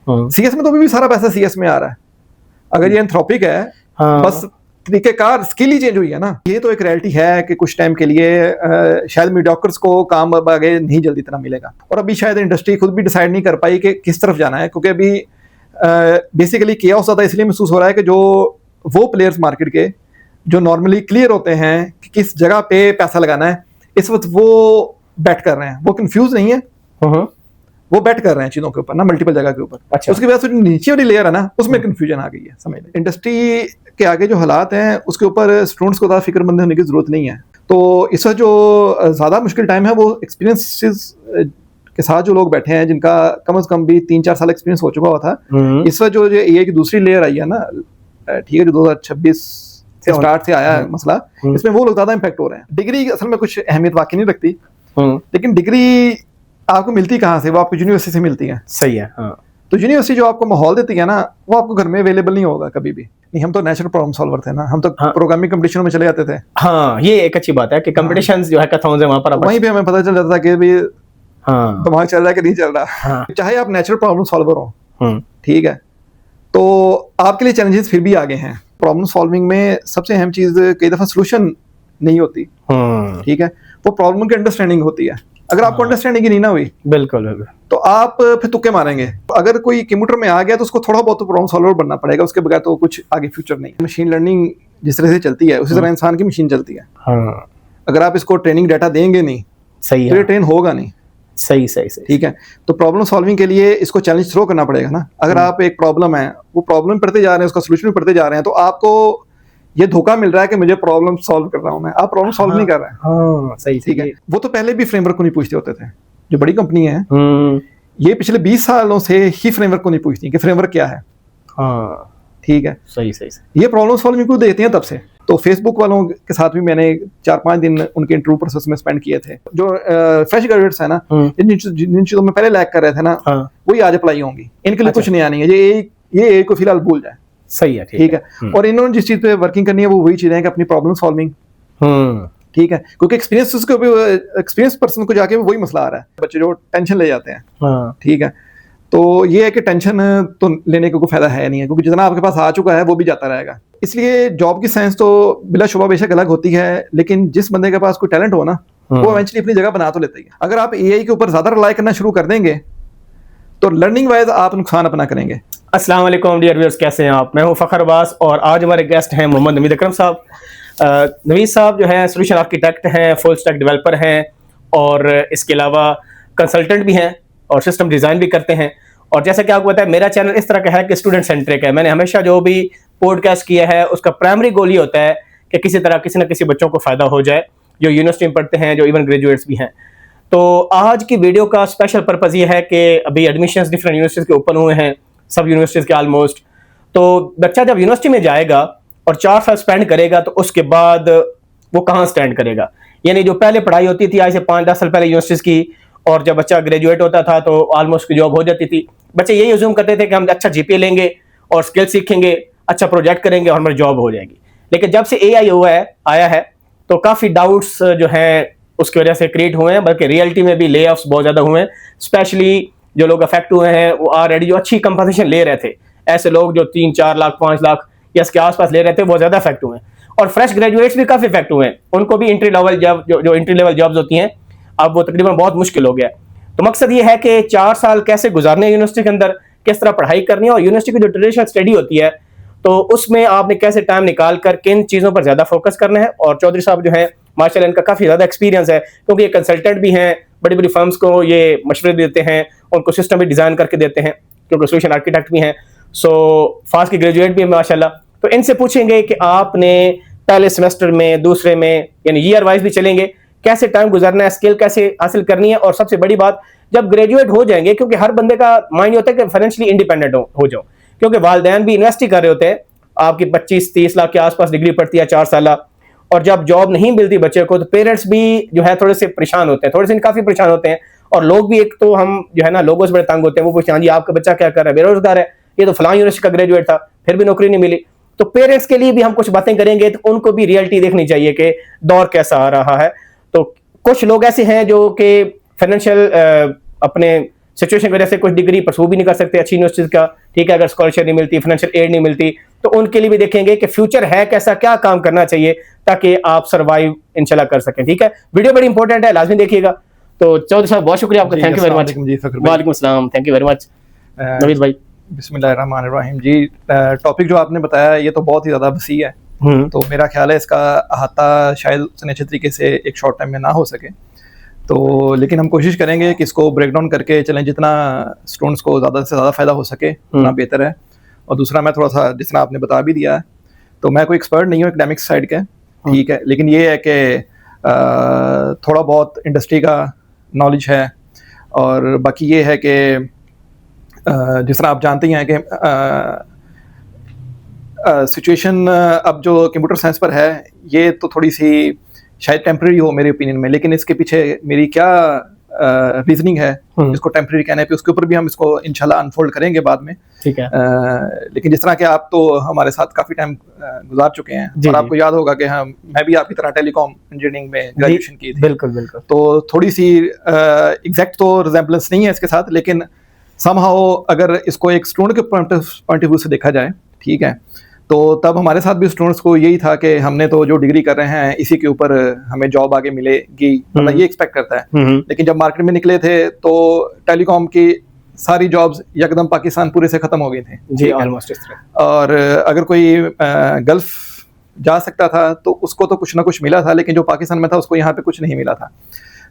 CS में तो अभी भी सारा पैसा सीएस में आ रहा है। अगर ये एंथ्रोपिक है, बस तरीकेकार स्किल ही चेंज हुई है ना। ये तो एक रियलिटी है कि कुछ टाइम के लिए शायद मीडियोकर्स को काम अब आगे नहीं जल्दी इतना मिलेगा, और अभी शायद इंडस्ट्री खुद भी डिसाइड नहीं कर पाई कि किस तरफ जाना है, क्योंकि अभी बेसिकली केओस ज़्यादा इसलिए महसूस हो रहा है कि जो वो प्लेयर्स मार्केट के जो नॉर्मली क्लियर होते हैं कि किस जगह पे पैसा लगाना है, इस वक्त वो बेट कर रहे हैं, वो कंफ्यूज नहीं है, वो बेट कर रहे हैं चीज़ों के ऊपर ना, मल्टीपल जगह के ऊपर। अच्छा। उसकी वजह से नीचे वाली लेयर है ना, उसमें कंफ्यूजन आ गई है। समझ लें इंडस्ट्री के आगे जो हालात हैं उसके ऊपर स्टूडेंट्स को ज़्यादा फिक्रमंद होने की जरूरत नहीं है। तो इस वक्त जो ज़्यादा मुश्किल टाइम है वो एक्सपीरियंस के साथ जो लोग बैठे हैं जिनका कम से कम भी 3-4 साल एक्सपीरियंस हो चुका हुआ था। इस वक्त जो एआई की दूसरी लेयर आई है ना, ठीक है, जो 2026 से स्टार्ट से आया है मसला, इसमें वो लोग ज़्यादा इम्पैक्ट हो रहे हैं। डिग्री असल में कुछ अहमियत वाकई नहीं रखती, लेकिन डिग्री आपको मिलती कहाँ से? वो आपको यूनिवर्सिटी से मिलती है। सही है। हाँ। तो यूनिवर्सिटी जो आपको माहौल देती है ना, वो आपको घर में अवेलेबल नहीं होगा कभी भी। नहीं, हम तो नेचुरल प्रॉब्लम सॉल्वर थे ना, हम तो प्रोग्रामिंग कंपटीशन में चले जाते थे। हाँ, ये एक अच्छी बात है कि कंपटीशंस जो हैकाथॉन्स है वहां पर वहीं पे हमें पता चल जाता था कि भी दिमाग चल रहा है कि नहीं चल रहा। चाहे आप नेचुरल प्रॉब्लम सॉल्वर हो, ठीक है, तो आपके लिए चैलेंजेस फिर भी आगे हैं। प्रॉब्लम सॉल्विंग में सबसे अहम चीज कई दफा सोल्यूशन नहीं होती, ठीक है, वो प्रॉब्लम की अंडरस्टैंडिंग होती है। अगर आपको अंडरस्टैंडिंग ही नहीं ना हुई, बिल्कुल तो आप फिर तुक्के मारेंगे। अगर कोई कंप्यूटर में आ गया तो उसको थोड़ा बहुत प्रॉब्लम सॉल्वर बनना पड़ेगा, उसके बगैर तो कुछ आगे फ्यूचर नहीं। मशीन लर्निंग जिस तरह से चलती है उसी तरह इंसान की मशीन चलती है। अगर आप इसको ट्रेनिंग डाटा देंगे नहीं, सही तो ये ट्रेन होगा नहीं। सही, ठीक है। तो प्रॉब्लम सॉल्विंग के लिए इसको चैलेंज थ्रो करना पड़ेगा ना। अगर आप एक प्रॉब्लम है, वो प्रॉब्लम पढ़ते जा रहे हैं, उसका सोल्यूशन पढ़ते जा रहे हैं, तो आपको ये धोखा मिल रहा है कि मुझे प्रॉब्लम सॉल्व कर रहा हूं मैं, आप प्रॉब्लम सॉल्व नहीं कर रहे हैं। सही, ठीक है। वो तो पहले भी फ्रेमवर्क को नहीं पूछते होते थे। जो बड़ी कंपनी है ये पिछले 20 सालों से ही फ्रेमवर्क को नहीं पूछती कि फ्रेमवर्क क्या है। ठीक है। सही। ये प्रॉब्लम सॉल्विंग को देते हैं तब से। तो फेसबुक वालों के साथ भी मैंने 4-5 दिन उनके इंटरव्यू प्रोसेस में स्पेंड किए थे। जो फ्रेश ग्रेजुएट्स है ना, जिन चीजों में पहले लैग कर रहे थे ना, वही आज अप्लाई होंगी। इनके लिए कुछ नया नहीं है, ये को फिलहाल भूल जाए। सही है। ठीक है। और इन्होंने जिस चीज पे वर्किंग करनी है वो वही चीजें हैं कि अपनी प्रॉब्लम सॉल्विंग। ठीक है, क्योंकि एक्सपीरियंस पर्सन को जाके वही मसला आ रहा है। बच्चे जो टेंशन ले जाते हैं, ठीक है, तो ये है कि टेंशन तो लेने का कोई फायदा है नहीं है, क्योंकि जितना आपके पास आ चुका है वो भी जाता रहेगा। इसलिए जॉब की साइंस तो बिलाशुबा बेशक अलग होती है, लेकिन जिस बंदे के पास कोई टैलेंट हो ना, वो इवेंचुअली अपनी जगह बना तो लेता ही है। अगर आप एआई के ऊपर ज्यादा रिलाई करना शुरू कर देंगे तो लर्निंग वाइज आप नुकसान अपना करेंगे। अस्सलाम वालेकुम डियर व्यूअर्स, कैसे हैं आप? मैं हूं फखर अब्बास और आज हमारे गेस्ट हैं मोहम्मद नवीद अकरम साहब। नवीद साहब जो है सोल्यूशन आर्किटेक्ट हैं, फुल स्टैक डेवलपर हैं और इसके अलावा कंसल्टेंट भी हैं और सिस्टम डिज़ाइन भी करते हैं। और जैसा कि आपको पता है मेरा चैनल इस तरह का है कि स्टूडेंट सेंट्रिक है। मैंने हमेशा जो भी पॉडकास्ट किया है उसका प्राइमरी गोल ये होता है कि किसी तरह किसी न किसी बच्चों को फ़ायदा हो जाए जो यूनिवर्सिटी में पढ़ते हैं, जो इवन ग्रेजुएट्स भी हैं। तो आज की वीडियो का स्पेशल पर्पज़ ये है कि अभी एडमिशन्स डिफरेंट यूनिवर्सिटीज़ के ओपन हुए हैं, सब यूनिवर्सिटीज़ के ऑलमोस्ट। तो बच्चा जब यूनिवर्सिटी में जाएगा और 4 साल स्पेंड करेगा तो उसके बाद वो कहाँ स्टैंड करेगा। यानी जो पहले पढ़ाई होती थी आज से 5-10 साल पहले यूनिवर्सिटीज़ की, और जब बच्चा ग्रेजुएट होता था तो ऑलमोस्ट जॉब हो जाती थी। बच्चे यही अज्यूम करते थे कि हम अच्छा जीपीए लेंगे और स्किल सीखेंगे, अच्छा प्रोजेक्ट करेंगे और हमारी जॉब हो जाएगी। लेकिन जब से एआई आया है तो काफ़ी डाउट्स जो हैं उसकी वजह से क्रिएट हुए हैं, बल्कि रियलिटी में भी ले ऑफ्स बहुत ज़्यादा हुए हैं। स्पेशली जो लोग अफेक्ट हुए हैं वो ऑलरेडी जो अच्छी कंपनसेशन ले रहे थे, ऐसे लोग जो 3-4 लाख 5 लाख या इसके आसपास ले रहे थे, वो ज़्यादा अफेक्ट हुए हैं। और फ्रेश ग्रेजुएट्स भी काफ़ी इफेक्ट हुए हैं, उनको भी एंट्री लेवल जॉब जो एंट्री लेवल जॉब्स होती हैं अब वो तकरीबन बहुत मुश्किल हो गया। तो मकसद ये है कि 4 साल कैसे गुजारने यूनिवर्सिटी के अंदर, किस तरह पढ़ाई करनी है, और यूनिवर्सिटी की जो ट्रेडिशनल स्टडी होती है तो उसमें आपने कैसे टाइम निकाल कर किन चीज़ों पर ज़्यादा फोकस करना है। और चौधरी साहब जो है माशाल्लाह इनका काफ़ी ज़्यादा एक्सपीरियंस है, क्योंकि ये कंसल्टेंट भी हैं, बड़ी बड़ी फर्म्स को ये मशवरे देते हैं, उनको सिस्टम भी डिज़ाइन करके देते हैं, क्योंकि सोल्यूशन आर्किटेक्ट भी हैं। सो फास्ट के ग्रेजुएट भी हैं माशाल्लाह। तो इनसे पूछेंगे कि आपने पहले सेमेस्टर में, दूसरे में, यानी ईयर वाइज भी चलेंगे, कैसे टाइम गुजारना है, स्किल कैसे हासिल करनी है, और सबसे बड़ी बात जब ग्रेजुएट हो जाएंगे, क्योंकि हर बंदे का माइंड होता है कि फाइनेंशियली इंडिपेंडेंट हो जाओ, क्योंकि वालिदैन भी इन्वेस्ट ही कर रहे होते हैं। आपकी 25-30 लाख के आसपास डिग्री पड़ती है 4 साल, और जब जॉब नहीं मिलती बच्चे को तो पेरेंट्स भी जो है थोड़े से परेशान होते हैं, थोड़े से काफ़ी परेशान होते हैं। और लोग भी एक तो हम जो है ना लोगों से बड़े तंग होते हैं, वो पूछते हैं जी आपका बच्चा क्या कर रहा है, बेरोजगार है, ये तो फलां यूनिवर्सिटी का ग्रेजुएट था फिर भी नौकरी नहीं मिली। तो पेरेंट्स के लिए भी हम कुछ बातें करेंगे तो उनको भी रियलिटी देखनी चाहिए कि दौर कैसा आ रहा है। तो कुछ लोग ऐसे हैं जो कि फाइनेंशियल अपने सिचुएशन की वजह से कुछ डिग्री परसू भी नहीं कर सकते अच्छी यूनिवर्सिटी का, ठीक है, अगर स्कॉलरशिप नहीं मिलती, फाइनेंशियल एड नहीं मिलती, तो उनके लिए भी देखेंगे कि फ्यूचर है कैसा, क्या काम करना चाहिए ताकि आप सर्वाइव इंशाल्लाह कर सकें। ठीक है, वीडियो बड़ी इंपॉर्टेंट है, लाजमी देखिएगा। तो चौधरी साहब बहुत शुक्रिया आपका, थैंक यू वेरी मच। वालेकुम अस्सलाम, thank you very much Naveed भाई। बिस्मिल्लाहिर्रहमानिर्रहीम जी, टॉपिक जो आपने बताया ये तो बहुत ही ज़्यादा वसी है, तो मेरा ख्याल है इसका अहाता शायद उतने अच्छे तरीके से एक शॉर्ट टाइम में ना हो सके, तो लेकिन हम कोशिश करेंगे कि इसको ब्रेक डाउन करके चलें, जितना स्टूडेंट्स को ज़्यादा से ज़्यादा फ़ायदा हो सके उतना बेहतर है। और दूसरा, मैं थोड़ा सा जिस तरह आपने बता भी दिया है, तो मैं कोई एक्सपर्ट नहीं हूँ एकेडमिक्स साइड के, ठीक है, लेकिन ये है कि थोड़ा बहुत इंडस्ट्री का नॉलेज है, और बाकी ये है कि जिस तरह आप जानते ही हैं कि सिचुएशन अब जो कंप्यूटर साइंस पर है ये तो थोड़ी सी शायद टेम्परेरी हो मेरे ओपिनियन में, लेकिन इसके पीछे मेरी क्या रीजनिंग है इसको टेम्परेरी कहने पे, उसके ऊपर भी हम इसको इंशाल्लाह अनफोल्ड करेंगे बाद में, ठीक है। लेकिन जिस तरह के आप तो हमारे साथ काफ़ी टाइम गुजार चुके हैं, और आपको याद होगा कि मैं भी आपकी तरह टेलीकॉम इंजीनियरिंग में ग्रेजुएशन की थी। बिल्कुल बिल्कुल। तो थोड़ी सी एग्जैक्ट तो रिजेम्बलेंस नहीं है इसके साथ, लेकिन समहाउ अगर इसको एक स्टूडेंट के पॉइंट ऑफ व्यू से देखा जाए, ठीक है, तो तब हमारे साथ भी स्टूडेंट्स को यही था कि हमने तो जो डिग्री कर रहे हैं इसी के ऊपर हमें जॉब आगे मिलेगी, मतलब ये एक्सपेक्ट करता है। लेकिन जब मार्केट में निकले थे तो टेलीकॉम की सारी जॉब्स एकदम पाकिस्तान पूरे से खत्म हो गई थी जी, ऑलमोस्ट इस तरह। और अगर कोई गल्फ जा सकता था तो उसको तो कुछ ना कुछ मिला था, लेकिन जो पाकिस्तान में था उसको यहाँ पे कुछ नहीं मिला था।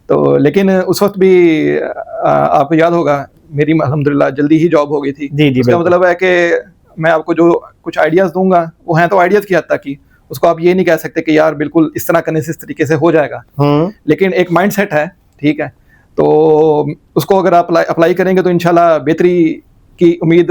तो लेकिन उस वक्त भी आपको याद होगा मेरी अल्हम्दुलिल्लाह जल्दी ही जॉब हो गई थी। इसका मतलब है कि मैं आपको जो कुछ आइडियाज़ दूंगा वो हैं तो आइडियाज़ की हद तक ही, उसको आप ये नहीं कह सकते कि यार बिल्कुल इस तरह करने से इस तरीके से हो जाएगा, लेकिन एक माइंडसेट है, ठीक है, तो उसको अगर आप अप्लाई करेंगे तो इंशाल्लाह बेहतरी की उम्मीद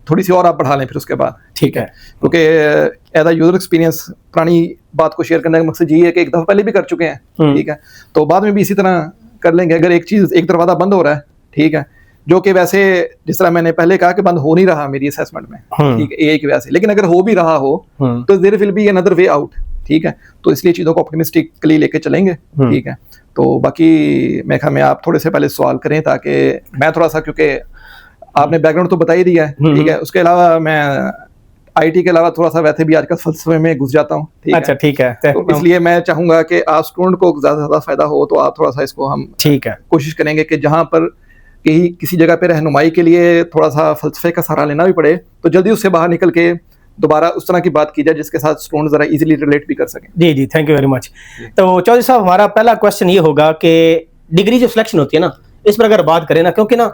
थोड़ी सी और आप बढ़ा लें फिर उसके बाद, ठीक है, क्योंकि एज अ यूजर एक्सपीरियंस पुरानी बात को शेयर करने का मकसद ये है कि एक दफ़ा पहले भी कर चुके हैं, ठीक है, तो बाद में भी इसी तरह कर लेंगे। अगर एक चीज़ एक दरवाज़ा बंद हो रहा है, ठीक है, जो कि वैसे जिस तरह मैंने पहले कहा कि बंद हो नहीं रहा मेरी असेसमेंट में, ठीक है, एआई की वजह से, लेकिन अगर हो भी रहा हो तो there will be another way out, ठीक है, तो इसलिए चीज़ों को ऑप्टिमिस्टिकली लेके चलेंगे, ठीक है। तो बाकी मैं कहा मैं आप थोड़े से पहले सवाल करें ताकि मैं थोड़ा सा, क्योंकि आपने बैकग्राउंड तो बता ही दिया है, ठीक है, उसके अलावा मैं आईटी के अलावा थोड़ा सा वैसे भी आजकल फलसफे में घुस जाता हूँ, अच्छा ठीक है, तो इसलिए मैं चाहूंगा कि आप स्टूडेंट को ज़्यादा से ज़्यादा फायदा हो, तो आप थोड़ा सा इसको हम ठीक है कोशिश करेंगे कि जहाँ पर कहीं किसी जगह पे रहनुमाई के लिए थोड़ा सा फलसफे का सहारा लेना भी पड़े तो जल्दी उससे बाहर निकल के दोबारा उस तरह की बात की जाए जिसके साथ स्टूडेंट जरा इजीली रिलेट भी कर सकें। जी जी, थैंक यू वेरी मच। तो चौधरी साहब, हमारा पहला क्वेश्चन ये होगा कि डिग्री जो सिलेक्शन होती है ना, इस पर अगर बात करें ना, क्योंकि ना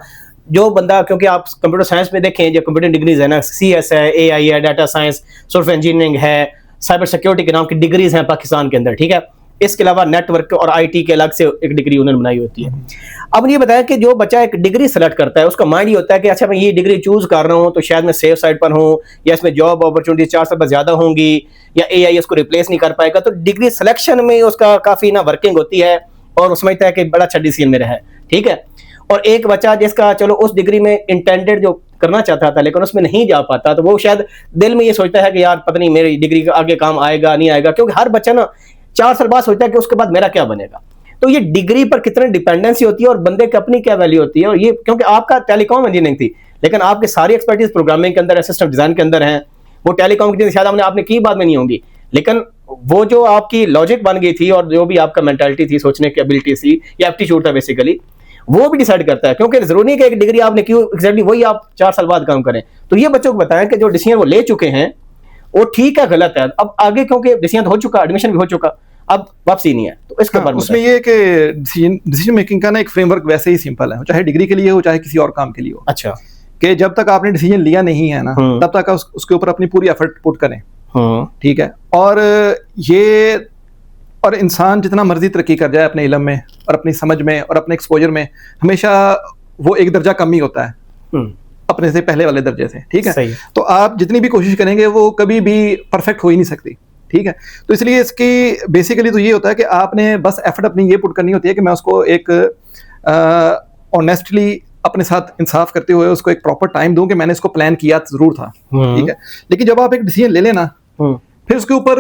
जो बंदा, क्योंकि आप कंप्यूटर साइंस में देखें जो कंप्यूटर डिग्रीज है ना, CS है, AI है, डाटा साइंस, सॉफ्टवेयर इंजीनियरिंग है, साइबर सिक्योरिटी के नाम की डिग्रीज हैं पाकिस्तान के अंदर, ठीक है, इसके अलावा नेटवर्क और IT के अलग से एक डिग्री उन्होंने बनाई होती है। अब ये बताया कि जो बच्चा एक डिग्री सेलेक्ट करता है उसका माइंड ये होता है कि अच्छा मैं ये डिग्री चूज कर रहा हूँ तो शायद मैं सेफ साइड पर हूँ, या इसमें जॉब अपॉर्चुनिटी 4 साल ज्यादा होंगी, या AI उसको रिप्लेस नहीं कर पाएगा। तो डिग्री सिलेक्शन में उसका काफी ना वर्किंग होती है और वो समझता है कि बड़ा अच्छा डिसीजन मेरा है, ठीक है। और एक बच्चा जिसका चलो उस डिग्री में इंटेंडेड जो करना चाहता था लेकिन उसमें नहीं जा पाता, तो वो शायद दिल में ये सोचता है कि यार पता नहीं मेरी डिग्री का आगे काम आएगा नहीं आएगा, क्योंकि हर बच्चा ना 4 साल बाद सोचता है कि उसके बाद मेरा क्या बनेगा। तो ये डिग्री पर कितनी डिपेंडेंसी होती है और बंदे की अपनी क्या वैल्यू होती है। और ये क्योंकि आपका टेलीकॉम इंजीनियरिंग थी लेकिन आपकी सारी एक्सपर्टीज प्रोग्रामिंग के अंदर, सिस्टम डिजाइन के अंदर है, वो टेलीकॉम की शायद आपने की बाद में नहीं होंगी, लेकिन वो जो आपकी लॉजिक बन गई थी और जो भी आपका मेंटालिटी थी, सोचने की एबिलिटी थी या एप्टीट्यूड था बेसिकली, वो भी डिसाइड करता है। क्योंकि जरूरी नहीं कि एक डिग्री आपने क्यों एग्जैक्टली वही आप 4 साल बाद काम करें। तो ये बच्चों को बताएं कि जो डिसीजन वो ले चुके हैं वो ठीक है गलत है, अब आगे क्योंकि डिसीजन हो चुका, एडमिशन भी हो चुका, अब वापसी नहीं है। तो इसके बारे में उसमें ये कि डिसीजन मेकिंग का ना एक फ्रेमवर्क वैसे ही सिंपल है, चाहे डिग्री के लिए हो चाहे किसी और काम के लिए हो। अच्छा, कि जब तक आपने डिसीजन लिया नहीं है ना तब तक उसके ऊपर अपनी पूरी एफर्ट पुट करें, ठीक है। और इंसान जितना मर्जी तरक्की कर जाए अपने इल्म में और अपनी समझ में और अपने एक्सपोजर में, हमेशा वो एक दर्जा कम ही होता है अपने से पहले वाले दर्जे से, ठीक है। तो आप जितनी भी कोशिश करेंगे वो कभी भी परफेक्ट हो ही नहीं सकती, ठीक है। तो इसलिए इसकी बेसिकली तो ये होता है कि आपने बस एफर्ट अपनी ये पुट करनी होती है कि मैं उसको एक ऑनेस्टली अपने साथ इंसाफ करते हुए उसको एक प्रॉपर टाइम दूं कि मैंने इसको प्लान किया जरूर था, ठीक है। लेकिन जब आप एक डिसीजन ले लेना फिर उसके ऊपर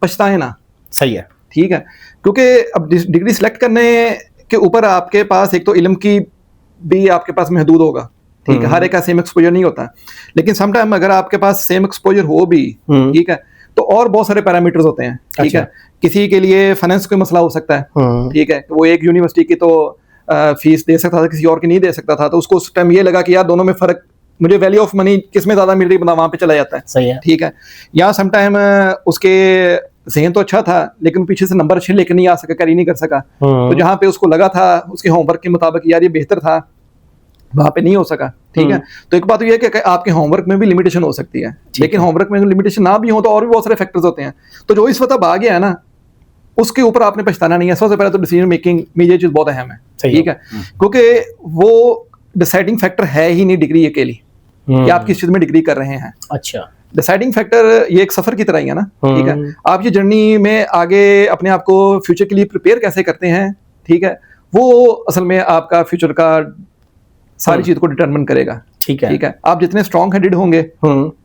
पछताए ना, सही है, ठीक है। क्योंकि अब डिग्री सिलेक्ट करने के ऊपर आपके पास एक तो इल्म की भी आपके पास महदूद होगा, ठीक है, हर एक का सेम एक्सपोजर नहीं होता, लेकिन समटाइम अगर आपके पास सेम एक्सपोजर हो भी, ठीक है, तो और बहुत सारे पैरामीटर्स होते हैं, ठीक है। किसी के लिए फाइनेंस कोई मसला हो सकता है, ठीक है, वो एक यूनिवर्सिटी की तो फीस दे सकता था, किसी और की नहीं दे सकता था, तो उसको उस टाइम ये लगा कि यार दोनों में फर्क, मुझे वैल्यू ऑफ मनी किस में ज्यादा मिल रही, बंदा वहां पे चला जाता है, सही है, ठीक है। या समटाइम उसके जहन तो अच्छा था लेकिन पीछे से नंबर अच्छे लेकर नहीं आ सका, कैरी नहीं कर सका, तो जहाँ पे उसको लगा था उसके होमवर्क के मुताबिक यार ये बेहतर था, वहां पे नहीं हो सका, ठीक है। तो एक बात ये है कि आपके होमवर्क में भी लिमिटेशन हो सकती है, लेकिन होमवर्क में लिमिटेशन ना भी हो तो और भी बहुत सारे फैक्टर्स होते हैं। तो जो इस वक्त आ गया है ना, उसके ऊपर आपने पछताना नहीं है। सबसे पहले तो डिसीजन मेकिंग में ये चीज बहुत अहम है, ठीक है, क्योंकि वो डिसाइडिंग फैक्टर है ही नहीं डिग्री अकेली कि आप किस चीज में डिग्री कर रहे हैं। अच्छा, डिसाइडिंग फैक्टर ये एक सफर की तरह ही है ना, ठीक है। आप ये जर्नी में आगे अपने आप को फ्यूचर के लिए प्रिपेयर कैसे करते हैं, ठीक है, वो असल में आपका फ्यूचर का सारी चीज को डिटरमिन करेगा, ठीक है, ठीक है। आप जितने स्ट्रॉन्ग हेडेड होंगे,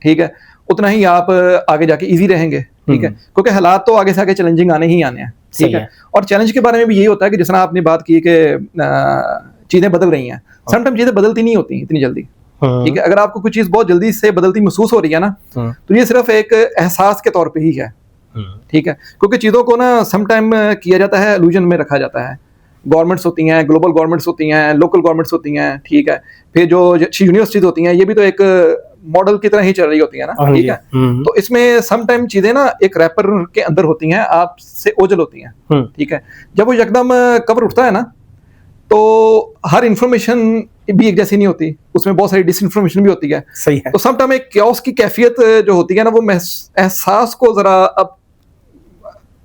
ठीक है, उतना ही आप आगे जाके इजी रहेंगे, ठीक है, क्योंकि हालात तो आगे से आगे चैलेंजिंग आने ही आने हैं, ठीक है। और चैलेंज के बारे में भी यही होता है कि जिस तरह आपने बात की कि चीजें बदल रही हैं, समटाइम चीजें बदलती नहीं होती इतनी जल्दी, ठीक है। अगर आपको कुछ चीज बहुत जल्दी से बदलती महसूस हो रही है ना, तो ये सिर्फ एक एहसास के तौर पे ही है, ठीक है, क्योंकि चीजों को ना समटाइम किया जाता है, इल्यूजन में रखा जाता है। गवर्नमेंट्स होती हैं, ग्लोबल गवर्नमेंट्स होती हैं, लोकल गवर्नमेंट्स होती हैं, ठीक है, फिर जो अच्छी यूनिवर्सिटीज होती हैं ये भी तो एक मॉडल की तरह ही चल रही होती है ना, ठीक है। तो इसमें समटाइम चीजें ना एक रैपर के अंदर होती हैं, आपसे ओझल होती हैं, ठीक है। जब वो एकदम कवर उठता है ना, तो हर इंफॉर्मेशन भी एक जैसी नहीं होती, उसमें बहुत सारी डिसइंफॉर्मेशन भी होती है, सही है। तो समटाइम एक क्योस की कैफियत जो होती है ना, वो एहसास को जरा अब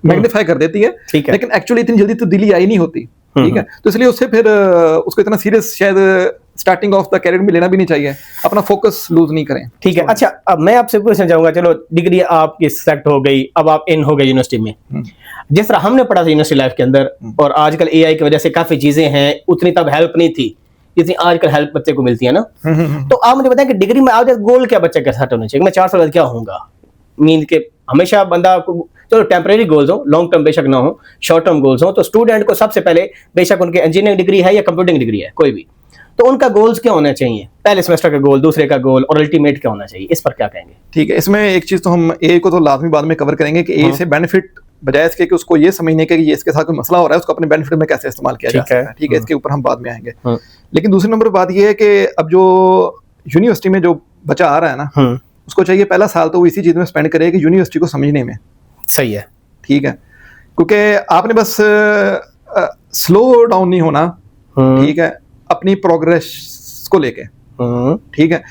मैग्नीफाई कर देती है, ठीक है, लेकिन एक्चुअली इतनी जल्दी तब्दीली आई नहीं होती, ठीक है। तो इसलिए उससे फिर उसको इतना सीरियस शायद स्टार्टिंग ऑफ द कैरियर में लेना भी नहीं चाहिए, अपना फोकस लूज नहीं करें, ठीक है। अच्छा, अब मैं आपसे पूछना चाहूंगा, चलो डिग्री आपकी सेलेक्ट हो गई, अब आप इन हो गए यूनिवर्सिटी में, जिस तरह हमने पढ़ा था यूनिवर्सिटी लाइफ के अंदर, और आजकल एआई की वजह से काफी चीजें हैं, उतनी तब हेल्प नहीं थी जितनी आजकल हेल्प बच्चे को मिलती है ना। तो आप मुझे बताएं कि डिग्री में आप गोल क्या बच्चे के साथ होना चाहिए, मैं 4 साल बाद क्या होऊंगा, मीन के हमेशा बंदा को, चलो टेम्परेरी गोल्स हो, लॉन्ग टर्म बेशक ना हो, शॉर्ट टर्म गोल्स हो, तो स्टूडेंट को सबसे पहले बेशक उनके इंजीनियरिंग डिग्री है या कंप्यूटिंग डिग्री है कोई भी, तो उनका गोल्स क्या होना चाहिए, पहले सेमेस्टर का गोल, दूसरे का गोल, और अल्टीमेट क्या होना चाहिए, इस पर क्या कहेंगे? ठीक है, इसमें एक चीज तो हम ए को तो लाजमी बाद में कवर करेंगे कि ए से बेनिफिट बजाय इसके कि उसको ये समझने के कि ये इसके साथ कोई मसला हो रहा है, उसको अपने बेनिफिट में कैसे इस्तेमाल किया जा सकता है, ठीक है, इसके ऊपर हम बाद में आएंगे। लेकिन दूसरे नंबर पर बात ये है कि अब जो यूनिवर्सिटी में जो बच्चा आ रहा है ना, उसको चाहिए पहला साल तो वो इसी चीज में स्पेंड करे कि यूनिवर्सिटी को समझने में, सही है, ठीक है, क्योंकि आपने बस स्लो डाउन नहीं होना, ठीक है, अपनी प्रोग्रेस को लेके, ठीक है।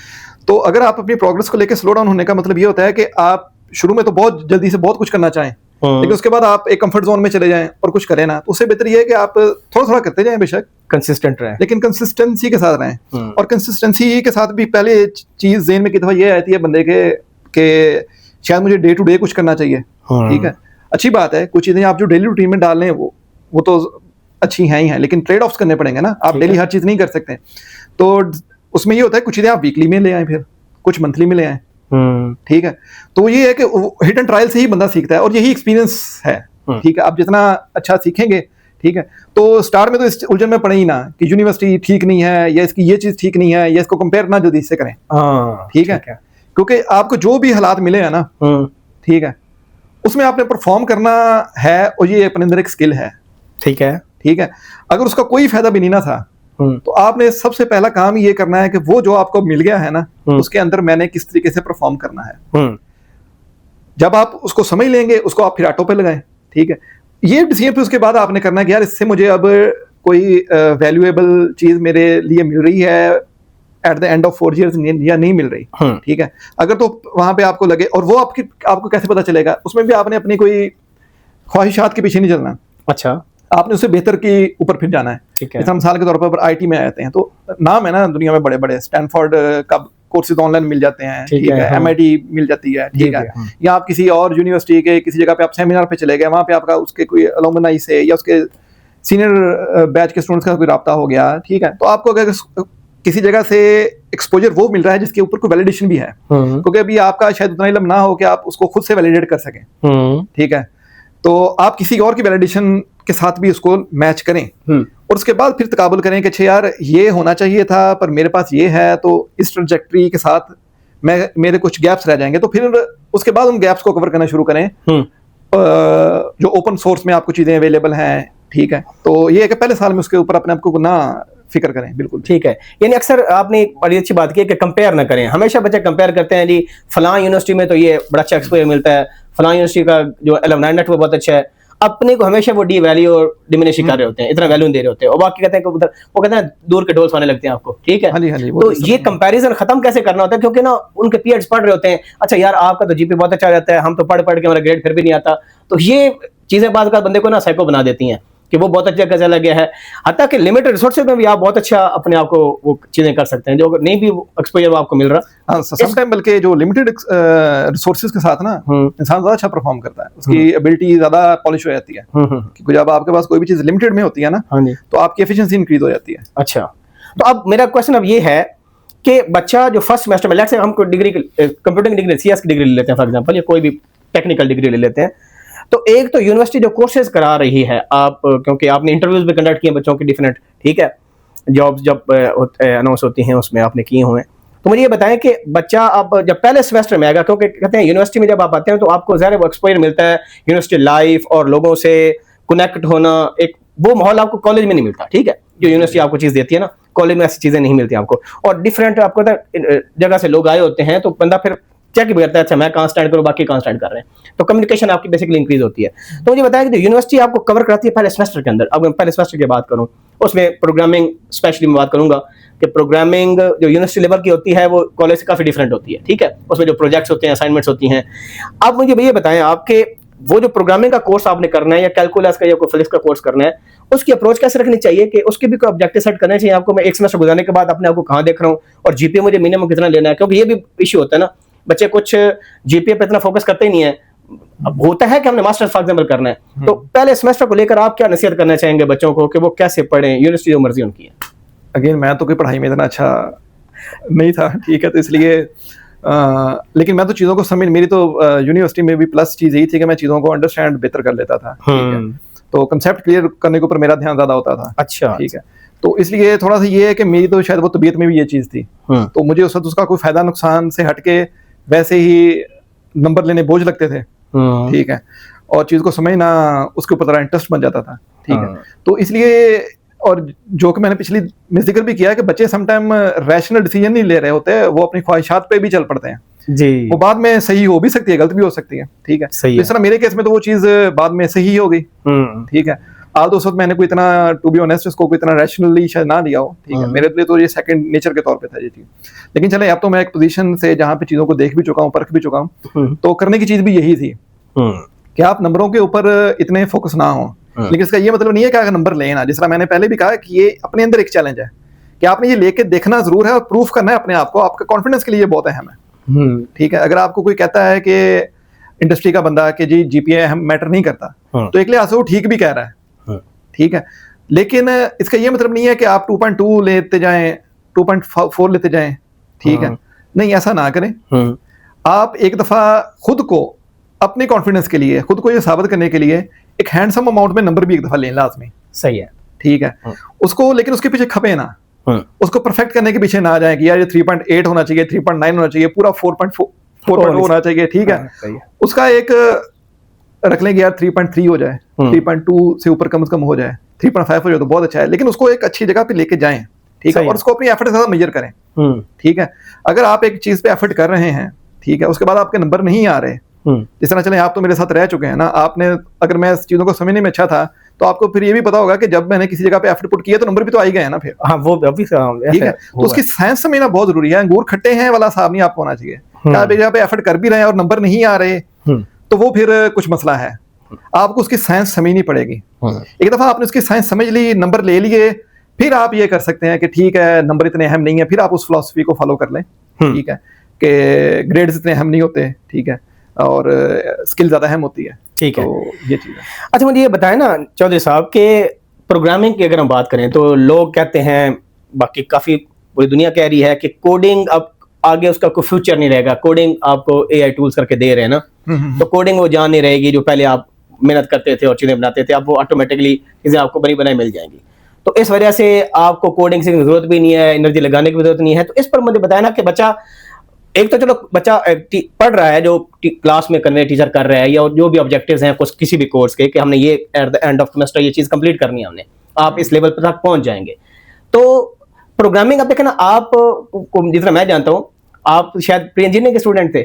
तो अगर आप अपनी प्रोग्रेस को लेके स्लो डाउन होने का मतलब ये होता है कि आप शुरू में तो बहुत जल्दी से बहुत कुछ करना चाहें, लेकिन उसके बाद आप एक कंफर्ट जोन में चले जाएं और कुछ करें ना, तो उससे बेहतर ये है कि आप थोड़ा थोड़ा करते जाएं, बेशक कंसिस्टेंट रहें, लेकिन कंसिस्टेंसी के साथ रहें। और कंसिस्टेंसी के साथ भी पहले चीज ज़हन में कितनी दफा ये आती है बंदे के शायद मुझे डे टू डे कुछ करना चाहिए, ठीक है, अच्छी बात है, कुछ चीजें आप जो डेली रूटीन में डाल रहे हैं वो तो अच्छी हैं ही हैं, लेकिन ट्रेड ऑफ्स करने पड़ेंगे ना, आप डेली हर चीज नहीं कर सकते। तो उसमें ये होता है कुछ चीजें आप वीकली में ले आए, फिर कुछ मंथली में ले आए, ठीक है। तो ये है कि हिट एंड ट्रायल से ही बंदा सीखता है और यही एक्सपीरियंस है, ठीक है। आप जितना अच्छा सीखेंगे, ठीक है, तो स्टार्ट में तो इस उलझन में पड़े ही ना कि यूनिवर्सिटी ठीक नहीं है या इसकी ये चीज ठीक नहीं है या इसको कंपेयर ना जल्दी से करें, ठीक है, क्योंकि आपको जो भी हालात मिले हैं ना, ठीक है, उसमें आपने परफॉर्म करना है और ये अपने अंदर एक स्किल है, ठीक है, ठीक है। अगर उसका कोई फायदा भी नहीं ना था, तो आपने सबसे पहला काम ये करना है कि वो जो आपको मिल गया है ना, उसके अंदर मैंने किस तरीके से परफॉर्म करना है। जब आप उसको समझ लेंगे, उसको आप फिर ऑटो पे लगाएं, ठीक है। ये डिसीजन फिर उसके बाद आपने करना है कि यार इससे मुझे अब कोई वैल्यूएबल चीज मेरे लिए मिल रही है at the end of 4 years या नहीं मिल रही, ठीक है। अगर तो वहां पे आपको लगे, और वो आपको कैसे पता चलेगा, उसमें भी आपने अपनी कोई ख्वाहिशात के पीछे नहीं चलना, अच्छा, आपने उससे बेहतर के ऊपर फिर जाना है, ठीक है। जैसे मिसाल के तौर पर आईटी में आते हैं तो नाम है ना दुनिया में बड़े बड़े, स्टैनफोर्ड का कोर्सेज ऑनलाइन मिल जाते हैं, ठीक है, एमआईटी मिल जाती है, ठीक है, या आप किसी और यूनिवर्सिटी के किसी जगह पे आप सेमिनार पे चले गए, वहां पे आपका उसके कोई अलुमनाई से या उसके सीनियर बैच के स्टूडेंट्स का कोई रब्ता हो गया, ठीक है। तो आपको अगर किसी जगह से एक्सपोजर वो मिल रहा है जिसके ऊपर कोई वैलिडेशन भी है, क्योंकि अभी आपका शायद उतना इल्म ना हो कि आप उसको खुद से वैलिडेट कर सकें, ठीक है। तो आप किसी और की वैलिडेशन के साथ भी उसको मैच करें, और उसके बाद फिर तकाबुल करें कि अच्छा यार ये होना चाहिए था पर मेरे पास ये है, तो इस ट्रजेक्टरी के साथ मेरे कुछ गैप्स रह जाएंगे, तो फिर उसके बाद उन गैप्स को कवर करना शुरू करें। जो ओपन सोर्स में आपको चीजें अवेलेबल हैं, ठीक है, तो ये है कि पहले साल में उसके ऊपर अपने आप को ना फिक्र करें। बिल्कुल ठीक है। यानी अक्सर आपने एक बड़ी अच्छी बात की है कि कंपेयर ना करें। हमेशा बच्चे कंपेयर करते हैं जी, फलां यूनिवर्सिटी में तो ये बड़ा अच्छा एक्सपोजर मिलता है, फलां यूनिवर्सिटी का जो एलुमनाई नेटवर्क बहुत अच्छा है। अपने को हमेशा वो डी वैल्यू और डिमिनिश कर रहे होते हैं, इतना वैल्यू दे रहे होते हैं, और बाकी कहते हैं कि उधर वो कहते हैं दूर के ढोल सोने लगते हैं आपको। ठीक है, हाँ जी, हाँ जी, तो ये कंपैरिजन खत्म कैसे करना होता है? क्योंकि ना उनके पीरियड्स पढ़ रहे होते हैं, अच्छा यार आपका तो जीपी बहुत अच्छा रहता है, हम तो पढ़ पढ़ के हमारा ग्रेड फिर भी नहीं आता। तो ये चीजें बाद का बंदे को ना साइको बना देती हैं कि वो बहुत अच्छा चला गया है। हत्ता कि लिमिटेड रिसोर्सेज में भी आप बहुत अच्छा अपने आप को वो चीजें कर सकते हैं जो नहीं भी एक्सपोजर आपको मिल रहा। सम टाइम बल्कि जो लिमिटेड रिसोर्सेज के साथ ना इंसान ज्यादा अच्छा परफॉर्म करता है, उसकी एबिलिटी ज्यादा पॉलिश हो जाती है, क्योंकि जब आपके पास कोई भी चीज लिमिटेड में होती है ना, तो आपकी एफिशिएंसी इंक्रीज हो जाती है। अच्छा, तो अब मेरा क्वेश्चन अब ये है कि बच्चा जो फर्स्ट सेमेस्टर में, लेट्स से हम डिग्री कंप्यूटिंग डिग्री सीएस की डिग्री ले लेते हैं फॉर एग्जांपल, या कोई भी टेक्निकल डिग्री ले लेते हैं, तो एक तो यूनिवर्सिटी जो कोर्सेज करा रही है आप, क्योंकि आपने इंटरव्यूज भी कंडक्ट किए बच्चों के डिफरेंट, ठीक है, जॉब्स जब अनाउंस होती हैं उसमें आपने किए हुए हैं, तो मुझे ये बताएं कि बच्चा अब जब पहले सेमेस्टर में आएगा, क्योंकि कहते हैं यूनिवर्सिटी में जब आप आते हैं तो आपको ज़्यादा वो एक्सपोजर मिलता है, यूनिवर्सिटी लाइफ और लोगों से कनेक्ट होना, एक वो माहौल आपको कॉलेज में नहीं मिलता। ठीक है, जो यूनिवर्सिटी आपको चीज़ देती है ना, कॉलेज में ऐसी चीज़ें नहीं मिलती आपको, और डिफरेंट आपको जगह से लोग आए होते हैं, तो बंदा फिर चेक भी करता है, अच्छा मैं कहाँ स्टैंड करूँ, बाकी कहाँ स्टैंड कर रहे हैं, तो कम्युनिकेशन आपकी बेसिकली इंक्रीज होती है। तो मुझे बताया कि यूनिवर्सिटी आपको कवर कराती है पहले सेमेस्टर के अंदर। अब मैं पहले सेमेस्टर की बात करूँ, उसमें प्रोग्रामिंग स्पेशली मैं बात करूंगा कि प्रोग्रामिंग जो यूनिवर्सिटी लेवल की होती है वो कॉलेज से काफ़ी डिफरेंट होती है। ठीक है, उसमें जो प्रोजेक्ट्स होते हैं, असाइनमेंट्स होती हैं। अब मुझे ये बताएं आपके वो जो प्रोग्रामिंग का कोर्स आपने करना है, या कैलकुलस का या कोई फिजिक्स का कोर्स करना है, उसकी अप्रोच कैसे रखनी चाहिए कि उसके भी कोई ऑब्जेक्टिव सेट करने चाहिए आपको? मैं एक सेमेस्टर गुजारने के बाद अपने आप को कहाँ देख रहा हूँ, और जीपीए मुझे मिनिमम कितना लेना है, क्योंकि ये भी इशू होता है ना, बच्चे कुछ जीपीए पे इतना फोकस करते ही नहीं है। अब होता है कि हमने मास्टर्स फॉर एग्जाम्पल करना है, तो पहले सेमेस्टर को लेकर आप क्या नसीहत करना चाहेंगे बच्चों को कि वो कैसे पढ़ें? यूनिवर्सिटी जो मर्जी उनकी है। अगेन मैं तो कोई पढ़ाई में इतना अच्छा नहीं था, ठीक है, तो इसलिए लेकिन मैं तो चीज़ों को समझ, मेरी तो यूनिवर्सिटी में भी प्लस चीज़ यही थी कि मैं चीज़ों को अंडरस्टैंड बेहतर कर लेता था। ठीक है, तो कंसेप्ट क्लियर करने के ऊपर मेरा ध्यान ज़्यादा होता था। अच्छा, ठीक है, तो इसलिए थोड़ा सा ये है कि मेरी तो शायद वो तबीयत में भी ये चीज़ थी, तो मुझे उस वक्त उसका कोई फायदा नुकसान से हटके वैसे ही नंबर लेने बोझ लगते थे। ठीक है, और चीज़ को समझना उसके ऊपर इंटरेस्ट बन जाता था। ठीक है, तो इसलिए, और जो कि मैंने पिछली में जिक्र भी किया कि बच्चे समटाइम रैशनल डिसीजन नहीं ले रहे होते, वो अपनी ख्वाहिशात पे भी चल पड़ते हैं जी। वो बाद में सही हो भी सकती है, गलत भी हो सकती है। ठीक है, तो इस तरह मेरे केस में तो वो चीज़ बाद में सही हो गई। ठीक है, आज तो उस वक्त मैंने कोई इतना, टू बी ऑनेस्ट, उसको कोई इतना रैशनली शायद ना लिया हो। ठीक है, मेरे लिए तो ये सेकंड नेचर के तौर पे था ये चीज़। लेकिन चले, अब तो मैं एक पोजीशन से जहाँ पे चीज़ों को देख भी चुका हूँ, परख भी चुका हूँ, तो करने की चीज़ भी यही थी कि आप नंबरों के ऊपर इतने फोकस ना हो। लेकिन इसका ये मतलब नहीं है कि अगर नंबर लेना, जिस तरह मैंने पहले भी कहा कि ये अपने अंदर एक चैलेंज है कि आपने ये लेके देखना जरूर है और प्रूफ करना है अपने आप को, आपका कॉन्फिडेंस के लिए बहुत अहम है। ठीक है, अगर आपको कोई कहता है कि इंडस्ट्री का बंदा कि जी जीपीए हम मैटर नहीं करता, तो एक लिहाज से वो ठीक भी कह रहा है। ठीक है, लेकिन इसका ये मतलब नहीं है कि आप 2.2 लेते जाएं, 2.4 लेते जाएं। ठीक है, नहीं, ऐसा ना करें। आप एक दफा खुद को अपने कॉन्फिडेंस के लिए, खुद को ये साबित करने के लिए एक हैंडसम अमाउंट में नंबर भी एक दफा लें, लाजमी। सही है। ठीक है, उसको, लेकिन उसके पीछे खपे ना, उसको परफेक्ट करने के पीछे ना जाए कि यार ये 3.8 होना चाहिए, 3.9 होना चाहिए, पूरा 4.4 होना चाहिए। ठीक है, उसका एक रख लेंगे यार 3.3 हो जाए, 3.2 से ऊपर कम से कम हो जाए, 3.5 हो जाए तो बहुत अच्छा है, लेकिन उसको एक अच्छी जगह पे लेके जाएं। ठीक है, और उसको अपनी एफर्ट के साथ मेजर करें। ठीक है, अगर आप एक चीज पे एफर्ट कर रहे हैं, ठीक है, उसके बाद आपके नंबर नहीं आ रहे, जिस तरह चले आप तो मेरे साथ रह चुके हैं ना, आपने, अगर मैं इस चीजों को समझने में अच्छा था तो आपको फिर ये भी पता होगा कि जब मैंने किसी जगह पे एफर्ट पुट किया तो नंबर भी तो आ ही गए ना फिर। हाँ, वो अभी ठीक है, तो उसकी साइंस समझना बहुत जरूरी है। अंगूर खट्टे हैं वाला साहब नहीं आपको होना चाहिए। आप एक जगह पे एफर्ट कर भी रहे हैं और नंबर नहीं आ रहे, तो वो फिर कुछ मसला है, आपको उसकी साइंस समझनी पड़ेगी। एक दफा आपने उसकी साइंस समझ ली, नंबर ले लिए, फिर आप ये कर सकते हैं कि ठीक है नंबर इतने अहम नहीं है, फिर आप उस फिलॉसफी को फॉलो कर लें। ठीक है, कि ग्रेड्स इतने अहम नहीं होते। ठीक है, और स्किल ज्यादा अहम होती है। ठीक है, तो ये चीज़ है। अच्छा, मुझे ये बताएं ना चौधरी साहब के प्रोग्रामिंग की अगर हम बात करें तो लोग कहते हैं, बाकी काफी पूरी दुनिया कह रही है कि कोडिंग अब आगे उसका कोई फ्यूचर नहीं रहेगा, कोडिंग आपको एआई टूल्स करके दे रहे हैं ना, तो कोडिंग वो जान नहीं रहेगी जो पहले आप मेहनत करते थे और चीजें बनाते थे, अब वो ऑटोमेटिकली चीजें आपको बनी बनाई मिल जाएंगी। तो इस वजह से आपको कोडिंग सीखने की जरूरत भी नहीं है, एनर्जी लगाने की जरूरत नहीं है। तो इस पर मुझे बताया ना कि बच्चा, एक तो चलो बच्चा पढ़ रहा है, जो क्लास में करने टीचर कर रहा है, या जो भी ऑब्जेक्टिव्स हैं कुछ किसी भी कोर्स के, कि हमने ये at the end of semester ये चीज कंप्लीट करनी है, हमने आप इस लेवल पर तक पहुंच जाएंगे। तो प्रोग्रामिंग, अब देखें ना, आप जितना मैं जानता हूँ, आप शायद प्री इंजीनियरिंग के स्टूडेंट थे,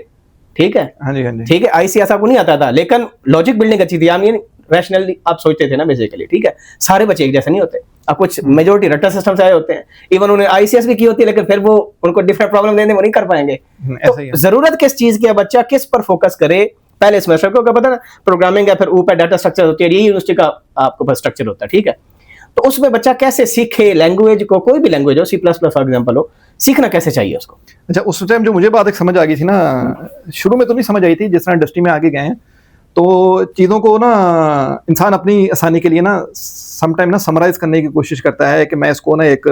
ठीक है? हाँ जी, हाँ जी। ठीक है, आईसीएस आपको नहीं आता था, लेकिन लॉजिक बिल्डिंग अच्छी थी, आई मीन रैशनली आप सोचते थे ना बेसिकली, ठीक है? सारे बच्चे एक जैसे नहीं होते, अब कुछ मेजोरिटी रट्टा सिस्टम से आए होते हैं, इवन उन्हें आईसीएस भी की होती है, लेकिन फिर वो उनको डिफरेंट प्रॉब्लम देने वो नहीं कर पाएंगे। तो जरूरत किस चीज की है, बच्चा किस पर फोकस करे पहले सेमेस्टर को, क्या पता ना प्रोग्रामिंग है, फिर ऊपर डाटा स्ट्रक्चर होती है, ये यूनिवर्सिटी का आपके पास स्ट्रक्चर होता है, ठीक है? तो उसमें बच्चा कैसे सीखे लैंग्वेज को, कोई भी लैंग्वेज हो, C++ फॉर एग्जांपल हो, सीखना कैसे चाहिए उसको? अच्छा, उस टाइम जो मुझे बात एक समझ आ गई थी ना, शुरू में तो नहीं समझ आई थी, जिस तरह इंडस्ट्री में आगे गए हैं तो चीज़ों को ना इंसान अपनी आसानी के लिए ना समटाइम ना समराइज करने की कोशिश करता है कि मैं इसको ना एक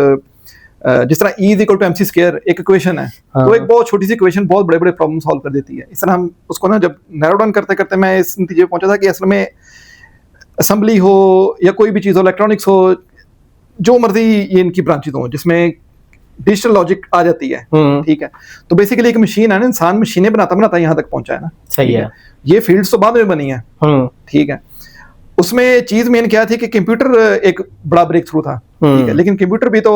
जिस तरह E = mc² एक इक्वेशन है, तो एक बहुत छोटी सी इक्वेशन बहुत बड़े बड़े प्रॉब्लम सॉल्व कर देती है। इस तरह हम उसको ना जब नैरो डाउन करते करते मैं इस नतीजे पे पहुंचा था कि असल में असेंबली हो या कोई भी चीज़ हो, इलेक्ट्रॉनिक्स हो, जो मर्जी ये इनकी ब्रांचेज हो जिसमें डिजिटल लॉजिक आ जाती है, ठीक है? तो बेसिकली एक मशीन है ना, इंसान मशीनें बनाता बनाता यहाँ तक पहुंचा है ना, सही है? ये फील्ड्स तो बाद में बनी है, ठीक है? उसमें चीज मेन क्या थी कि कंप्यूटर एक बड़ा ब्रेक थ्रू था, ठीक है? लेकिन कंप्यूटर भी तो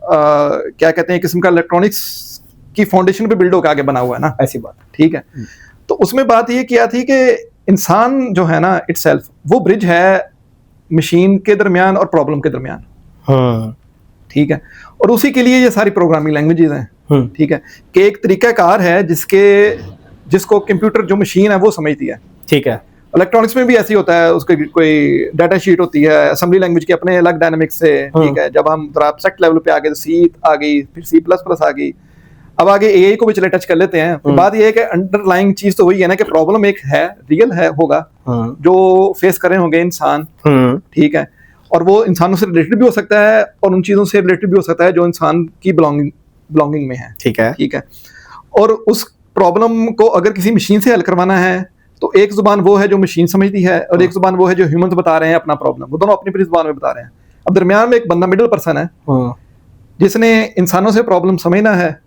क्या कहते हैं, किस्म का इलेक्ट्रॉनिक्स की फाउंडेशन पे बिल्ड होकर आगे बना हुआ है ना, ऐसी बात, ठीक है? तो उसमें बात ये क्या थी कि इंसान जो है ना इटसेल्फ वो ब्रिज है मशीन के दरमियान और प्रॉब्लम के दरमियान, ठीक है? और उसी के लिए ये सारी प्रोग्रामिंग लैंग्वेजेस हैं, ठीक है? कि एक तरीकाकार है जिसको कंप्यूटर जो मशीन है वो समझती है, ठीक है? इलेक्ट्रॉनिक्स में भी ऐसी होता है, उसकी कोई डाटा शीट होती है असेंबली लैंग्वेज के अपने अलग डायनामिक्स से, ठीक है? जब हम थोड़ा एब्स्ट्रैक्ट लेवल पे आ गए तो C आ गई, फिर C++ आ गई, अब आगे AI को भी चले टच कर लेते हैं। तो बात ये है कि अंडरलाइंग चीज तो वही है ना कि प्रॉब्लम एक है, रियल है, होगा, जो फेस कर रहे होंगे इंसान, ठीक है? और वो इंसानों से रिलेटेड भी हो सकता है और उन चीजों से रिलेटेड भी हो सकता है जो इंसान की बिलोंगिंग में है, ठीक है? ठीक है? और उस प्रॉब्लम को अगर किसी मशीन से हल करवाना है तो एक जुबान वो है जो मशीन समझती है और एक जुबान वो है जो ह्यूमंस बता रहे हैं अपना प्रॉब्लम, वो दोनों अपनी अपनी जुबान में बता रहे हैं। अब दरमियान में एक बंदा मिडिल पर्सन है जिसने इंसानों से प्रॉब्लम समझना है,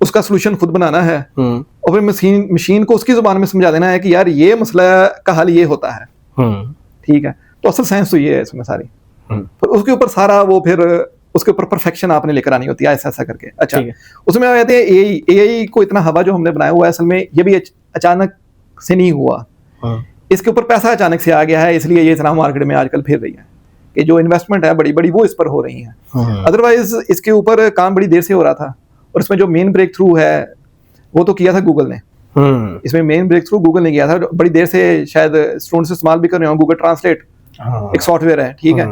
उसका सोल्यूशन खुद बनाना है, और फिर मशीन को उसकी जुबान में समझा देना है कि यार ये मसला का हल ये होता है, ठीक है? तो असल साइंस तो ये है इसमें सारी, फिर उसके ऊपर सारा वो फिर उसके ऊपर परफेक्शन आपने लेकर आनी होती है ऐसा ऐसा करके। अच्छा, उसमें आ जाते हैं AI को इतना हवा जो हमने बनाया हुआ है, असल में ये भी अचानक से नहीं हुआ, इसके ऊपर पैसा अचानक से आ गया है, इसलिए ये इतना मार्केट में आजकल फिर रही है कि जो इन्वेस्टमेंट है बड़ी बड़ी वो इस पर हो रही है। अदरवाइज इसके ऊपर काम बड़ी देर से हो रहा था, और इसमें जो मेन ब्रेक थ्रू है वो तो किया था गूगल ने, इसमें मेन ब्रेक थ्रू गूगल ने किया था, बड़ी देर से शायद स्टूडेंट्स इस्तेमाल भी कर रहे हो, गूगल ट्रांसलेट एक सॉफ्टवेयर है, ठीक है?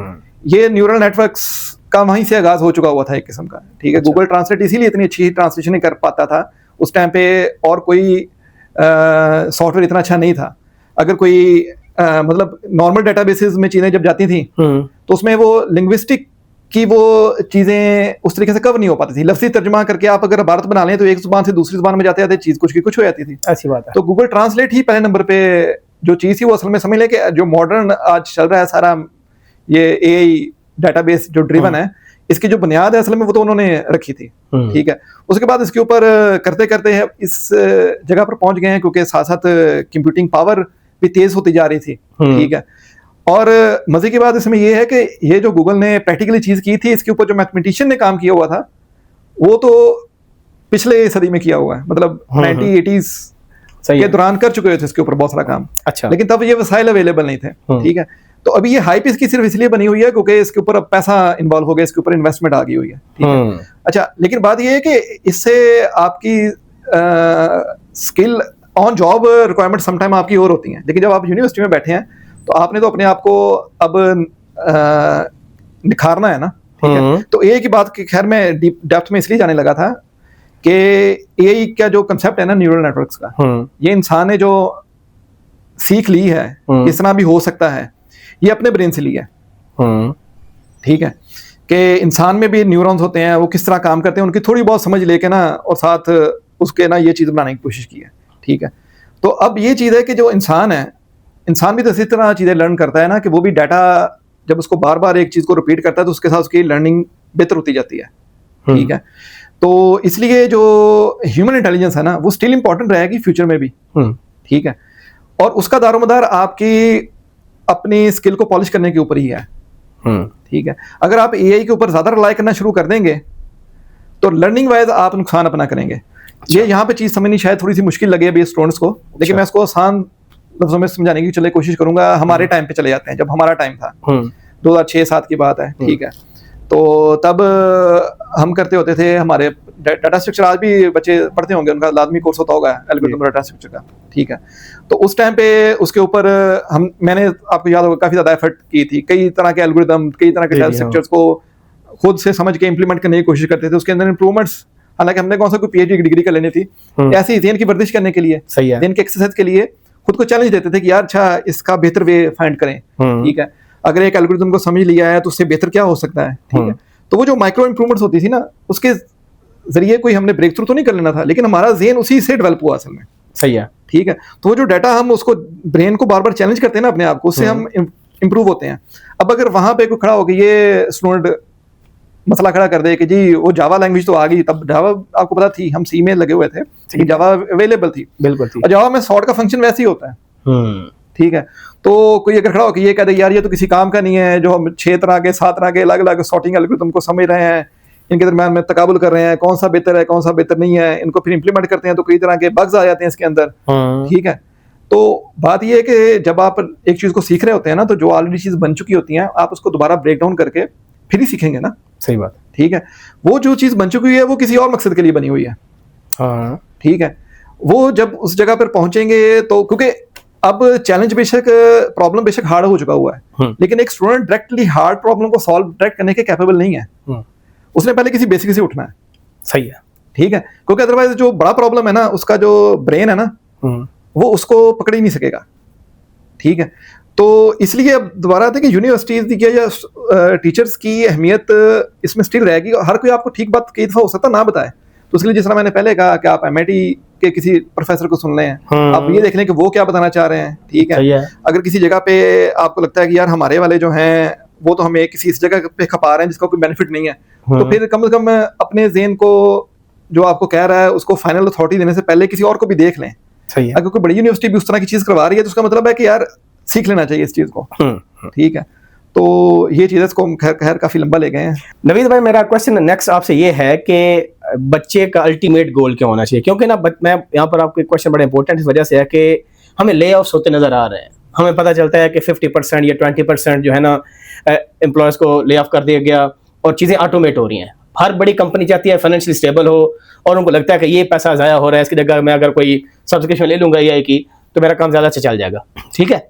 ये न्यूरल नेटवर्क्स का वहीं से आगाज हो चुका हुआ था एक किस्म का, ठीक है? गूगल ट्रांसलेट इसीलिए इतनी अच्छी ट्रांसलेशन कर पाता था उस टाइम पे, और कोई सॉफ्टवेयर इतना अच्छा नहीं था। अगर कोई मतलब नॉर्मल डेटाबेसेस में चीजें जब जाती थी तो उसमें वो लिंग्विस्टिक की वो चीजें उस तरीके से कवर नहीं हो पाती थी। लफ्जी तर्जुमा करके आप अगर इबारत बना लें तो एक जुबान से दूसरी जुबान में जाते जाते चीज कुछ की कुछ हो जाती थी, ऐसी बात है। तो गूगल ट्रांसलेट ही पहले नंबर पे जो चीज थी वो असल में समझ लें कि जो मॉडर्न आज चल रहा है सारा ये AI डेटाबेस जो ड्रिवन है, इसकी जो बुनियाद है असल में वो तो उन्होंने रखी थी, ठीक है? उसके बाद इसके ऊपर करते करते है इस जगह पर पहुंच गए हैं क्योंकि साथ साथ कंप्यूटिंग पावर भी तेज होती जा रही थी, ठीक है? और मजे की बात इसमें यह है कि ये जो गूगल ने प्रैक्टिकली चीज की थी, इसके ऊपर जो मैथमेटिशियन ने काम किया हुआ था वो तो पिछले सदी में किया हुआ है, मतलब 1980s के दौरान कर चुके थे इसके ऊपर बहुत सारा काम। अच्छा, लेकिन तब ये वसाइल अवेलेबल नहीं थे, ठीक है? तो अभी ये हाइप इसकी सिर्फ इसलिए बनी हुई है क्योंकि इसके ऊपर अब पैसा इन्वॉल्व हो गया, इसके ऊपर इन्वेस्टमेंट आ गई हुई है, ठीक है? अच्छा, लेकिन बात ये है कि इससे आपकी skill on job requirement sometime आपकी और होती हैं, लेकिन जब आप यूनिवर्सिटी में बैठे हैं तो आपने तो अपने आप को अब निखारना है ना, ठीक है? तो AI की बात खैर मैं डीप डेप्थ में इसलिए जाने लगा था कि AI का जो कंसेप्ट है ना न्यूरल नेटवर्क्स का, ये इंसान ने जो सीख ली है किस तरह भी हो सकता है, ये अपने ब्रेन से लिया है, ठीक है? कि इंसान में भी न्यूरॉन्स होते हैं, वो किस तरह काम करते हैं, उनकी थोड़ी बहुत समझ लेके ना और साथ उसके ना ये चीज़ बनाने की कोशिश की है, ठीक है? तो अब ये चीज़ है कि जो इंसान है, इंसान भी तो इसी तरह चीज़ें लर्न करता है ना कि वो भी डाटा जब उसको बार बार एक चीज़ को रिपीट करता है तो उसके साथ उसकी लर्निंग बेहतर होती जाती है। ठीक है, तो इसलिए जो ह्यूमन इंटेलिजेंस है ना वो स्टिल इंपॉर्टेंट रहेगी फ्यूचर में भी। ठीक है, और उसका दारोमदार आपकी अपनी स्किल को पॉलिश करने के ऊपर ही है। ठीक है, अगर आप एआई के ऊपर ज़्यादा रिलाई करना शुरू कर देंगे तो लर्निंग वाइज आप नुकसान अपना करेंगे। ये यहाँ पे चीज़ समझनी शायद थोड़ी सी मुश्किल लगे अभी स्टूडेंट्स को, लेकिन मैं इसको आसान लफ्जों में समझाने की चले कोशिश करूंगा। हमारे टाइम पे चले जाते हैं, जब हमारा टाइम था 2006-7 की बात है। ठीक है, तो तब हम करते होते थे, हमारे डाटा स्ट्रक्चर आज भी बच्चे पढ़ते होंगे, उनका लाजमी कोर्स होता होगा एल्गोरिथम डाटा स्ट्रक्चर का। ठीक है, तो उस टाइम पे उसके ऊपर मैंने आपको याद होगा काफ़ी ज़्यादा एफर्ट की थी, कई तरह के एल्गोरिथम, कई तरह के डाटा स्ट्रक्चर्स को खुद से समझ के इंप्लीमेंट करने की कोशिश करते थे। उसके अंदर इंप्रूवमेंट्स, हालांकि हमने कौन सा कोई पीएचडी की डिग्री कर लेनी थी, ऐसी ज़हन की वर्जिश करने के लिए, ज़हन की एक्सरसाइज के लिए खुद को चैलेंज देते थे कि यार अच्छा इसका बेहतर वे फाइंड करें। ठीक है, अगर एक एल्गोरिथम को समझ लिया है तो उससे बेहतर क्या हो सकता है। ठीक है, तो वो जो माइक्रो इंप्रूवमेंट्स होती थी ना, उसके जरिए कोई हमने ब्रेक थ्रू तो नहीं कर लेना था, लेकिन हमारा ज़हन उसी से डेवलप हुआ असल में। सही है। ठीक है, तो वो जो डाटा हम उसको ब्रेन को बार बार चैलेंज करते हैं ना अपने आप को, उससे हम इंप्रूव होते हैं। अब अगर वहां पे कोई खड़ा हो कि ये स्टूडेंट मसला खड़ा कर दे कि जी वो जावा लैंग्वेज तो आ गई, तब जावा आपको पता थी, हम सी में लगे हुए थे, लेकिन जावा अवेलेबल थी, बिल्कुल थी, और जावा में सॉर्ट का फंक्शन वैसे ही होता है। ठीक है, तो कोई अगर खड़ा हो कि ये कह दे यार ये तो किसी काम का नहीं है, जो हम 6 तरह के 7 तरह के अलग अलग सॉर्टिंग एल्गोरिथम को समझ रहे हैं, इनके दरम्यान में तकाबुल कर रहे हैं, कौन सा बेहतर है कौन सा बेहतर नहीं है, इनको फिर इंप्लीमेंट करते हैं तो कई तरह के बग्स आ जाते हैं इसके अंदर। ठीक है, तो बात ये है कि जब आप एक चीज को सीख रहे होते हैं ना, तो जो ऑलरेडी चीज बन चुकी होती है आप उसको दोबारा ब्रेक डाउन करके फिर ही सीखेंगे ना। सही बात। ठीक है, वो जो चीज बन चुकी है वो किसी और मकसद के लिए बनी हुई है। ठीक है, वो जब उस जगह पर पहुंचेंगे तो, क्योंकि अब चैलेंज बेशक, प्रॉब्लम बेशक हार्ड हो चुका हुआ है, लेकिन एक स्टूडेंट डायरेक्टली हार्ड प्रॉब्लम को सॉल्व डायरेक्ट करने के कैपेबल नहीं है। उसने पहले किसी बेसिक से उठना है। सही है। ठीक है, क्योंकि अदरवाइज जो बड़ा प्रॉब्लम है ना, उसका जो ब्रेन है ना वो उसको पकड़ ही नहीं सकेगा। ठीक है, तो इसलिए अब दोबारा आते हैं कि यूनिवर्सिटीज की या टीचर्स की अहमियत इसमें स्टिल रहेगी। हर कोई आपको ठीक बात कई दफा हो सकता ना बताए, तो उसके लिए जिस तरह मैंने पहले कहा कि आप MIT के किसी प्रोफेसर को सुन लें, आप ये देख लें कि वो क्या बताना चाह रहे हैं। ठीक है, अगर किसी जगह पे आपको लगता है कि यार हमारे वाले जो हैं वो तो हमें किसी इस जगह पे खपा रहे हैं जिसका कोई बेनिफिट नहीं है, तो फिर कम से कम अपने ज़हन को जो आपको कह रहा है उसको फाइनल अथॉरिटी देने से पहले किसी और को भी देख लें। सही है। अगर कोई बड़ी यूनिवर्सिटी भी उस तरह की चीज़ करवा रही है तो उसका मतलब है कि यार सीख लेना चाहिए इस चीज़ को। ठीक है, तो ये चीज़ इसको खैर काफ़ी लंबा ले गए हैं। नवीद भाई, मेरा क्वेश्चन नेक्स्ट आपसे ये है कि बच्चे का अल्टीमेट गोल क्या होना चाहिए? क्योंकि ना मैं यहाँ पर आपको क्वेश्चन बड़ा इंपॉर्टेंट इस वजह से है कि हमें ले ऑफ्स होते नजर आ रहे हैं। हमें पता चलता है कि 50% या 20% जो है ना एम्प्लॉयज़ को ले ऑफ कर दिया गया और चीज़ें ऑटोमेट हो रही हैं। हर बड़ी कंपनी चाहती है फाइनेंशियली स्टेबल हो, और उनको लगता है कि ये पैसा ज़ाया हो रहा है, इसकी जगह मैं अगर कोई सब्सक्रिप्शन ले लूँगा AI की तो मेरा काम ज़्यादा अच्छा चल जाएगा। ठीक है,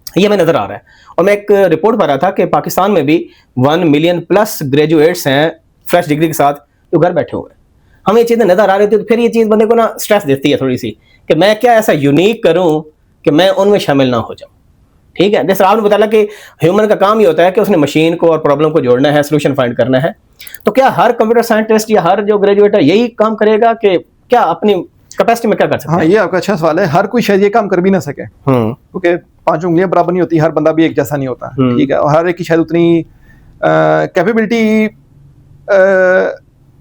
ये हमें नज़र आ रहा है। और मैं एक रिपोर्ट पढ़ रहा था कि पाकिस्तान में भी 1 मिलियन प्लस ग्रेजुएट्स हैं फ्रेश डिग्री के साथ जो घर बैठे हुए हैं। हमें ये चीज़ें नज़र आ रही थी, तो फिर ये चीज़ बंदे को ना स्ट्रेस देती है थोड़ी सी कि मैं क्या ऐसा यूनिक करूँ कि मैं उनमें शामिल ना हो जाऊँ। ठीक है, जैसे आपने बताया कि ह्यूमन का काम ये होता है कि उसने मशीन को और प्रॉब्लम को जोड़ना है, सोल्यूशन फाइंड करना है। तो क्या हर कंप्यूटर साइंटिस्ट या हर जो ग्रेजुएट है यही काम करेगा कि क्या अपनी कैपेसिटी में क्या कर सकते हैं? हाँ, ये आपका अच्छा सवाल है। हर कोई शायद ये काम कर भी ना सके, क्योंकि 5 उंगलियां बराबर नहीं होती, हर बंदा भी एक जैसा नहीं होता। ठीक है, और हर एक की शायद उतनी कैपेबिलिटी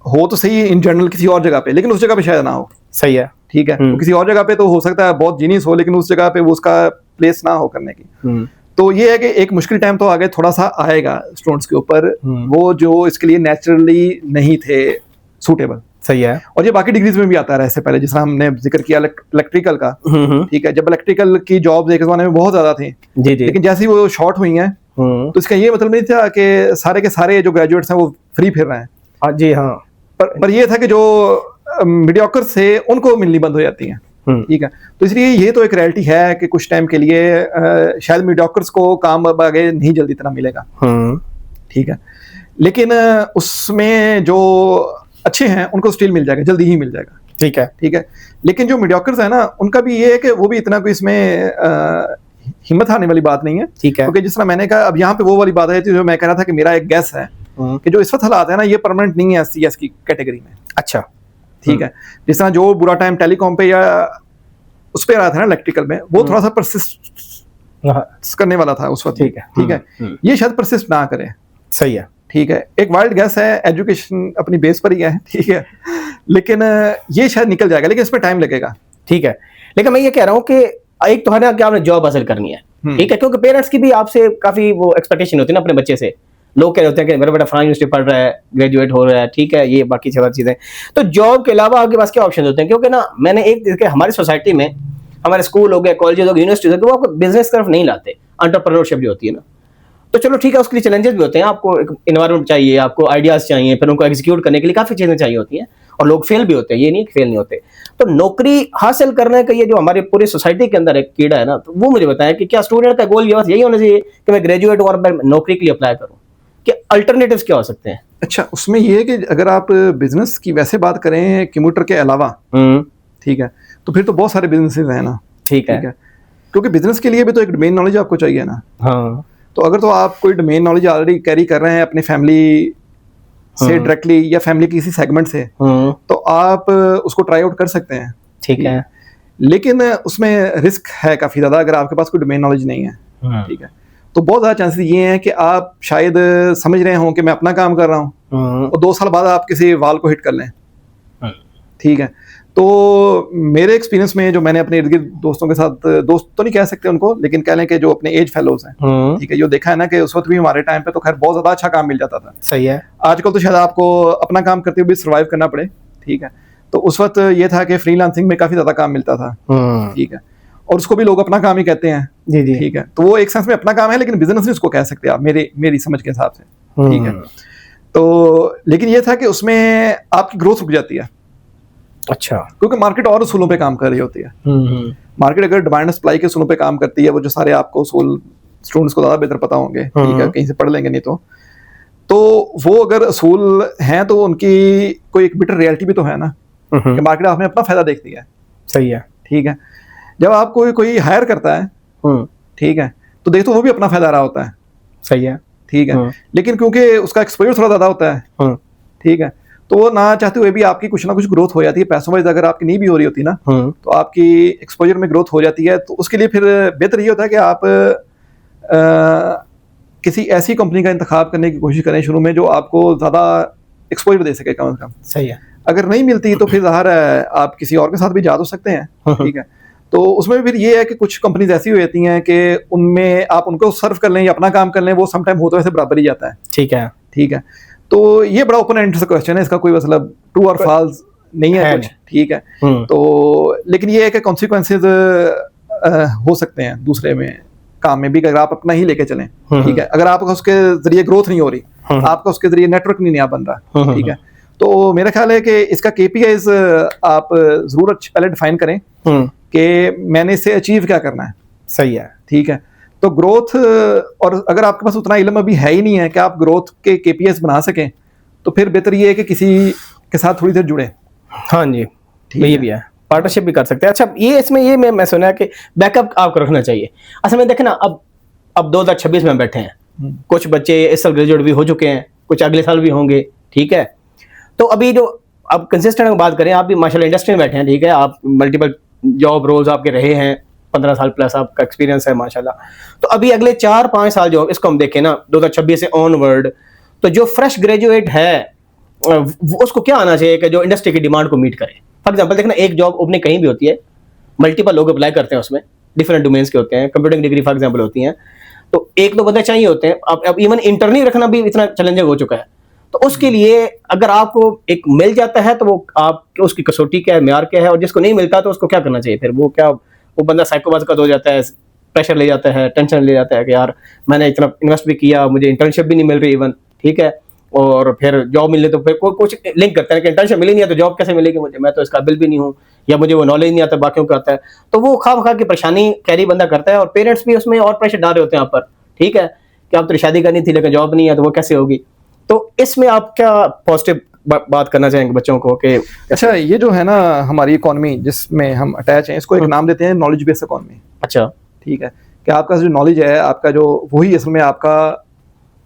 हो तो सही इन जनरल किसी और जगह पे, लेकिन उस जगह पे शायद ना हो। सही है। ठीक है, तो किसी और जगह पे तो हो सकता है बहुत जीनियस हो, लेकिन उस जगह पे वो उसका प्लेस ना हो करने की। तो ये है कि एक मुश्किल टाइम तो आगे थोड़ा सा आएगा स्टूडेंट्स के ऊपर, वो जो इसके लिए नेचुरली नहीं थे सूटेबल। सही है, और ये बाकी डिग्रीज में भी आता रहा है। इससे पहले जिस तरह हमने जिक्र किया इलेक्ट्रिकल का, ठीक है, जब इलेक्ट्रिकल की जॉब्स एक जमाने में बहुत ज्यादा थी, लेकिन जैसे ही वो शॉर्ट हुई हैं तो इसका ये मतलब नहीं था कि सारे के सारे जो ग्रेजुएट्स हैं वो फ्री फिर रहे हैं। जी हाँ, पर ये था कि जो मीडियोकर से उनको मिलनी बंद हो जाती हैं। ठीक है, तो इसलिए ये तो एक रियलिटी है कि कुछ टाइम के लिए शायद मीडियोकर्स को काम अब आगे नहीं जल्दी इतना मिलेगा। ठीक है, लेकिन उसमें जो अच्छे हैं उनको स्टिल मिल जाएगा, जल्दी ही मिल जाएगा। ठीक है, ठीक है, लेकिन जो मीडियोकर्स है ना उनका भी ये है कि वो भी इतना कोई इसमें हिम्मत हारने वाली बात नहीं है। ठीक है, क्योंकि जिस तरह मैंने कहा, अब यहाँ पे वो वाली बात आई थी जो मैं कह रहा था कि मेरा एक गैस है कि जो इस वक्त हालात है ना ये परमानेंट नहीं है CS की कैटेगरी में। अच्छा, ठीक है, जिस तरह जो बुरा टाइम टेलीकॉम पे या उस पे आ रहा था ना इलेक्ट्रिकल में, वो थोड़ा सा करने वाला था उस वक्त। ठीक है, ठीक है, ये शायद परसिस्ट ना करे। सही है, ठीक है, एक वाइल्ड गैस है, एजुकेशन अपनी बेस पर ही है, ठीक है, लेकिन ये शायद निकल जाएगा, लेकिन इसमें टाइम लगेगा। ठीक है, लेकिन मैं ये कह रहा हूँ कि एक तो है ना कि आपने जॉब हासिल करनी है, ठीक है, क्योंकि पेरेंट्स की भी आपसे काफी वो एक्सपेक्टेशन होती है ना अपने बच्चे से। लोग कह रहे होते हैं कि मेरा बेटा फलानी यूनिवर्सिटी पढ़ रहा है, ग्रेजुएट हो रहा है, ठीक है, ये बाकी सारी चीजें। तो जॉब के अलावा आपके पास क्या ऑप्शन होते हैं? क्योंकि ना मैंने एक देखे हमारी सोसाइटी में, हमारे स्कूल हो गए, कॉलेज हो गए, यूनिवर्सिटी हो गए, वो आपको बिजनेस तरफ नहीं लाते, एंटरप्रेन्योरशिप जो होती है ना। तो चलो ठीक है, उसके लिए चैलेंजेस भी होते हैं, आपको एक एनवायरनमेंट चाहिए, आपको आइडियाज चाहिए, फिर उनको एग्जीक्यूट करने के लिए काफी चीजें चाहिए होती हैं, और लोग फेल भी होते हैं, ये नहीं फेल नहीं होते। तो नौकरी हासिल करने का ये जो हमारी पूरी सोसाइटी के अंदर एक कीड़ा है ना, तो वो मुझे बताया कि क्या स्टूडेंट का गोल यही होना चाहिए कि मैं ग्रेजुएट हूं और मैं नौकरी के लिए अप्लाई करूं, कि अल्टरनेटिव्स क्या हो सकते हैं? अच्छा, उसमें ये है कि अगर आप बिजनेस की वैसे बात करें कंप्यूटर के अलावा, ठीक है, तो फिर तो बहुत सारे बिजनेसेस हैं ना। ठीक है, क्योंकि बिजनेस के लिए भी तो एक डोमेन नॉलेज आपको चाहिए ना। हाँ, तो अगर तो आप कोई डोमेन नॉलेज ऑलरेडी कैरी कर रहे हैं अपनी फैमिली से डायरेक्टली या फैमिली के किसी सेगमेंट से, तो आप उसको ट्राई आउट कर सकते हैं। ठीक है, लेकिन उसमें रिस्क है काफी ज्यादा अगर आपके पास कोई डोमेन नॉलेज नहीं है। ठीक है, तो बहुत ज्यादा चांसेस ये हैं कि आप शायद समझ रहे हो कि मैं अपना काम कर रहा हूँ और 2 साल बाद आप किसी वाल को हिट कर लें। ठीक है, तो मेरे एक्सपीरियंस में जो मैंने अपने इर्द गिर्द दोस्तों के साथ, दोस्त तो नहीं कह सकते उनको, लेकिन कह लें कि जो अपने एज फेलोज हैं, ठीक है, जो देखा है ना कि उस वक्त भी हमारे टाइम पे तो खैर बहुत ज्यादा अच्छा काम मिल जाता था। सही है, आजकल तो शायद आपको अपना काम करते हुए भी सर्वाइव करना पड़े। ठीक है, तो उस वक्त ये था कि फ्रीलांसिंग में काफी ज्यादा काम मिलता था। ठीक है, और उसको भी लोग अपना काम ही कहते हैं। जी जी, ठीक है, तो वो एक सेंस में अपना काम है, लेकिन बिजनेस नहीं उसको कह सकते आप, मेरी समझ के हिसाब से। ठीक है, तो लेकिन ये था कि उसमें आपकी ग्रोथ रुक जाती है। अच्छा, क्योंकि मार्केट और उसूलों पे काम कर रही होती है। मार्केट अगर डिमांड सप्लाई के उसूलों पे काम करती है, वो जो सारे आपको उसूल स्टूडेंट्स को ज्यादा बेहतर पता होंगे, ठीक है, कहीं से पढ़ लेंगे नहीं तो वो अगर असूल हैं तो उनकी कोई एक बिटर रियलिटी भी तो है ना कि मार्केट आपने अपना फायदा देखती है। सही है, ठीक है, जब आपको कोई हायर करता है, ठीक है, तो देख तो वो भी अपना फायदा रहा होता है। सही है, ठीक है, लेकिन क्योंकि उसका एक्सपोजर थोड़ा ज्यादा होता है, ठीक है, तो वो ना चाहते हुए भी आपकी कुछ ना कुछ ग्रोथ हो जाती है। पैसों में अगर आपकी नहीं भी हो रही होती ना, तो आपकी एक्सपोजर में ग्रोथ हो जाती है। तो उसके लिए फिर बेहतर ये होता है कि आप किसी ऐसी कंपनी का इंतखाब करने की कोशिश करें शुरू में जो आपको ज्यादा एक्सपोजर दे सके कम से कम। सही है, अगर नहीं मिलती तो फिर ज़ाहिर है आप किसी और के साथ भी जा तो सकते हैं। ठीक है, तो उसमें फिर ये है कि कुछ कंपनीज ऐसी हो जाती हैं कि उनमें आप उनको सर्व कर लें या अपना काम कर लें, वो समटाइम हो तो वैसे बराबर ही जाता है। ठीक है, ठीक है, तो ये बड़ा ओपन एंड क्वेश्चन है, इसका कोई मतलब ट्रू और फॉल्स नहीं है कुछ। ठीक है, तो लेकिन ये है कि कॉन्सिक्वेंसेज हो सकते हैं दूसरे में काम में भी अगर आप अपना ही लेके चलें। ठीक है, अगर आपका उसके जरिए ग्रोथ नहीं हो रही, आपका उसके जरिए नेटवर्क नहीं नया बन रहा। ठीक है, तो मेरा ख्याल है कि इसका केपीआईज आप जरूर पहले डिफाइन करें कि मैंने इससे अचीव क्या करना है। सही है, ठीक है, तो ग्रोथ, और अगर आपके पास उतना इल्म अभी है ही नहीं है कि आप ग्रोथ के केपीआईज बना सकें, तो फिर बेहतर ये है कि किसी के साथ थोड़ी देर जुड़े। हाँ जी, ये भी है, पार्टनरशिप भी कर सकते हैं। अच्छा, ये इसमें ये मैं सुना है कि बैकअप आपको रखना चाहिए। असल में देखें ना, अब 2026 में बैठे हैं, कुछ बच्चे इस साल ग्रेजुएट भी हो चुके हैं, कुछ अगले साल भी होंगे। ठीक है, तो अभी जो अब कंसिस्टेंट बात करें, आप भी माशाल्लाह इंडस्ट्री में बैठे हैं, ठीक है, आप मल्टीपल जॉब रोल्स आपके रहे हैं, 15 साल प्लस आपका एक्सपीरियंस है माशाल्लाह। तो अभी अगले 4-5 साल जो इसको हम देखें ना, 2026 से ऑनवर्ड, तो जो फ्रेश ग्रेजुएट है उसको क्या आना चाहिए कि जो इंडस्ट्री की डिमांड को मीट करे। फॉर एग्जाम्पल देखना, एक जॉब ओपनिंग कहीं भी होती है, मल्टीपल लोग अप्लाई करते हैं, उसमें डिफरेंट डोमेन्स के होते हैं, कंप्यूटिंग डिग्री फॉर एग्जाम्पल होती हैं, तो एक दो बंदे चाहिए होते हैं। अब इवन इंटरव्यू रखना भी इतना चैलेंजिंग हो चुका है। तो उसके लिए अगर आपको एक मिल जाता है तो वो आप उसकी कसौटी क्या है, म्यार क्या है, और जिसको नहीं मिलता तो उसको क्या करना चाहिए? फिर वो बंदा साइकोपाथ हो जाता है, प्रेशर ले जाता है, टेंशन ले जाता है कि यार मैंने इतना इन्वेस्ट भी किया, मुझे इंटर्नशिप भी नहीं मिल रही इवन। ठीक है, और फिर जॉब मिलने तो फिर कुछ लिंक करते हैं कि इंटर्नशिप मिली नहीं है तो जॉब कैसे मिलेगी मुझे, मैं तो इस काबिल भी नहीं हूँ, या मुझे वो नॉलेज नहीं आता, बाकियों को आता है। तो वो खा की परेशानी कैरी बंदा करता है, और पेरेंट्स भी उसमें और प्रेशर डाल रहे होते हैं यहाँ पर। ठीक है, कि आप तो शादी करनी थी लेकिन जॉब नहीं है, तो वो कैसे होगी? तो इसमें आप क्या पॉजिटिव बात करना चाहेंगे बच्चों को कि अच्छा, ये जो है ना हमारी इकोनॉमी जिसमें हम अटैच हैं, इसको एक नाम देते हैं नॉलेज बेस्ड इकोनॉमी। अच्छा, ठीक है, कि आपका जो नॉलेज है, आपका जो वही असल में आपका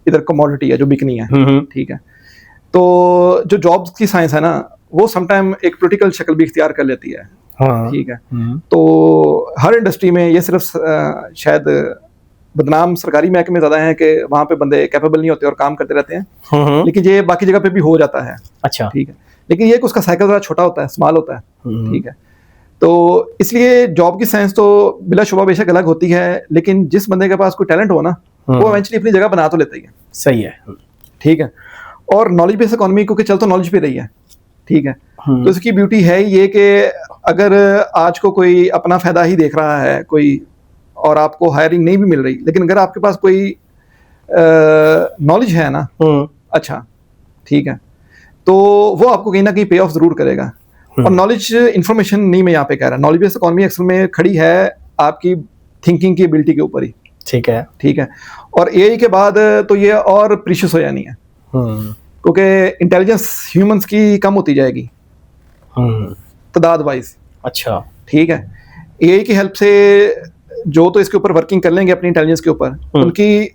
इधर कमोडिटी है जो बिकनी है। ठीक है, तो जो जॉब्स की साइंस है ना, वो समटाइम एक पॉलिटिकल शक्ल भी इख्तियार कर लेती है। हाँ। ठीक है, तो हर इंडस्ट्री में ये सिर्फ शायद बदनाम सरकारी महकमे ज़्यादा हैं कि वहाँ पे बंदे कैपेबल नहीं होते और काम करते रहते हैं, लेकिन ये बाकी जगह पे भी हो जाता है। अच्छा, ठीक है, लेकिन ये कि उसका साइकिल ज़रा छोटा होता है, स्मॉल होता है। ठीक है, तो इसलिए जॉब की साइंस तो बिलाशुबा बेशक अलग होती है, लेकिन जिस बंदे के पास कोई टैलेंट हो ना, वो इवेंचुअली अपनी जगह बना तो लेता ही है। सही है। ठीक है, और नॉलेज बेस्ड इकोनॉमी क्योंकि चल तो नॉलेज पे रही है। ठीक है, तो इसकी ब्यूटी है ये कि अगर आज को कोई अपना फायदा ही देख रहा है कोई, और आपको हायरिंग नहीं भी मिल रही, लेकिन अगर आपके पास कोई नॉलेज है ना, अच्छा ठीक है, तो वो आपको कहीं ना कहीं पे ऑफ जरूर करेगा। और नॉलेज इंफॉर्मेशन नहीं, मैं यहाँ पे कह रहा, नॉलेज बेस्ड इकोनॉमी अक्सर में खड़ी है आपकी थिंकिंग की एबिलिटी के ऊपर ही। ठीक है, ठीक है, और एआई के बाद तो ये और प्रीशियस हो जानी है, क्योंकि इंटेलिजेंस ह्यूमंस की कम होती जाएगी तादाद वाइज। अच्छा, ठीक है, एआई की हेल्प से जो तो इसके ऊपर वर्किंग कर लेंगे अपनी इंटेलिजेंस के ऊपर, उनकी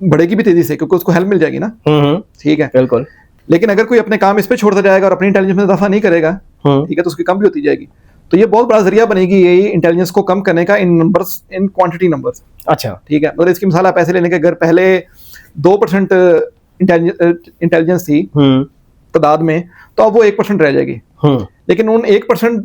बढ़ेगी भी तेजी से, क्योंकि उसको हेल्प मिल जाएगी ना। ठीक है, बिल्कुल। लेकिन अगर कोई अपने काम इस पे छोड़ता जाएगा और अपनी इंटेलिजेंस में इजाफा नहीं करेगा, ठीक है, तो उसकी कम भी होती जाएगी। तो ये बहुत बड़ा जरिया बनेगी यही इंटेलिजेंस को कम करने का, इन नंबर्स, इन क्वांटिटी नंबर्स। अच्छा, ठीक है, मतलब इसकी मिसाल आप ऐसे लेने के, अगर पहले 2% इंटेलिजेंस थी तादाद में, तो अब वो 1% रह जाएगी, लेकिन उन 1%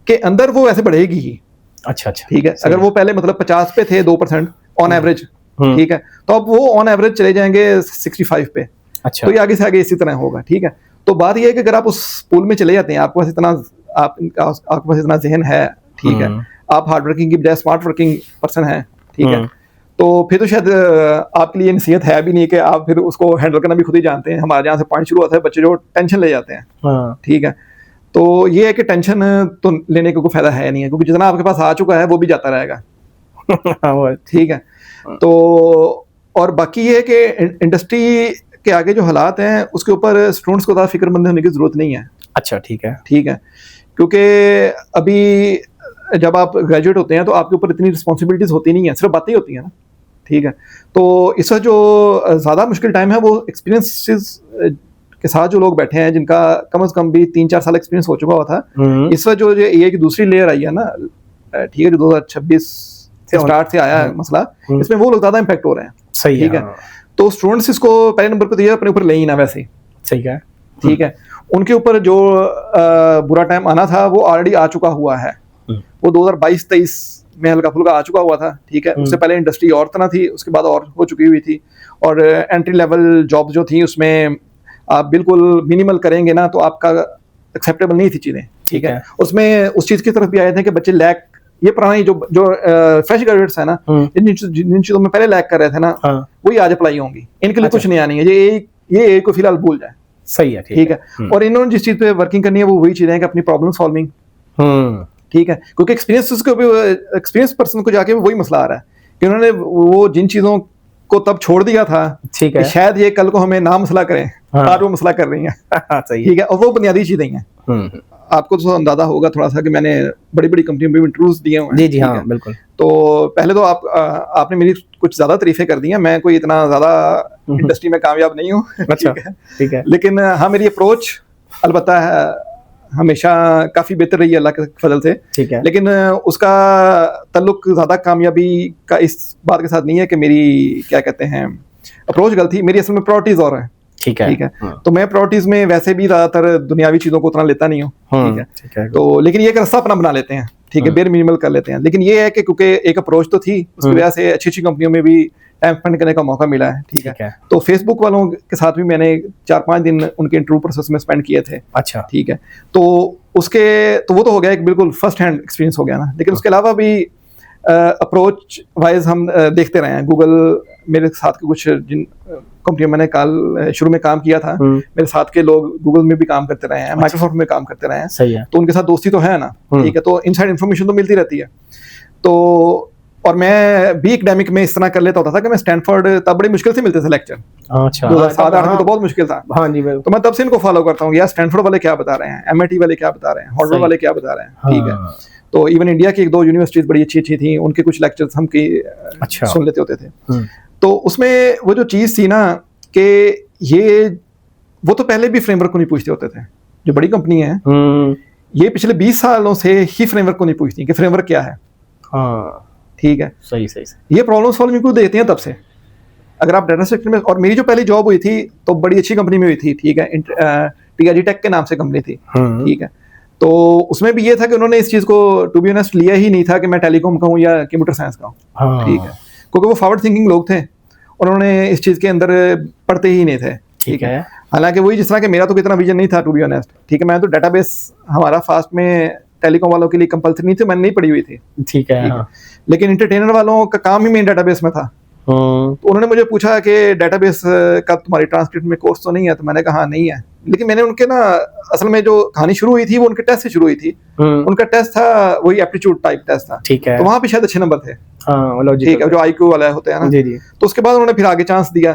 के अंदर वो ऐसे बढ़ेगी ही। अच्छा अच्छा, ठीक है, अगर वो पहले मतलब 50 पे थे 2% ऑन एवरेज, ठीक है, तो अब वो ऑन एवरेज चले जाएंगे 65 पे। अच्छा, तो ये आगे से आगे इसी तरह होगा। ठीक है, तो बात ये है कि अगर आप उस पूल में चले जाते हैं, आपके पास इतना आपके पास इतना जहन है, ठीक है, आप हार्ड वर्किंग की बजाय स्मार्ट वर्किंग पर्सन है, ठीक है, तो फिर तो शायद आपके लिए नसीहत है भी नहीं कि आप फिर उसको हैंडल करना भी खुद ही जानते हैं। हमारे यहाँ से पॉइंट शुरू होता है, बच्चे जो टेंशन ले जाते हैं। ठीक है, तो ये है कि टेंशन तो लेने का कोई फायदा है नहीं है, क्योंकि जितना आपके पास आ चुका है वो भी जाता रहेगा। ठीक है, तो और बाकी ये है कि इंडस्ट्री के आगे जो हालात हैं उसके ऊपर स्टूडेंट्स को ज़्यादा फिक्रमंद होने की जरूरत नहीं है। अच्छा, ठीक है, ठीक है, क्योंकि अभी जब आप ग्रेजुएट होते हैं तो आपके ऊपर इतनी रिस्पॉन्सिबिलिटीज होती नहीं है, सिर्फ बातें ही होती हैं ना। ठीक है, तो इसका जो ज़्यादा मुश्किल टाइम है वो एक्सपीरियंसेस के साथ जो लोग बैठे हैं, जिनका कम से कम भी 3-4 साल एक्सपीरियंस हो चुका हुआ था। इस वक्त जो एआई की दूसरी लेयर आई है ना, ठीक है, जो 2026 से स्टार्ट से आया है मसला, इसमें वो लोग ज़्यादा इम्पैक्ट हो रहे हैं। सही ठीक है, तो स्टूडेंट्स इसको पहले नंबर पर तो ये अपने ऊपर ले ही ना वैसे। सही है, ठीक है, उनके ऊपर जो बुरा टाइम आना था वो ऑलरेडी आ चुका हुआ है, वो 2022-23 में हल्का फुल्का आ चुका हुआ था। ठीक है, उससे पहले इंडस्ट्री और तरह थी, उसके बाद और हो चुकी हुई थी, और एंट्री लेवल जॉब जो थी उसमें आप बिल्कुल मिनिमल करेंगे ना तो आपका एक्सेप्टेबल नहीं थी चीज़ें। ठीक है, उसमें उस चीज़ की तरफ भी आए थे कि बच्चे लैक, ये पुरानी जो फ्रेश ग्रेजुएट्स है ना, जिन चीज़ों में पहले लैक कर रहे थे ना, वही आज अप्लाई होंगी, इनके लिए कुछ नया नहीं है, ये को फिलहाल भूल जाए। सही है, ठीक है, और इन्होंने जिस चीज़ पे वर्किंग करनी है वो वही चीज़ें हैं कि अपनी प्रॉब्लम सॉल्विंग। ठीक है, क्योंकि एक्सपीरियंस पर्सन को जाके वही मसला आ रहा है कि उन्होंने वो जिन चीज़ों को तब छोड़ दिया था, ठीक है, शायद ये कल को हमें ना मसला करें, आज वो मसला कर रही हैं। ठीक है, और वो बुनियादी चीज़ें हैं। आपको तो अंदाजा होगा थोड़ा सा कि मैंने बड़ी बड़ी कंपनियों में इंटरव्यूज दिए हुए हैं। जी हाँ, बिल्कुल। तो पहले तो आपने मेरी कुछ ज्यादा तारीफें कर दी हैं, मैं कोई इतना ज्यादा इंडस्ट्री में कामयाब नहीं हूँ। अच्छा, ठीक है, लेकिन हाँ, मेरी अप्रोच अलबत्ता हमेशा काफी बेहतर रही है अल्लाह के फजल से। ठीक है, लेकिन उसका ताल्लुक ज्यादा कामयाबी का इस बात के साथ नहीं है कि मेरी क्या कहते हैं अप्रोच गलत थी, मेरी असल में प्रायोरिटीज और है। ठीक है, ठीक है, तो मैं प्रायोरिटीज में वैसे भी ज्यादातर दुनियावी चीजों को उतना लेता नहीं हूँ। ठीक है, तो लेकिन ये एक रास्ता अपना बना लेते हैं। ठीक है, बेर मिनिमल कर लेते हैं, लेकिन ये है कि क्योंकि एक अप्रोच तो थी, उसकी वजह से अच्छी अच्छी कंपनियों में भी टाइम स्पेंड करने का मौका मिला है। ठीक है, तो फेसबुक वालों के साथ भी मैंने 4-5 दिन उनके इंटरव्यू प्रोसेस में स्पेंड किए थे। अच्छा, ठीक है, तो वो तो हो गया एक बिल्कुल फर्स्ट हैंड एक्सपीरियंस हो गया ना, लेकिन उसके अलावा भी अप्रोच वाइज हम देखते रहे हैं। गूगल मेरे साथ के कुछ जिन कंपनियों मैंने शुरू में काम किया था, मेरे साथ के लोग गूगल में भी काम करते रहे हैं, माइक्रोसॉफ्ट में काम करते रहे हैं। सही है, तो उनके साथ दोस्ती तो है ना। ठीक है, तो इनसाइड इन्फॉर्मेशन तो मिलती रहती है। तो और मैं भी एकेडमिक में इस तरह कर लेता होता था कि मैं स्टैनफोर्ड तब बड़ी मुश्किल से मिलते थे लेक्चर। अच्छा, 2007-8 में तो बहुत मुश्किल था। हाँ जी, तो मैं तब से इनको फॉलो करता हूँ, यार स्टैनफोर्ड वाले क्या बता रहे हैं, MIT वाले क्या बता रहे हैं, हार्वर्ड वाले क्या बता रहे हैं। ठीक है, तो इवन इंडिया की 1-2 यूनिवर्सिटीज बड़ी अच्छी अच्छी थी, उनके कुछ लेक्चर्स हम सुन लेते होते थे। तो उसमें वो जो चीज़ थी ना कि वो तो पहले भी फ्रेमवर्क को नहीं पूछते होते थे, जो बड़ी कंपनी है ये पिछले 20 सालों से ही फ्रेमवर्क को नहीं पूछती कि फ्रेमवर्क क्या है। ठीक है, सही सही सही। ये प्रॉब्लम सॉल्विंग को देते हैं तब से। अगर आप डाटा सेक्टर में, और मेरी जो पहली जॉब हुई थी तो बड़ी अच्छी कंपनी में हुई थी, ठीक है, टीआरजी टेक के नाम से कंपनी थी, ठीक है। तो उसमें भी ये था कि उन्होंने इस चीज़ को टू बी ऑनेस्ट लिया ही नहीं था कि मैं टेलीकॉम का हूँ या कंप्यूटर साइंस का हूँ, ठीक है, क्योंकि वो फॉरवर्ड थिंकिंग लोग थे, उन्होंने इस चीज़ के अंदर पढ़ते ही नहीं थे, ठीक है। हालांकि वही जिस तरह कि मेरा तो कितना विजन नहीं था टू बी ऑनेस्ट, ठीक है, मैं तो डेटाबेस हमारा फास्ट में टेलीकॉम वालों के लिए कंपल्सरी नहीं थी, मैंने नहीं पढ़ी हुई थी, ठीक है, हाँ। लेकिन इंटरटेनर वालों का काम ही मेन डेटाबेस में था। तो उन्होंने मुझे पूछा कि डेटाबेस का तुम्हारी ट्रांसक्रिप्ट में कोर्स तो नहीं है, तो मैंने कहा नहीं है, लेकिन मैंने उनके ना, असल में जो कहानी शुरू हुई थी वो उनके टेस्ट से शुरू हुई थी। उनका टेस्ट था वही एप्टीट्यूड टाइप टेस्ट था, ठीक है, तो वहाँ पे शायद अच्छे नंबर थे, ठीक है, जो आईक्यू वाला होते हैं ना, जी जी। तो उसके बाद उन्होंने फिर आगे चांस दिया,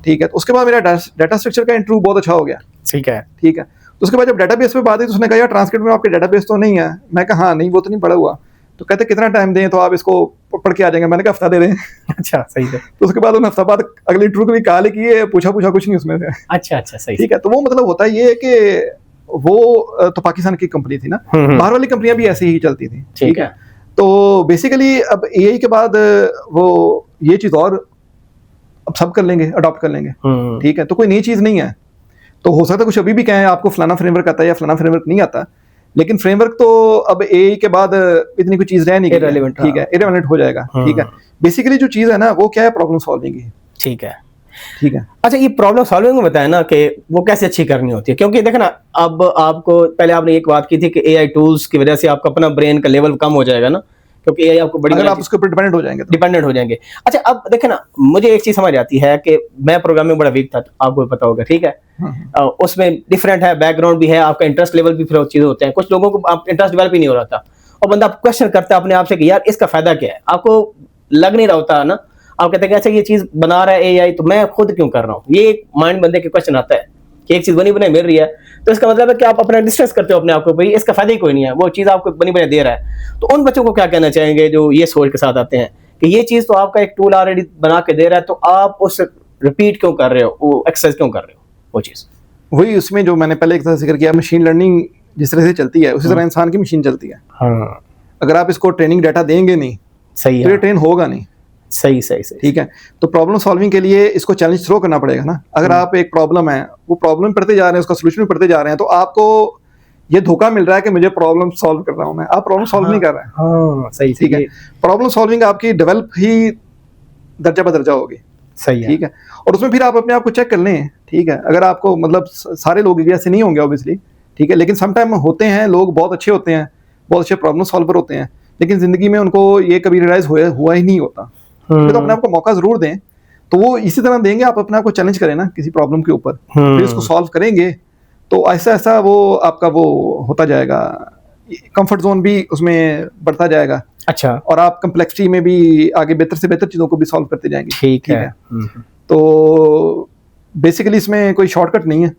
ठीक है, तो उसके बाद मेरा डाटा स्ट्रक्चर का इंटरव्यू बहुत अच्छा हो गया, ठीक है, ठीक है। तो उसके बाद जब डेटाबेस पे बात हुई तो उसने कहा यार ट्रांसक्रिप्ट में आपके डेटाबेस तो नहीं है, मैं कहा हाँ नहीं वो तो नहीं पढ़ा हुआ, तो कहते कितना टाइम दें तो आप इसको पढ़ के आ जाएंगे, मैंने कहा हफ्ता दे दें। अच्छा सही है। तो उसके बाद उन्होंने हफ्ता बाद अगली इंटरव्यू भी कहा कि ये पूछा कुछ नहीं उसमें से। अच्छा अच्छा सही, ठीक है, तो वो मतलब होता है ये कि वो तो पाकिस्तान की कंपनी थी ना, बाहर वाली कंपनियां भी ऐसी ही चलती थी, ठीक है। तो बेसिकली अब एआई के बाद वो ये चीज और अब सब कर लेंगे, अडॉप्ट कर लेंगे, ठीक है, तो कोई नई चीज नहीं है। तो हो सकता है कुछ अभी भी कहें आपको फलाना फ्रेमवर्क आता है या फलाना फ्रेमवर्क नहीं आता, लेकिन फ्रेमवर्क तो अब एआई के बाद इतनी कोई चीज रह नहीं गई, ठीक है, इररिलेवेंट हो जाएगा, ठीक है। बेसिकली जो चीज है ना वो क्या है, प्रॉब्लम सॉल्विंग ही, ठीक है, ठीक है। अच्छा, ये प्रॉब्लम सॉल्विंग में बताया ना कि वो कैसे अच्छी करनी होती है, क्योंकि देखो ना, अब आपको पहले आपने एक बात की थी कि एआई टूल्स की वजह से आपका अपना ब्रेन का लेवल कम हो जाएगा ना, क्योंकि एआई आपको बड़ी, अगर आप उसके ऊपर डिपेंडेंट हो जाएंगे। अच्छा, अब देखे ना, मुझे एक चीज समझ आती है कि मैं प्रोग्रामिंग में बड़ा वीक था, आपको पता होगा, ठीक है, उसमें डिफरेंट है, बैकग्राउंड भी है, आपका इंटरेस्ट लेवल भी फिर चीजें होते हैं, कुछ लोगों को आप इंटरेस्ट डेवलप ही नहीं हो रहा था, और बंदा क्वेश्चन करता है अपने आप से कि यार इसका फायदा क्या है, आपको लग नहीं रहा होता ना, आप कहते हैं अच्छा ये चीज बना रहा है एआई तो मैं खुद क्यों कर रहा हूँ, ये एक माइंड बंदे के क्वेश्चन आता है कि एक चीज बनी बनाई मिल रही है, तो इसका मतलब है कि आप अपना डिस्ट्रेस करते हो अपने आप को, भाई इसका फायदा ही कोई नहीं है, वो चीज आपको बनी बनाई दे रहा है। तो उन बच्चों को क्या कहना चाहेंगे जो ये सोच के साथ आते हैं कि ये चीज तो आपका एक टूल ऑलरेडी बना के दे रहा है, तो आप उस रिपीट क्यों कर रहे हो, वो एक्सरसाइज क्यों कर रहे हो, वो चीज वही उसमें जो मैंने पहले एक तरह जिक्र किया, मशीन लर्निंग जिस तरह से चलती है उसी तरह इंसान की मशीन चलती है। अगर आप इसको ट्रेनिंग डाटा देंगे नहीं, सही तो ये ट्रेन होगा नहीं, सही सही सही, ठीक है। तो प्रॉब्लम सॉल्विंग के लिए इसको चैलेंज थ्रो करना पड़ेगा ना। अगर आप एक प्रॉब्लम है, वो प्रॉब्लम पढ़ते जा रहे हैं, उसका सोल्यूशन भी पढ़ते जा रहे हैं, तो आपको ये धोखा मिल रहा है कि मुझे प्रॉब्लम सॉल्व कर रहा हूं मैं, आप प्रॉब्लम सॉल्व नहीं कर रहे हैं। हाँ सही, ठीक है, प्रॉब्लम सॉल्विंग आपकी डेवलप ही दर्जा बदर्जा होगी, सही है, ठीक है। और उसमें फिर आप अपने आप को चेक कर लें, ठीक है। अगर आपको मतलब सारे लोग ऐसे नहीं होंगे ऑब्वियसली, ठीक है, लेकिन समटाइम होते हैं लोग बहुत अच्छे होते हैं, बहुत अच्छे प्रॉब्लम सॉल्वर होते हैं, लेकिन जिंदगी में उनको ये कभी रियलाइज हुआ ही नहीं होता। तो अपने आप को मौका जरूर दें, तो वो इसी तरह देंगे, आप अपने आप को चैलेंज करें ना किसी प्रॉब्लम के ऊपर, फिर उसको सॉल्व करेंगे, तो ऐसा ऐसा वो आपका वो होता जाएगा, कंफर्ट जोन भी उसमें बढ़ता जाएगा। अच्छा, और आप कम्प्लेक्सिटी में भी आगे बेहतर से बेहतर चीजों को भी सॉल्व करते जाएंगे, ठीक है। तो बेसिकली इसमें कोई शॉर्टकट नहीं है,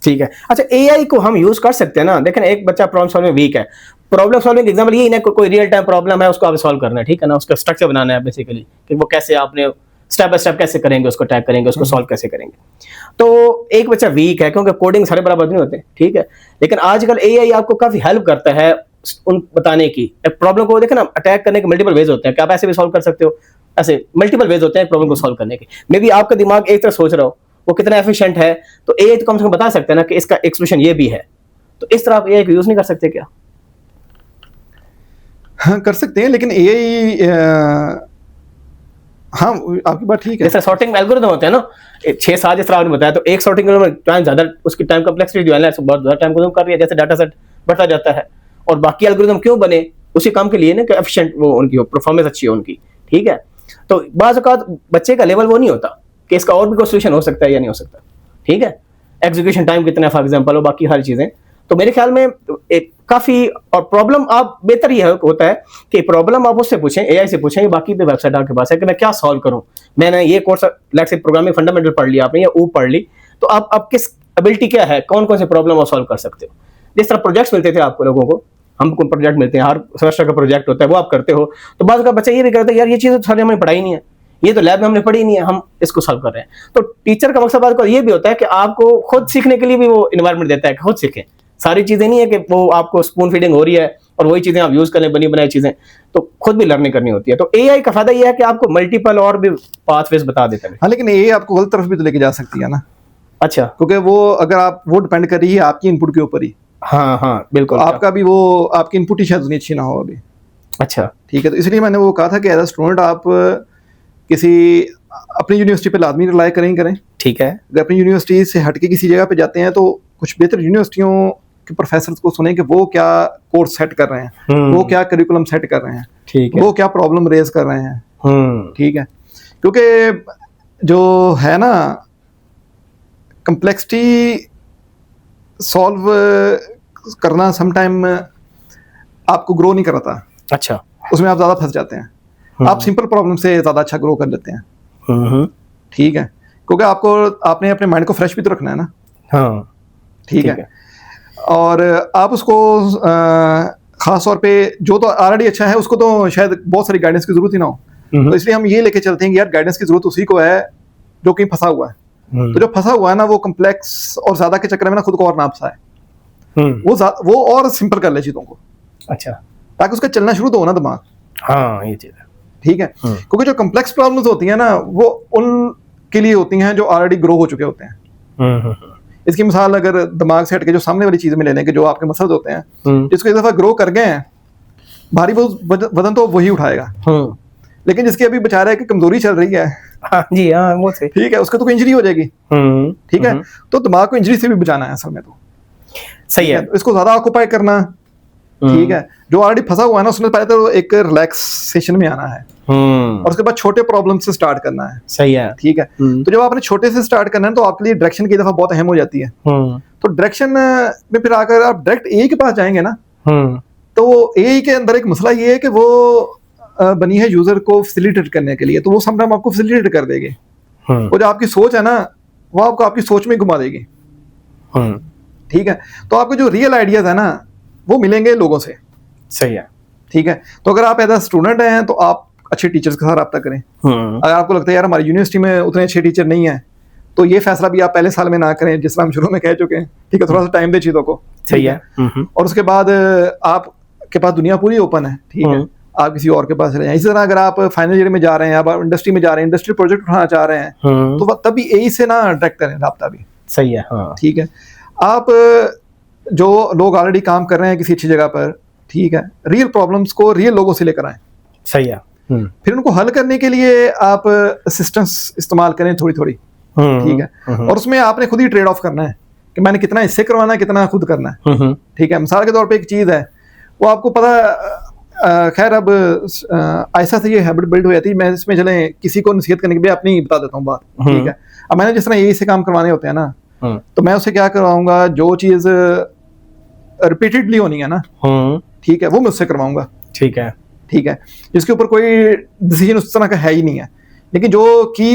ठीक है। अच्छा, एआई को हम यूज कर सकते हैं ना, देखें एक बच्चा प्रॉब्लम सॉल्विंग वीक है, प्रॉब्लम सॉल्विंग एग्जांपल यही ना, कोई रियल टाइम प्रॉब्लम है उसको आप सॉल्व करना है, ठीक है ना, उसका स्ट्रक्चर बनाना है बेसिकली कि वो कैसे आपने स्टेप बाय स्टेप कैसे करेंगे, उसको टैग करेंगे, उसको सॉल्व कैसे करेंगे। तो एक बच्चा वीक है क्योंकि कोडिंग सारे बराबर नहीं होते, ठीक है, लेकिन आजकल एआई आपको काफी हेल्प करता है उन बताने की प्रॉब्लम को। देखें ना, अटैक करने के मल्टीपल वेज होते हैं कि आप ऐसे भी सॉल्व कर सकते हो, ऐसे मल्टीपल वेज होते हैं प्रॉब्लम को सॉल्व करने के। मे बी आपका दिमाग एक तरह सोच रहा हो, वो कितना एफिशिएंट है, तो एआई तो कम से कम बता सकते हैं ना कि इसका एक सॉल्यूशन ये भी है। तो इस तरह आप एआई को यूज नहीं कर सकते क्या? हाँ कर सकते हैं, लेकिन एआई हाँ आपकी बात ठीक है। जैसे सॉर्टिंग एल्गोरिथम होते हैं ना 6-7 जिस तरह आपने बताया, तो एक सॉर्टिंग में टाइम ज्यादा, उसकी टाइम कम्प्लेक्सिटी जो है ना बहुत ज्यादा टाइम कंज्यूम कर रही है, जैसे डाटा सेट बढ़ता जाता है। और बाकी एल्गोरिथम क्यों बने, उसी काम के लिए ना कि एफिशिएंट वो उनकी हो, परफॉर्मेंस अच्छी हो उनकी, ठीक है। तो बाज़ औक़ात बच्चे का लेवल वो नहीं होता कि इसका और भी कोई सॉल्यूशन हो सकता है या नहीं हो सकता, ठीक है। एग्जीक्यूशन टाइम कितना है फॉर एग्जांपल, और बाकी हर चीजें। तो मेरे ख्याल में एक काफी, और प्रॉब्लम आप बेहतर ये होता है कि प्रॉब्लम आप उससे पूछें, एआई से पूछें, बाकी पे वेबसाइट आपके पास है कि मैं क्या सॉल्व करूं। मैंने ये course let's say programming fundamental पढ़ लिया आपने या वो पढ़ ली, तो आप किस एबिलिटी क्या है, कौन कौन से प्रॉब्लम आप सॉल्व कर सकते हो। जिस तरह प्रोजेक्ट्स मिलते थे आपको लोगों को, हमको प्रोजेक्ट मिलते हैं, हर सेमेस्टर का प्रोजेक्ट होता है, वो आप करते हो। तो बाद का बच्चा ये भी करता है यार ये चीज़ तो सारी हमने पढ़ाई नहीं है, ये तो लैब में हमने पढ़ी नहीं है, हम इसको सॉल्व कर रहे हैं। तो टीचर का मकसद बात ये भी होता है कि आपको खुद सीखने के लिए भी वो इन्वायरमेंट देता है कि खुद सीखें। सारी चीजें नहीं है कि वो आपको स्पून फीडिंग हो रही है और वही चीजें आप यूज कर लें, बनी बनाई चीजें, तो खुद भी लर्निंग करनी होती है। तो एआई का फायदा ये है कि आपको मल्टीपल और भी पाथवेज बता देता है। हाँ, लेकिन ये आपको गलत तरफ भी तो लेके जा सकती है ना। अच्छा, क्योंकि वो अगर आप वो डिपेंड कर रही है आपकी इनपुट के ऊपर ही। हाँ हाँ बिल्कुल, तो आपका भी वो आपकी इनपुट ही शायद उतनी अच्छी ना हो अभी। अच्छा, ठीक है, तो इसलिए मैंने वो कहा था कि एज अ स्टूडेंट आप किसी अपनी यूनिवर्सिटी पे लाजमी रिलाई करें। ठीक है, अगर अपनी यूनिवर्सिटी से हटके किसी जगह पे जाते हैं तो कुछ बेहतर यूनिवर्सिटियों के प्रोफेसर को सुने कि वो क्या कोर्स सेट कर रहे हैं, वो क्या करिकुलम सेट कर रहे हैं, ठीक है, वो क्या प्रॉब्लम रेज कर रहे हैं। ठीक है, क्योंकि जो है ना कम्प्लेक्सिटी सॉल्व करना समटाइम आपको ग्रो नहीं कराता। अच्छा, उसमें आप ज़्यादा फंस जाते हैं। आप सिंपल प्रॉब्लम से ज़्यादा अच्छा ग्रो कर लेते हैं। ठीक है, क्योंकि आपने अपने माइंड को फ्रेश भी तो रखना है ना। हाँ, ठीक है, और आप उसको ख़ास तौर पे जो तो ऑलरेडी अच्छा है उसको तो शायद बहुत सारी गाइडेंस की ज़रूरत ही ना हो। तो इसलिए हम ये लेके चलते हैं कि यार गाइडेंस की ज़रूरत उसी को है जो कहीं फंसा हुआ है। तो जो फंसा हुआ है ना वो कम्प्लेक्स और ज़्यादा के चक्कर में ना खुद को और ना फंसाए, वो और सिंपल कर ले चीज़ों को। अच्छा, ताकि उसका चलना शुरू तो हो ना दिमाग। हाँ, ये चीज़ है। ठीक है, क्योंकि जो कम्प्लेक्स प्रॉब्लम्स होती हैं ना वो उनके लिए होती हैं जो ऑलरेडी ग्रो हो चुके होते हैं। इसकी मिसाल अगर दिमाग से हटके जो सामने वाली चीज़ में ले लें कि जो आपके मसल्स होते हैं जिसको एक दफ़ा ग्रो कर गए हैं, भारी वजन तो वही उठाएगा, लेकिन जिसकी अभी बेचारे की कमजोरी चल रही है, हाँ जी, हाँ वो से, ठीक है, उसको तो कोई इंजरी हो जाएगी। ठीक है, तो दिमाग को इंजरी से भी बचाना है असल में। तो सही है, तो इसको ज्यादा ऑक्यूपाई करना। ठीक है, जो ऑलरेडी फंसा हुआ है ना उसने पहले तो एक रिलैक्सेशन में आना है और उसके बाद छोटे प्रॉब्लम से स्टार्ट करना है। सही है, ठीक है, तो जब आपने छोटे से स्टार्ट करना है तो आपके लिए डायरेक्शन की दफा बहुत अहम हो जाती है। तो डायरेक्शन में फिर आकर आप डायरेक्ट ए के पास जाएंगे ना, तो ए के अंदर एक मसला ये है कि वो बनी है यूजर को फैसिलिटेट करने के लिए, तो वो समटाइम आपको फैसिलिटेट कर देगी। वो जो आपकी सोच है ना वो आपको आपकी सोच में घुमा देगी। ठीक है, तो आपके जो रियल आइडियाज है ना वो मिलेंगे लोगों से। सही है, ठीक है, तो अगर आप एज अ स्टूडेंट हैं तो आप अच्छे टीचर्स के साथ रब्ता करें। अगर आपको लगता है यार हमारी यूनिवर्सिटी में उतने अच्छे टीचर नहीं है तो ये फैसला भी आप पहले साल में ना करें, जिस तरह हम शुरू में कह चुके हैं। ठीक है, थोड़ा सा टाइम दे चीज़ों को। सही है, और उसके बाद आपके पास दुनिया पूरी ओपन है। ठीक है, आप किसी और के पास रहे हैं। इसी तरह अगर आप फाइनल ईयर में जा रहे हैं, आप इंडस्ट्री में जा रहे हैं, इंडस्ट्री प्रोजेक्ट उठाना चाह रहे हैं, तो तभी यही से ना डायरेक्ट करें रब्ता भी। सही है, हाँ, ठीक है, आप जो लोग ऑलरेडी काम कर रहे हैं किसी अच्छी जगह पर, ठीक है, रियल प्रॉब्लम्स को रियल लोगों से लेकर आए। सही है, फिर उनको हल करने के लिए आप असिस्टेंस इस्तेमाल करें थोड़ी थोड़ी। ठीक है, और उसमें आपने खुद ही ट्रेड ऑफ करना है कि मैंने कितना इससे करवाना है, कितना खुद करना है। ठीक है, मिसाल के तौर पे एक चीज़ है वो आपको पता, खैर अब ऐसा से ये हैबिट बिल्ड हो जाती है, मैं इसमें चले किसी को नसीहत करने के लिए अपनी बता देता हूँ बात। ठीक है, अब मैंने जिस तरह यही से काम करवाने होते हैं ना, तो मैं उससे क्या करवाऊंगा, जो चीज़ रिपीटेडली होनी है ना, ठीक है, वो मैं उससे करवाऊंगा। ठीक है, ठीक है, जिसके ऊपर कोई डिसीजन उस तरह का है ही नहीं है, लेकिन जो की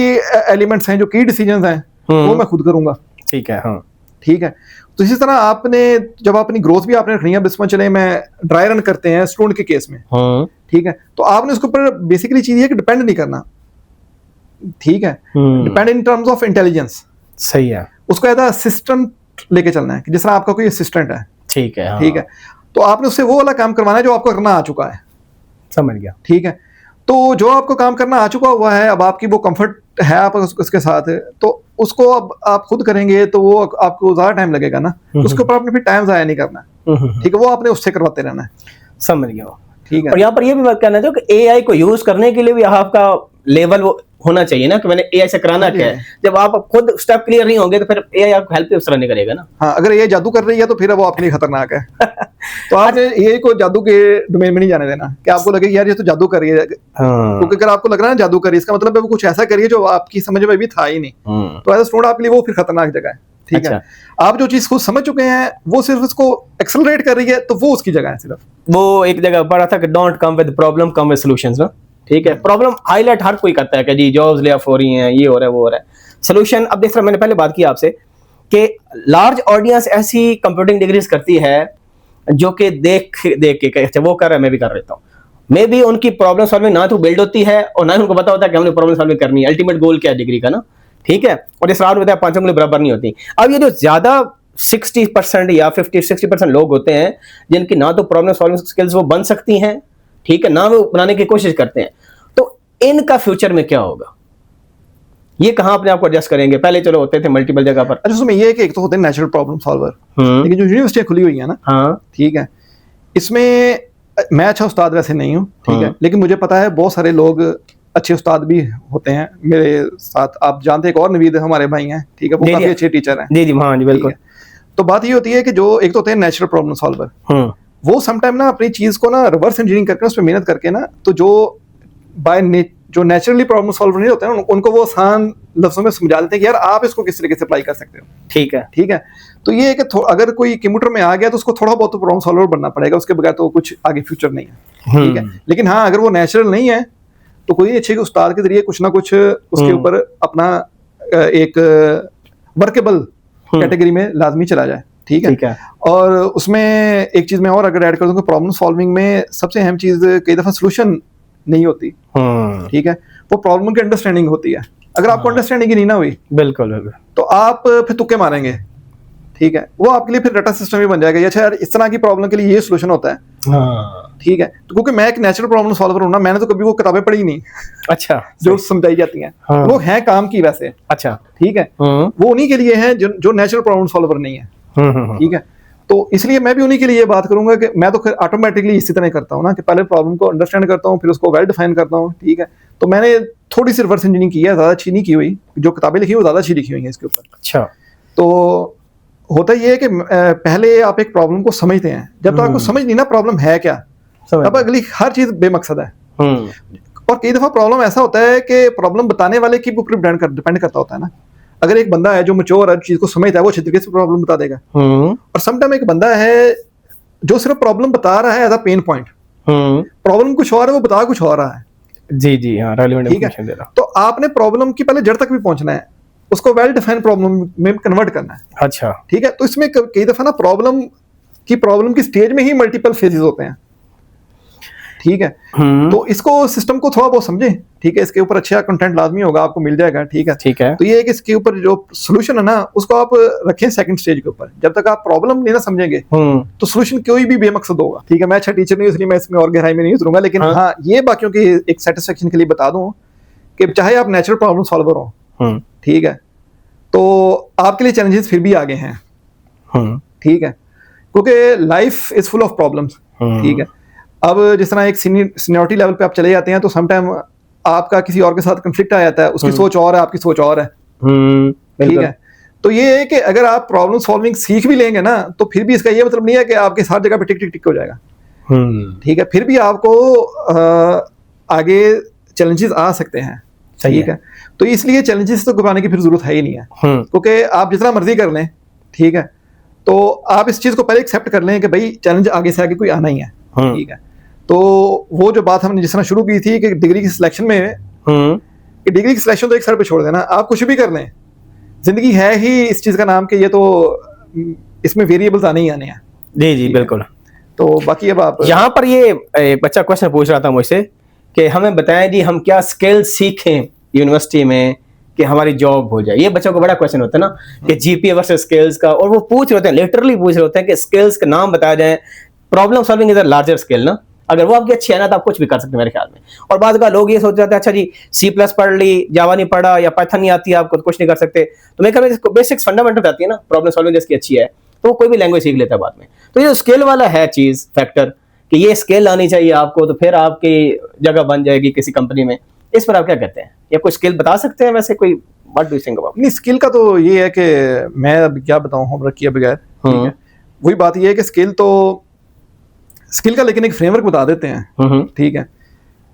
एलिमेंट्स हैं, जो की डिसीजंस हैं, वो मैं खुद करूंगा। ठीक है, हाँ, ठीक है, तो इसी तरह आपने जब अपनी ग्रोथ भी आपने रखनी है, इसमें चले मैं ड्राई रन करते हैं स्टूडेंट के केस में। ठीक है, तो आपने उसके ऊपर बेसिकली चीज है कि डिपेंड नहीं करना। ठीक है, depend in terms of intelligence. सही है, उसको एज असिस्टेंट लेके चलना है कि जिस तरह आपका कोई असिस्टेंट है। ठीक है, हाँ, ठीक है, तो आपने उससे वो वाला काम करवाना है जो आपको करना आ चुका है। समझ गया। ठीक है, तो जो आपको काम करना आ चुका हुआ है, अब आपकी वो कंफर्ट है आप उसके साथ है, तो उसको अब आप खुद करेंगे तो वो आपको ज़्यादा टाइम लगेगा ना, उसके ऊपर आपने फिर टाइम ज़ाया नहीं करना। ठीक है, वो आपने उससे करवाते रहना है। समझ गया। ठीक है, और यहाँ पर ये भी बात करना चाहिए कि एआई को यूज करने के लिए भी आपका लेवल वो होना चाहिए ना कि मैंने एआई से कराना क्या है। जब आप खुद स्टेप क्लियर नहीं होंगे तो फिर एआई आपको हेल्प उस तरह नहीं करेगा ना। हाँ, अगर ये जादू कर रही है तो फिर वो आपके लिए खतरनाक है। तो आपने एआई को जादू के डोमेन में नहीं जाने देना कि आपको लगे यार ये तो जादू कर रही है। क्योंकि अगर आपको लग रहा है जादू कर रही है, इसका मतलब है वो कुछ ऐसा करिए जो आपकी समझ में भी था ही नहीं। तो एज अ स्टूडेंट आपके लिए वो फिर खतरनाक जगह है। ठीक है, आप जो चीज खुद समझ चुके हैं वो सिर्फ उसको एक्सेलरेट कर रही है, तो वो उसकी जगह है। सिर्फ वो एक जगह पढ़ा था कि don't come with problem, come with solutions ना। ठीक है, प्रॉब्लम हाईलाइट हर कोई करता है कि जी जॉब्स ले ऑफ हो रही हैं, ये हो रहा है, वो हो रहा है। सोल्यूशन, अब देख रहा मैंने पहले बात की आपसे कि लार्ज ऑडियंस ऐसी कंप्यूटिंग डिग्रीज करती है जो कि देख के अच्छा वो कर रहा है मैं भी कर लेता हूँ, मे भी उनकी प्रॉब्लम सॉल्विंग ना तो बिल्ड होती है और ना ही उनको पता होता है कि हमने प्रॉब्लम सॉल्विंग करनी है। अल्टीमेट गोल क्या है डिग्री का ना। ठीक है, और इस रात में 5 उंगली बराबर नहीं होती। अब ये जो ज्यादा 60% या 50-60% लोग होते हैं जिनकी ना तो प्रॉब्लम सॉल्विंग स्किल्स वो बन सकती हैं, ठीक है, ना वो बनाने की कोशिश करते हैं। तो इनका फ्यूचर में क्या होगा, ये कहाँ अपने आप को एडजस्ट करेंगे? पहले चलो होते थे मल्टीपल जगह पर। अच्छा, उसमें ये है कि एक तो होते हैं नेचुरल प्रॉब्लम सॉल्वर, लेकिन जो यूनिवर्सिटियां खुली हुई है ना, हाँ, ठीक है, इसमें मैं अच्छा उस्ताद वैसे नहीं हूँ, ठीक है, लेकिन मुझे पता है बहुत सारे लोग अच्छे उस्ताद भी होते हैं मेरे साथ। आप जानते हैं एक और नवीद हमारे भाई हैं, ठीक है, वो काफी अच्छे टीचर हैं। जी जी, हाँ जी, बिल्कुल। तो बात ये होती है कि जो एक तो होते हैं नेचुरल प्रॉब्लम सॉल्वर, वो समटाइम ना अपनी चीज को ना रिवर्स इंजीनियरिंग करके उस पर मेहनत करके ना, तो जो नेचुरली प्रॉब्लम सॉल्वर नहीं होते हैं उनको वो आसान लफ्जों में समझा देते हैं कि यार आप इसको किस तरीके से अप्लाई कर सकते हो। ठीक है, ठीक है। तो ये है कि अगर कोई कंप्यूटर में आ गया तो उसको थोड़ा बहुत तो प्रॉब्लम सॉल्वर बनना पड़ेगा, उसके बगैर तो कुछ आगे फ्यूचर नहीं है। ठीक है, लेकिन हाँ अगर वो नेचुरल नहीं है तो कोई अच्छे उस्ताद के जरिए कुछ ना कुछ उसके ऊपर अपना एक वर्केबल कैटेगरी में लाजमी चला जाए। ठीक है। और उसमें एक चीज मैं और अगर ऐड कर दूं, प्रॉब्लम सॉल्विंग में सबसे अहम चीज कई दफा सोल्यूशन नहीं होती। ठीक है, वो प्रॉब्लम की अंडरस्टैंडिंग होती है। अगर आपको अंडरस्टैंडिंग ही नहीं ना हुई, बिल्कुल, तो आप फिर तुक्के मारेंगे। ठीक है, वो आपके लिए फिर डाटा सिस्टम भी बन जाएगा, अच्छा यार इस तरह की प्रॉब्लम के लिए ये सोल्यूशन होता है। ठीक है, तो क्योंकि मैं एक नेचुरल प्रॉब्लम सॉल्वर हूं ना, मैंने तो कभी वो किताबें पढ़ी नहीं। अच्छा, जो समझाई जाती हैं वो हैं काम की वैसे। अच्छा, ठीक है, वो उन्हीं के लिए हैं जो नेचुरल प्रॉब्लम सॉल्वर नहीं है। ठीक है, तो इसलिए मैं भी उन्हीं के लिए बात करूंगा कि मैं तो ऑटोमेटिकली इसी तरह करता हूँ ना कि पहले प्रॉब्लम को अंडरस्टैंड करता हूँ, फिर उसको वेल डिफाइन करता हूँ। ठीक है, तो मैंने थोड़ी सी रिवर्स इंजीनियरिंग की है, ज्यादा अच्छी नहीं की हुई। जो किताबें लिखी वो ज्यादा अच्छी लिखी हुई है इसके ऊपर। अच्छा, तो होता ये है कि पहले आप एक प्रॉब्लम को समझते हैं, जब तक आपको समझ नहीं ना प्रॉब्लम है क्या, तब अगली हर चीज बेमकसद है। और कई दफा प्रॉब्लम ऐसा होता है कि प्रॉब्लम बताने वाले के ऊपर डिपेंड करता होता है ना। अगर एक बंदा है जो मैच्योर है, चीज को समझता है, वो अच्छे तरीके से प्रॉब्लम बता देगा। और समटाइम एक बंदा है जो सिर्फ प्रॉब्लम बता रहा है as a pain point, problem कुछ और है, वो बता कुछ और रहा है। जी जी, हाँ, रेलेवेंट इंफॉर्मेशन दे रहा। तो आपने प्रॉब्लम की पहले जड़ तक भी पहुंचना है, उसको वेल डिफाइंड प्रॉब्लम में कन्वर्ट करना है। अच्छा, ठीक है, तो इसमें कई दफा ना प्रॉब्लम की स्टेज में ही मल्टीपल फेजेस होते हैं। ठीक है, तो इसको सिस्टम को थोड़ा बहुत समझे। ठीक है, इसके ऊपर अच्छा कंटेंट लाजमी होगा, आपको मिल जाएगा। ठीक है, ठीक है, तो ये है कि इसके ऊपर जो सोल्यूशन है ना, उसको आप रखें सेकंड स्टेज के ऊपर। जब तक आप प्रॉब्लम नहीं ना समझेंगे तो सोल्यूशन कोई भी बेमकसद होगा। ठीक है, मैं अच्छा टीचर नहीं, इसलिए मैं इसमें और गहराई में नहीं उतरूंगा, लेकिन हाँ ये बाकियों की एक सेटिस्फेक्शन के लिए बता दूं कि चाहे आप नेचुरल प्रॉब्लम सॉल्वर हो, ठीक है, तो आपके लिए चैलेंजेस फिर भी आगे हैं। ठीक है, क्योंकि life is full of problems. ठीक है, अब जिस तरह एक सीनियरिटी लेवल पे आप चले जाते हैं तो समटाइम आपका किसी और के साथ कन्फ्लिक्ट आ जाता है, उसकी सोच और है, आपकी सोच और है। ठीक है, तो ये है कि अगर आप प्रॉब्लम सॉल्विंग सीख भी लेंगे ना, तो फिर भी इसका ये मतलब नहीं है कि आपके हर जगह पे टिक टिक टिक हो जाएगा। ठीक है, फिर भी आपको आगे चैलेंजेस आ सकते हैं। ठीक है, तो इसलिए चैलेंजेस तो घबराने की फिर जरूरत है ही नहीं है, क्योंकि आप जितना मर्जी कर लें, ठीक है, तो आप इस चीज को पहले एक्सेप्ट कर लें कि भाई चैलेंज आगे से आगे कोई आना ही है। ठीक है, तो वो जो बात हमने जिस तरह शुरू की थी कि डिग्री की सिलेक्शन में, कि डिग्री की सिलेक्शन तो एक सर पे छोड़ देना, आप कुछ भी कर लें, जिंदगी है ही इस चीज का नाम कि ये तो इसमें वेरिएबल्स आने ही आने हैं। जी जी, बिल्कुल। तो बाकी अब आप यहाँ पर ये एक बच्चा क्वेश्चन पूछ रहा था मुझसे कि हमें बताएं जी हम क्या स्किल सीखें यूनिवर्सिटी में कि हमारी जॉब हो जाए। ये बच्चों को बड़ा क्वेश्चन होता है ना कि जीपीए वर्सेस स्किल्स का, और वो पूछ रहे होते हैं, लिटरली पूछ रहे होते हैं कि स्किल्स का नाम बताया जाए। Problem solving is a larger skill ना, अगर वो आपकी अच्छी है ना तो आप कुछ भी कर सकते हैं मेरे ख्याल में। और बाद का लोग ये सोच जाते हैं अच्छा जी C+ पढ़ ली, जावा नहीं पढ़ा या पाइथन नहीं आती है, आपको तो कुछ नहीं कर सकते। तो मेरे ख्याल में बेसिक्स फंडामेंटल आती है ना, प्रॉब्लम सॉल्विंग जिसकी अच्छी है तो वो कोई भी लैंग्वेज सीख लेता है बाद में। तो ये स्किल वाला है चीज फैक्टर कि ये स्किल आनी चाहिए आपको, तो फिर आपकी जगह बन जाएगी किसी कंपनी में। इस पर आप क्या कहते हैं, या कोई स्किल बता सकते हैं वैसे कोई? What do you think about? नहीं, स्किल का तो ये है कि मैं अब क्या बताऊं होमवर्क किए बगैर। ठीक है, वही बात ये है कि स्किल का लेकिन एक फ्रेमवर्क बता देते हैं। ठीक है,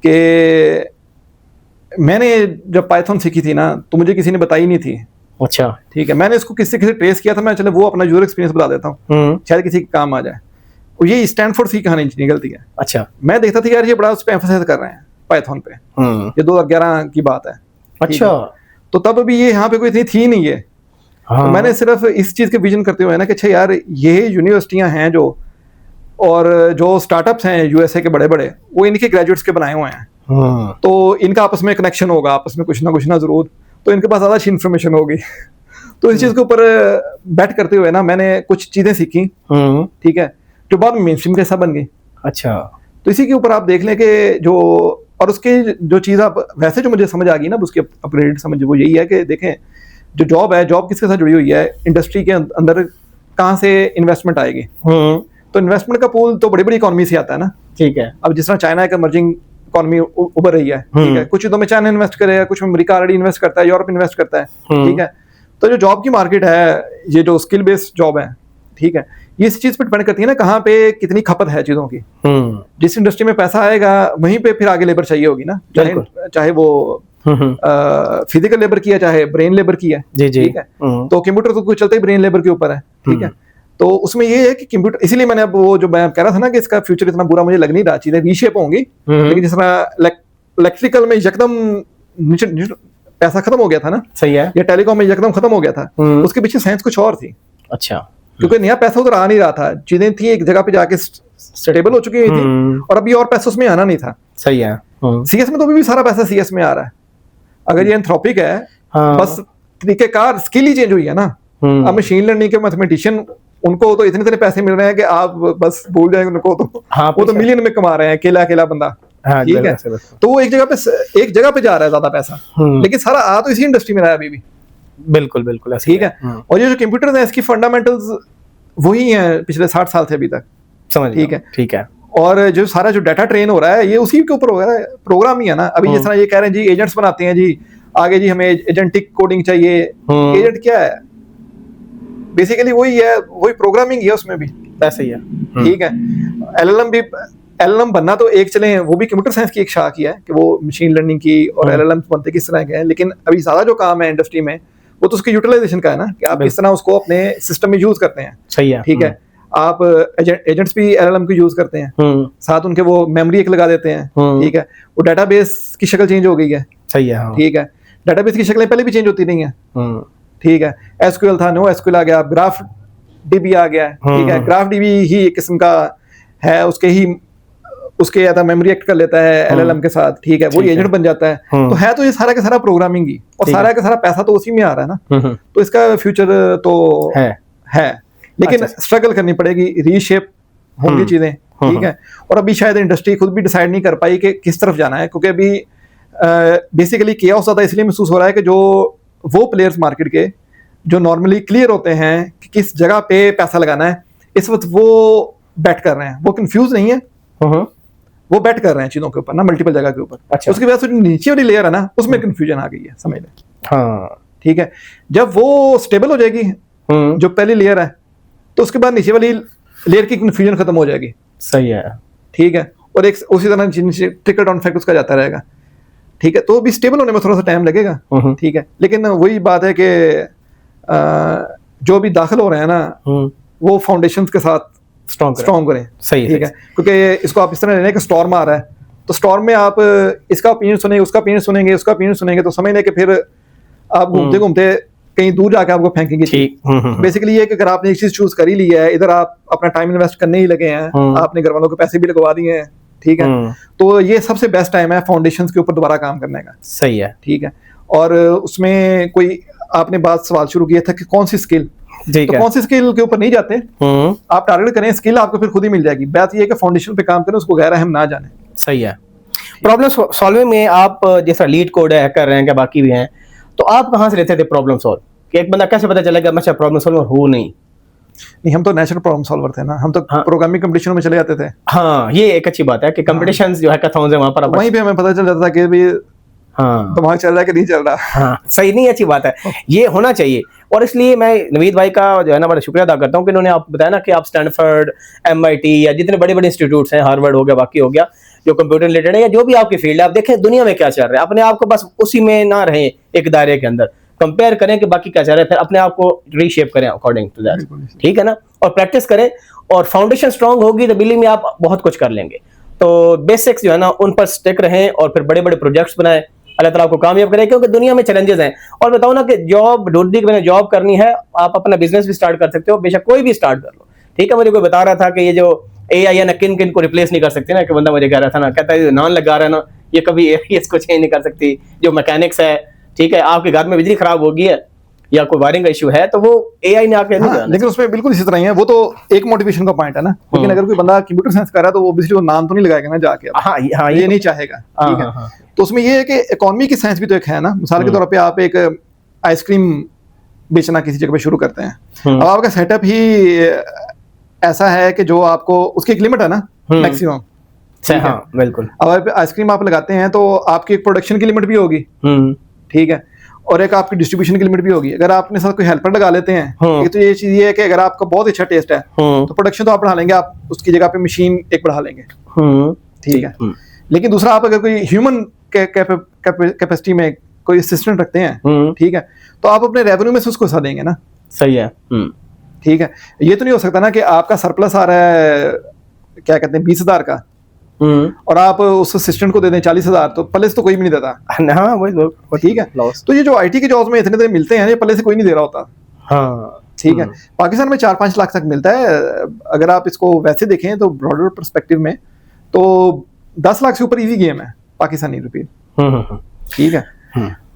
कि मैंने जब पाइथन सीखी थी ना तो मुझे किसी ने बताई नहीं थी। अच्छा, ठीक है, मैंने इसको किसी ट्रेस किया था, मैं चले वो अपना यूजर एक्सपीरियंस बता देता हूँ, शायद किसी के काम आ जाए। और ये स्टैनफोर्ड की कहानी निकलती है। अच्छा, मैं देखता था यार ये बड़ा उस पर एम्फसाइज कर रहे हैं पाइथन पे, ये 2011 की बात है। अच्छा, तो तब अभी ये यहाँ पे कोई इतनी थी नहीं है। तो मैंने सिर्फ इस चीज के विजन करते हुए ना कि अच्छा यार ये यूनिवर्सिटियां हैं जो, और जो स्टार्टअप्स हैं यूएसए के बड़े बड़े, वो इनके ग्रेजुएट्स के बनाए हुए हैं। तो इनका आपस में कनेक्शन होगा, आपस में कुछ ना जरूर, तो इनके पास ज्यादा अच्छी इन्फॉर्मेशन होगी। तो इस चीज के ऊपर बैट करते हुए ना मैंने कुछ चीजें सीखी, ठीक है, जो बाद में मेनस्ट्रीम के हिस्सा बन गई। अच्छा। तो इसी के ऊपर आप देख लें कि जो और उसके जो चीज़ आप वैसे जो मुझे समझ आ गई ना उसकी अपग्रेड समझ वो यही है कि देखें जो जॉब है, जॉब किसके साथ जुड़ी हुई है, इंडस्ट्री के अंदर कहाँ से इन्वेस्टमेंट आएगी। तो इन्वेस्टमेंट का पूल तो बड़ी बड़ी इकोनॉमी से आता है ना, ठीक है। अब जिस तरह चाइना एक इमर्जिंग इकोनॉमी उभर रही है, ठीक है, कुछ चीजों में चाइना इन्वेस्ट करेगा, कुछ में अमेरिका ऑलरेडी इन्वेस्ट करता है, यूरोप इन्वेस्ट करता है, ठीक है। तो जो जॉब की मार्केट है, ये जो स्किल बेस्ड जॉब है, ठीक है, ये इस चीज पे डिपेंड करती है ना कहाँ पे कितनी खपत है चीजों की। जिस इंडस्ट्री में पैसा आएगा वहीं पे फिर आगे लेबर चाहिए होगी ना, चाहे वो फिजिकल लेबर की है चाहे ब्रेन लेबर की है, ठीक है। तो कंप्यूटर तो कुछ चलता ही ब्रेन लेबर के ऊपर है, ठीक है। तो उसमें ये है कि कंप्यूटर, इसीलिए मैंने अब वो जो मैं कह रहा था ना कि इसका फ्यूचर इतना बुरा मुझे लग नहीं रहा, चीजें रीशेप होंगी, लेकिन जिस तरह इलेक्ट्रिकल में एकदम पैसा खत्म हो गया था ना, सही है, या टेलीकॉम में एकदम खत्म हो गया था, उसके पीछे साइंस कुछ और थी। अच्छा। क्योंकि नया पैसा उधर आ नहीं रहा था, चीजें थी एक जगह पे जाके स्टेबल हो चुकी थी और अभी और पैसा उसमें आना नहीं था। सही है। सीएस में तो अभी भी सारा पैसा सीएस में आ रहा है। अगर ये एंथ्रोपिक है, बस तरीकेकार स्किल ही चेंज हुई है ना। अब मशीन लर्निंग के मैथमेटिशियन, उनको तो इतने पैसे मिल रहे हैं कि आप बस भूल जाएंगे उनको, तो वो तो मिलियन में कमा रहे हैं अकेला बंदा, ठीक है। तो वो एक जगह पे जा रहा है ज्यादा पैसा, लेकिन सारा आ तो इसी इंडस्ट्री में रहा है अभी भी। बिल्कुल बिल्कुल, ठीक है। और ये जो कंप्यूटर है इसकी फंडामेंटल्स वही है पिछले 60 साल से अभी तक, समझ, ठीक है। और जो सारा जो डाटा ट्रेन हो रहा है ये उसी के ऊपर हो रहा है, प्रोग्राम ही है ना। अभी जिस तरह ये कह रहे हैं जी एजेंट्स बनाते हैं जी, आगे जी हमें एजेंटिक कोडिंग चाहिए। एजेंट क्या है? बेसिकली वही है, वही प्रोग्रामिंग है, उसमें भी ऐसे ही है, ठीक है। एलएलएम बनना तो एक चले, वो भी कंप्यूटर साइंस की एक शाख ही है कि वो मशीन लर्निंग की और एलएलएम बनते किस तरह के हैं। लेकिन अभी ज्यादा जो काम है इंडस्ट्री में वो तो उसके यूटिलाइजेशन का है ना, कि आप किस तरह उसको अपने सिस्टम में यूज करते हैं। सही है, ठीक है। आप एजेंट्स भी एलएलएम को यूज करते हैं, साथ उनके वो मेमोरी एक लगा देते हैं, ठीक है। वो डाटाबेस की शक्ल चेंज हो गई है, सही है, ठीक है। डाटाबेस की शक्लें पहले भी चेंज होती नहीं है, ठीक है। एसक्यूएल था, नो एसक्यूएल आ गया, ग्राफ डीबी आ गया, ठीक है। ग्राफ डीबी ही एक किस्म का है, उसके या मेमोरी एक्ट कर लेता है एलएलएम के साथ, ठीक है। वो एजेंट बन जाता है। तो है तो ये सारा का सारा प्रोग्रामिंग ही, और सारा का सारा पैसा तो उसी में आ रहा है ना। तो इसका फ्यूचर तो है, लेकिन स्ट्रगल करनी पड़ेगी, रीशेप होंगी चीजें, ठीक है। और अभी शायद इंडस्ट्री खुद भी डिसाइड नहीं कर पाई कि किस तरफ जाना है, क्योंकि अभी बेसिकली केओस ज्यादा इसलिए महसूस हो रहा है कि जो वो प्लेयर्स मार्केट के जो नॉर्मली क्लियर होते हैं कि किस जगह पे पैसा लगाना है, इस वक्त वो बैट कर रहे हैं, वो कंफ्यूज नहीं है, वो बैट कर रहे हैं चीजों के ऊपर ना, मल्टीपल जगह के ऊपर। अच्छा। उसकी वजह से जो नीचे वाली लेयर है ना उसमें कंफ्यूजन आ गई है, समझ लें। हाँ, ठीक है। जब वो स्टेबल हो जाएगी जो पहली लेयर है, तो उसके बाद नीचे वाली लेयर की कंफ्यूजन खत्म हो जाएगी। सही है, ठीक है। और एक उसी तरह ट्रिकल डाउन इफेक्ट उसका जाता रहेगा, ठीक है। तो भी स्टेबल होने में थोड़ा सा टाइम लगेगा, ठीक है। लेकिन वही बात है कि जो भी दाखिल हो रहे हैं ना वो फाउंडेशंस के साथ स्ट्रॉन्ग करें, सही, ठीक है। क्योंकि इसको आप इस तरह लेने कि स्टॉर्म आ रहा है, तो स्टॉर्म में आप इसका ओपिनियन सुनेंगे, उसका ओपिनियन सुनेंगे, उसका ओपिनियन सुनेंगे, तो समझ लें कि फिर आप घूमते घूमते कहीं दूर जाके आपको फेंकेंगे। बेसिकली ये कि अगर आपने एक चीज चूज कर ही ली है, इधर आप अपना टाइम इन्वेस्ट करने ही लगे हैं, आपने घर वालों के पैसे भी लगवा दिए हैं, ठीक है, तो ये सबसे बेस्ट टाइम है फाउंडेशंस के ऊपर दोबारा काम करने का। सही है, ठीक है। और उसमें कोई आपने बात सवाल शुरू किया था कि कौन सी स्किल, तो कौन सी स्किल के ऊपर नहीं जाते, आप टारगेट करें, स्किल आपको फिर खुद ही मिल जाएगी। बात ये है कि फाउंडेशन पे काम करें, उसको गैर अहम ना जाने। सही है। प्रॉब्लम सॉल्विंग में आप जैसा लीड कोड है, कर रहे हैं, क्या बाकी भी हैं, तो आप कहाँ से लेते थे प्रॉब्लम सॉल्व? कि एक बंदा कैसे पता चलेगा मैं प्रॉब्लम सॉल्वर हूँ? नहीं, हम तो नेचुरल प्रॉब्लम सॉल्वर थे ना, हम तो प्रोग्रामिंग कंपटीशन में चले जाते थे। हाँ, ये एक अच्छी बात है कि कंपटीशंस जो हैकाथॉन्स है वहां पर वहीं पे हमें पता चल जाता था कि भी हाँ दिमाग चल रहा है कि नहीं चल रहा। हाँ, सही, नहीं, अच्छी बात है, ये होना चाहिए। और इसलिए मैं नवीद भाई का जो है ना बड़ा शुक्रिया अदा करता हूँ कि इन्होंने आप बताया ना कि आप स्टैनफोर्ड, एमआईटी या जितने बड़े बड़े इंस्टीट्यूट्स हैं, हार्वर्ड हो गया, बाकी हो गया, जो कंप्यूटर रिलेटेड है या जो भी आपकी फील्ड है, आप देखें दुनिया में क्या चल रहा है, अपने आप को बस उसी में ना रहें, एक दायरे के अंदर कंपेयर करें कि बाकी क्या चल रहा है, फिर अपने आप को रीशेप करें अकॉर्डिंग टू दैट, ठीक है ना। और प्रैक्टिस करें, और फाउंडेशन स्ट्रांग होगी तो बिलीव में आप बहुत कुछ कर लेंगे। तो बेसिक्स जो है ना उन पर स्टिक रहें और फिर बड़े बड़े प्रोजेक्ट्स बनाएं, अल्लाह ताला आपको कामयाब करे, क्योंकि दुनिया में चैलेंजेस हैं। और बताओ ना कि जॉब ढूंढने के मैंने जॉब करनी है, आप अपना बिजनेस भी स्टार्ट कर सकते हो, बेशक कोई भी स्टार्ट कर लो, ठीक है। मुझे कोई बता रहा था कि ये जो एआई है ना किन किन को रिप्लेस नहीं कर सकती ना, कि बंदा मुझे कह रहा था ना, कहता है नॉन लगा रहा है ना, ये कभी एआई इसको चेंज नहीं कर सकती। जो मैकेनिक्स है, ठीक है, आपके घर में बिजली खराब हो गई है, या कोई वायरिंग का इशू है तो वो एआई ने आके नहीं हाँ, जाना। लेकिन उसमें बिल्कुल इसी तरह ही है, वो तो एक मोटिवेशन का पॉइंट है ना। लेकिन अगर कोई बंदा कंप्यूटर साइंस कर रहा है तो वो ऑब्वियसली वो नाम तो नहीं लगाएगा ना जाके, हाँ हाँ, ये नहीं चाहेगा, ठीक है। तो उसमें ये है कि इकोनॉमी की साइंस भी तो एक है ना। मिसाल के तौर पे आप एक आइसक्रीम बेचना किसी जगह पे शुरू करते हैं, अब आपका सेटअप ही ऐसा है कि जो आपको उसकी एक लिमिट है ना मैक्सिमम, हाँ बिल्कुल। अब आइसक्रीम आप लगाते हैं तो आपकी एक प्रोडक्शन की लिमिट भी होगी, ठीक है, और एक आपकी डिस्ट्रीब्यूशन की लिमिट भी होगी। अगर आपने साथ कोई हेल्पर लगा लेते हैं, तो ये चीज ये है कि अगर आपका बहुत अच्छा टेस्ट है तो प्रोडक्शन तो आप बढ़ा लेंगे, आप उसकी जगह पे मशीन एक बढ़ा लेंगे, ठीक है। लेकिन दूसरा, आप अगर कोई ह्यूमन कैपेसिटी में कोई असिस्टेंट रखते हैं, ठीक है, तो आप अपने रेवेन्यू में से उसको हिस्सा देंगे ना। सही है, ठीक है। ये तो नहीं हो सकता ना कि आपका सरप्लस आ रहा है, क्या कहते हैं, 20,000 का, और आप उस असिस्टेंट को दे दें 40,000, तो पहले से तो कोई भी नहीं देता। हाँ वही, ठीक है। तो ये जो आईटी के जॉब्स में इतने इतने मिलते हैं, ये पहले से कोई नहीं दे रहा होता। हाँ, ठीक है। पाकिस्तान में 4-5 लाख तक मिलता है। अगर आप इसको वैसे देखें तो ब्रॉडर पर्सपेक्टिव में तो 10 लाख से ऊपर इजी गेम है पाकिस्तानी रुपये, ठीक है।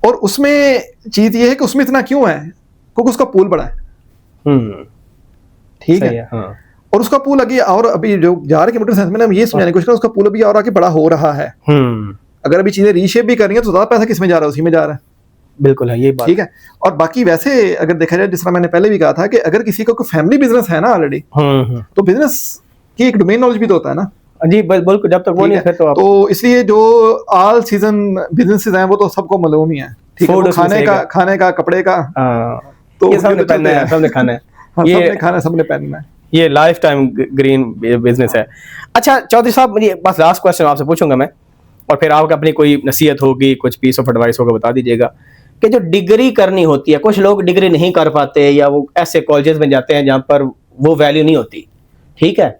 और उसमें चीज ये है कि उसमें इतना क्यों है, क्योंकि उसका पूल बड़ा है, ठीक है। और उसका पूल आगे, और अभी जो जा रहे कंप्यूटर साइंस में ना, ये समझाने की कोशिश कर, उसका पूल अभी और आगे बड़ा हो रहा है। अगर अभी चीजें रीशेप भी कर रही है तो ज्यादा पैसा किसमें जा रहा है, उसी में जा रहा है। बिल्कुल है ये बात, ठीक है। और बाकी वैसे अगर देखा जाए, जिस तरह मैंने पहले भी कहा था कि अगर किसी का कोई फैमिली बिजनेस है ना ऑलरेडी, तो बिजनेस की एक डोमेन नॉलेज भी तो होता है ना जी। बिल्कुल, जब तक वो नहीं है तो इसलिए जो ऑल सीजन बिजनेसेस हैं वो तो सबको मालूम ही है, ठीक है। खाने का, कपड़े का, तो ये सबने पहनना है, सबने खाना है, सबने खाना, सबने पहनना है, ये लाइफ टाइम ग्रीन बिजनेस है। अच्छा चौधरी साहब, मुझे बस लास्ट क्वेश्चन आपसे पूछूंगा मैं, और फिर आपको अपनी कोई नसीहत होगी, कुछ पीस ऑफ एडवाइस होगा, बता दीजिएगा कि जो डिग्री करनी होती है, कुछ लोग डिग्री नहीं कर पाते, या वो ऐसे कॉलेजेस में जाते हैं जहाँ पर वो वैल्यू नहीं होती, ठीक है,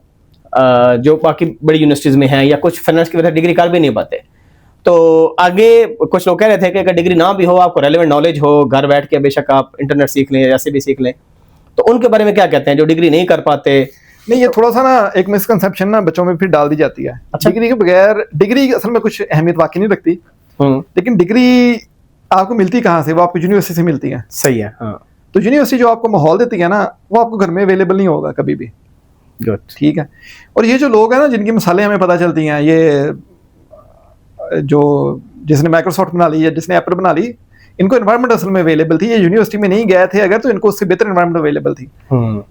जो बाकी बड़ी यूनिवर्सिटीज में है, या कुछ फाइनेंस की वजह से डिग्री कर भी नहीं पाते। तो आगे कुछ लोग कह रहे थे कि अगर डिग्री ना भी हो, आपको रेलेवेंट नॉलेज हो, घर बैठ के बेशक आप इंटरनेट सीख लें, ऐसे भी सीख लें, तो उनके बारे में क्या कहते हैं जो डिग्री नहीं कर पाते? नहीं, ये थोड़ा सा ना एक मिसकंसेप्शन ना बच्चों में फिर डाल दी जाती है। अच्छा, डिग्री के बगैर, डिग्री असल में कुछ अहमियत वाकई नहीं रखती, लेकिन डिग्री आपको मिलती कहाँ से? वो आपको यूनिवर्सिटी से मिलती है। सही है, हाँ। तो यूनिवर्सिटी जो आपको माहौल देती है ना, वो आपको घर में अवेलेबल नहीं होगा कभी भी, ठीक है। और ये जो लोग हैं ना, जिनकी मिसालें हमें पता चलती हैं, ये जो जिसने माइक्रोसॉफ्ट बना ली या जिसने एप्पल बना ली, इनको एनवायरनमेंट असल में अवेलेबल थी, ये यूनिवर्सिटी में नहीं गए थे अगर, तो इनको उससे बेहतर एनवायरनमेंट अवेलेबल थी।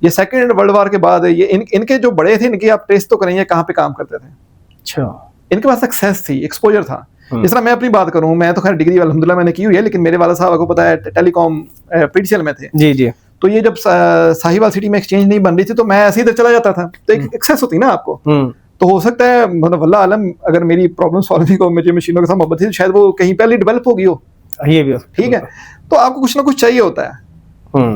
ये सेकंड वर्ल्ड वॉर के बाद ये इनके जो बड़े थे, इनकी आप टेस्ट तो करेंगे कहाँ पे काम करते थे। अच्छा, इनके पास सक्सेस थी, एक्सपोजर था। जिस तरह मैं अपनी बात करूं, मैं तो खैर डिग्री अल्हम्दुलिल्लाह मैंने की हुई है, लेकिन मेरे वाला साहब को पता है टेलीकॉम पीटीसीएल में थे। जी जी। तो ये जब साहिवाल सिटी में एक्सचेंज नहीं बन रही थी, तो मैं ऐसे ही इधर चला जाता था, तो एक एक्सेस होती ना आपको। तो हो सकता है, मतलब वल्लाह आलम, अगर मेरी प्रॉब्लम सॉल्विंग को, मुझे मशीनों के साथ मोहब्बत थी, शायद वो कहीं पहले डेवलप हो गई हो, ये भी ठीक है। तो आपको कुछ ना कुछ चाहिए होता है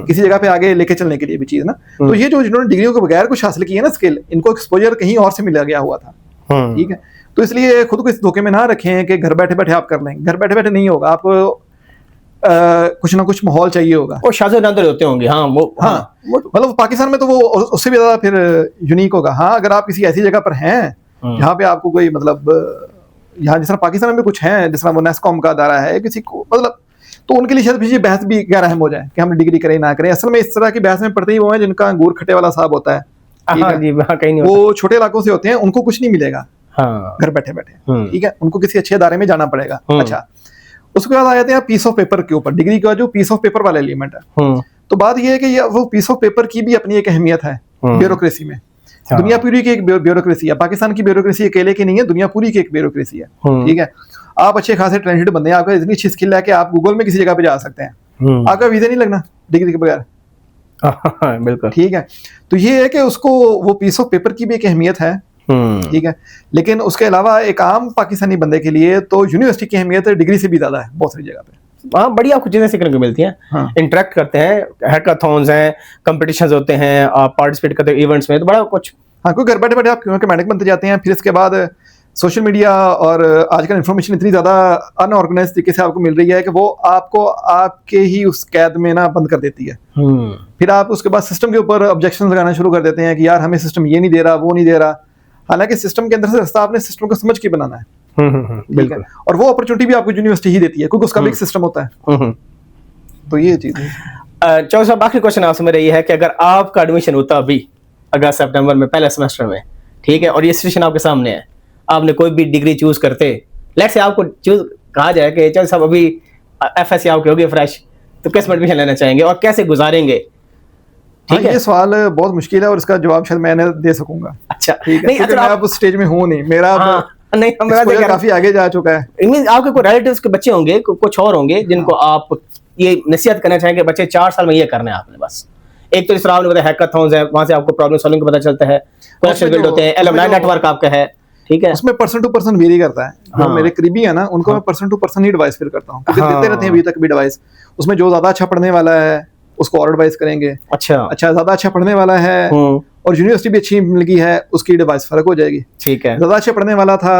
किसी जगह पे आगे लेके चलने के लिए भी चीज ना। तो ये जो जिन्होंने डिग्रियों के बगैर कुछ हासिल किया ना स्किल, इनको एक्सपोजर कहीं और से मिला गया हुआ था, ठीक है। तो इसलिए खुद को इस धोखे में ना रखें कि घर बैठे बैठे आप कर लेंगे। घर बैठे बैठे नहीं होगा, आपको कुछ ना कुछ माहौल चाहिए होगा। वो शायद होते होंगे, हाँ वो, हाँ मतलब पाकिस्तान में तो वो उससे भी ज्यादा फिर यूनिक होगा। हाँ, अगर आप किसी ऐसी जगह पर हैं जहाँ पे आपको कोई, मतलब यहाँ जिस तरह पाकिस्तान में कुछ है, जिस तरह वो नेस्कॉम का अदारा है किसी को, मतलब, तो उनके लिए शायद ये बहस भी गैर अहम हो जाए कि हम डिग्री करें ना करें। असल में इस तरह की बहस में पड़ते ही वो हैं जिनका अंगूर खट्टे वाला साहब होता है, कहीं नहीं, वो छोटे इलाकों से होते हैं, उनको कुछ नहीं मिलेगा घर बैठे बैठे, ठीक है। उनको किसी अच्छे अदारे में जाना पड़ेगा। अच्छा, उसके बाद आ जाते हैं पीस ऑफ पेपर के ऊपर, डिग्री का जो पीस ऑफ पेपर वाला एलिमेंट है। तो बात यह है कि वो पीस ऑफ पेपर की भी अपनी एक अहमियत है ब्यूरोक्रेसी में। दुनिया पूरी की एक ब्यूरोक्रेसी है, पाकिस्तान की ब्यूरोक्रेसी अकेले की नहीं है, दुनिया पूरी की एक ब्यूरोक्रेसी है, ठीक है। आप अच्छे खासे टैलेंटेड बंदे हैं, आपका इतनी अच्छी स्किल है कि आप गूगल में किसी जगह पे जा सकते हैं, आपका वीजा नहीं लगना डिग्री के बगैर, बिल्कुल, ठीक है। तो ये है कि उसको वो पीस ऑफ पेपर की भी एक अहमियत है, ठीक है। लेकिन उसके अलावा एक आम पाकिस्तानी बंदे के लिए तो यूनिवर्सिटी की अहमियत डिग्री से भी ज्यादा है बहुत सारी जगह पे। हाँ, बढ़िया कुछ चीजें सीखने को मिलती हैं, इंटरेक्ट करते हैं, हैकाथॉन्स हैं, कंपटीशंस होते हैं, आप पार्टिसिपेट करते हो इवेंट्स में, तो बड़ा कुछ। हाँ, क्योंकि घर बैठे बैठे आप मैकेनिक बनते जाते हैं, फिर इसके बाद सोशल मीडिया और आजकल इन्फॉर्मेशन इतनी ज्यादा अनऑर्गेनाइज तरीके से आपको मिल रही है कि वो आपको आपके ही उस कैद में ना बंद कर देती है। फिर आप उसके बाद सिस्टम के ऊपर ऑब्जेक्शन लगाना शुरू कर देते हैं कि यार हमें सिस्टम ये नहीं दे रहा, वो नहीं दे रहा। हालांकि सिस्टम के अंदर से रास्ता आपने सिस्टम को समझ के बनाना है, बिल्कुल। और वो अपॉर्चुनिटी भी आपको यूनिवर्सिटी ही देती है, क्योंकि उसका भी एक सिस्टम होता है। तो ये चीज है। चौधरी साहब, आखिरी क्वेश्चन आपसे मेरा ये है कि अगर आपका एडमिशन होता अभी अगस्त सितंबर में पहले सेमेस्टर में, ठीक है, और ये सिचुएशन आपके सामने है, आपने कोई भी डिग्री चूज करते, लेट्स से आपको चूज कहा जाए कि चौधरी साहब अभी एफएससी आपके हो गए फ्रेश, तो किस में एडमिशन लेना चाहेंगे और कैसे गुजारेंगे? ठीक है, ये सवाल बहुत मुश्किल है और इसका जवाब शायद मैं दे सकूंगा। अच्छा, ठीक है, क्योंकि मैं अब उस स्टेज में हूँ नहीं, मेरा नहीं, मेरा काफी आगे जा चुका है। आपके कोई रिलेटिव्स के बच्चे होंगे, कुछ और होंगे जिनको आप ये नसीहत करना चाहेंगे, बच्चे 4 साल में ये करना है आपने बस। एक तो इस तरह आपने बताया हैकाथॉन्स है, वहां से आपको प्रॉब्लम सॉल्विंग का पता चलता है, कनेक्शन बिल्ड होते हैं, एलुमनाई नेटवर्क आपका है, ठीक है, उसमें पर्सन टू पर्सन वेरी करता है। जो मेरे करीबी है ना, उनको मैं पर्सन टू पर्सन ही एडवाइस फिर करता हूँ, क्योंकि देते रहते हैं अभी तक भी एडवाइस। उसमें जो ज्यादा अच्छा पढ़ने वाला है उसको और एडवाइस करेंगे, अच्छा ज्यादा अच्छा पढ़ने वाला है और यूनिवर्सिटी भी अच्छी मिल गई है, उसकी एडवाइस फर्क हो जाएगी। ठीक है, ज्यादा अच्छा पढ़ने वाला था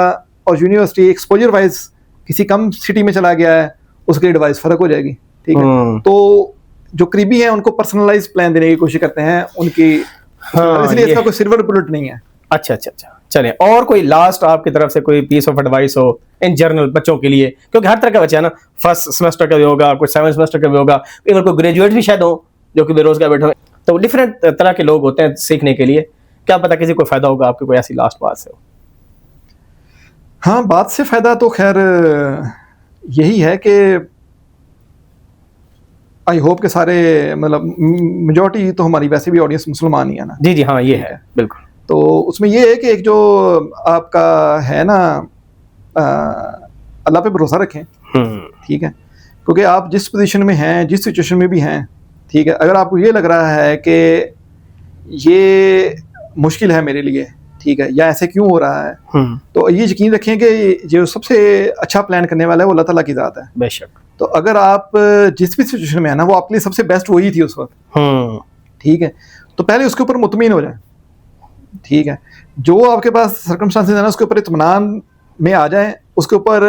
और यूनिवर्सिटी एक्सपोजर वाइज किसी कम सिटी में चला गया है, उसकी एडवाइस फर्क हो जाएगी। ठीक है, तो जो करीबी है उनको पर्सनलाइज प्लान देने की कोशिश करते हैं उनकी, इसलिए इसका कोई सिल्वर बुलेट नहीं है। अच्छा, चलिए, और कोई लास्ट आपकी तरफ से कोई पीस ऑफ एडवाइस हो इन जनरल बच्चों के लिए, क्योंकि हर तरह का बच्चा है ना, फर्स्ट सेमेस्टर का भी होगा, कोई 7th सेमेस्टर का भी होगा, इवन कोई ग्रेजुएट भी शायद हो जो कि बेरोजगार बैठे हुए, तो डिफरेंट तरह के लोग होते हैं सीखने के लिए, क्या पता किसी को फायदा होगा आपकी कोई ऐसी लास्ट बात से हो? हाँ, बात से फायदा तो खैर यही है कि आई होप के सारे, मतलब मेजॉरिटी तो हमारी वैसे भी ऑडियंस मुसलमान ही है ना। जी, हाँ, ये है बिल्कुल। तो उसमें ये है कि एक जो आपका है ना, अल्लाह पे भरोसा रखें। ठीक है, क्योंकि आप जिस पोजीशन में हैं, जिस सिचुएशन में भी हैं, ठीक है, अगर आपको ये लग रहा है कि ये मुश्किल है मेरे लिए, ठीक है, या ऐसे क्यों हो रहा है, तो ये यकीन रखें कि जो सबसे अच्छा प्लान करने वाला है वो अल्लाह ताला की ज़ात है। बेशक। तो अगर आप जिस भी सिचुएशन में है ना, वो आपके लिए सबसे बेस्ट वही थी उस वक्त। ठीक है, तो पहले उसके ऊपर मुतमिन हो जाए। ठीक है, जो आपके पास सर्कमस्टांसेस है ना, उसके ऊपर इत्मीनान में आ जाए, उसके ऊपर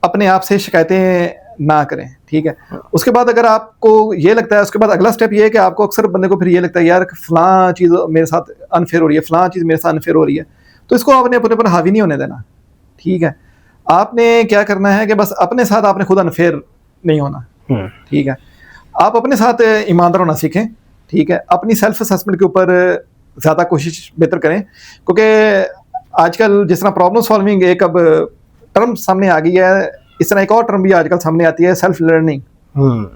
अपने आप से शिकायतें ना करें। ठीक है, उसके बाद अगर आपको ये लगता है, उसके बाद अगला स्टेप ये है कि आपको अक्सर बंदे को फिर ये लगता है यार फलां चीज़ मेरे साथ अनफेयर हो रही है, फलां चीज़ मेरे साथ अनफेयर हो रही है, तो इसको आपने अपने पर हावी नहीं होने देना। ठीक है, आपने क्या करना है कि बस अपने साथ आपने खुद अनफेयर नहीं होना। ठीक है, आप अपने साथ ईमानदार होना सीखें। ठीक है, अपनी सेल्फ असेसमेंट के ऊपर ज़्यादा कोशिश बेहतर करें, क्योंकि आजकल जिस तरह प्रॉब्लम सॉल्विंग एक अब टर्म सामने आ गई है, इस तरह एक और टर्म भी आजकल सामने आती है, सेल्फ लर्निंग।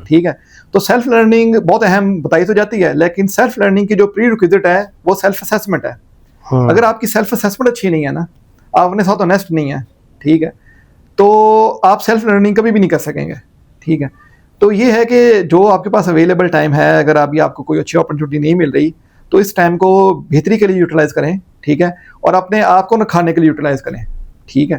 ठीक है, तो सेल्फ लर्निंग बहुत अहम बताई तो जाती है, लेकिन सेल्फ लर्निंग की जो प्री रिक्विजिट है वो सेल्फ असेसमेंट है। अगर आपकी सेल्फ असेसमेंट अच्छी नहीं है ना, आप अपने साथ ऑनेस्ट नहीं है, ठीक है, तो आप सेल्फ लर्निंग कभी भी नहीं कर सकेंगे। ठीक है, तो ये है कि जो आपके पास अवेलेबल टाइम है, अगर अभी आपको कोई अच्छी अपॉर्चुनिटी नहीं मिल रही, तो इस टाइम को बेहतरी के लिए यूटिलाइज करें। ठीक है, और अपने आप को नखाने के लिए यूटिलाइज करें। ठीक है,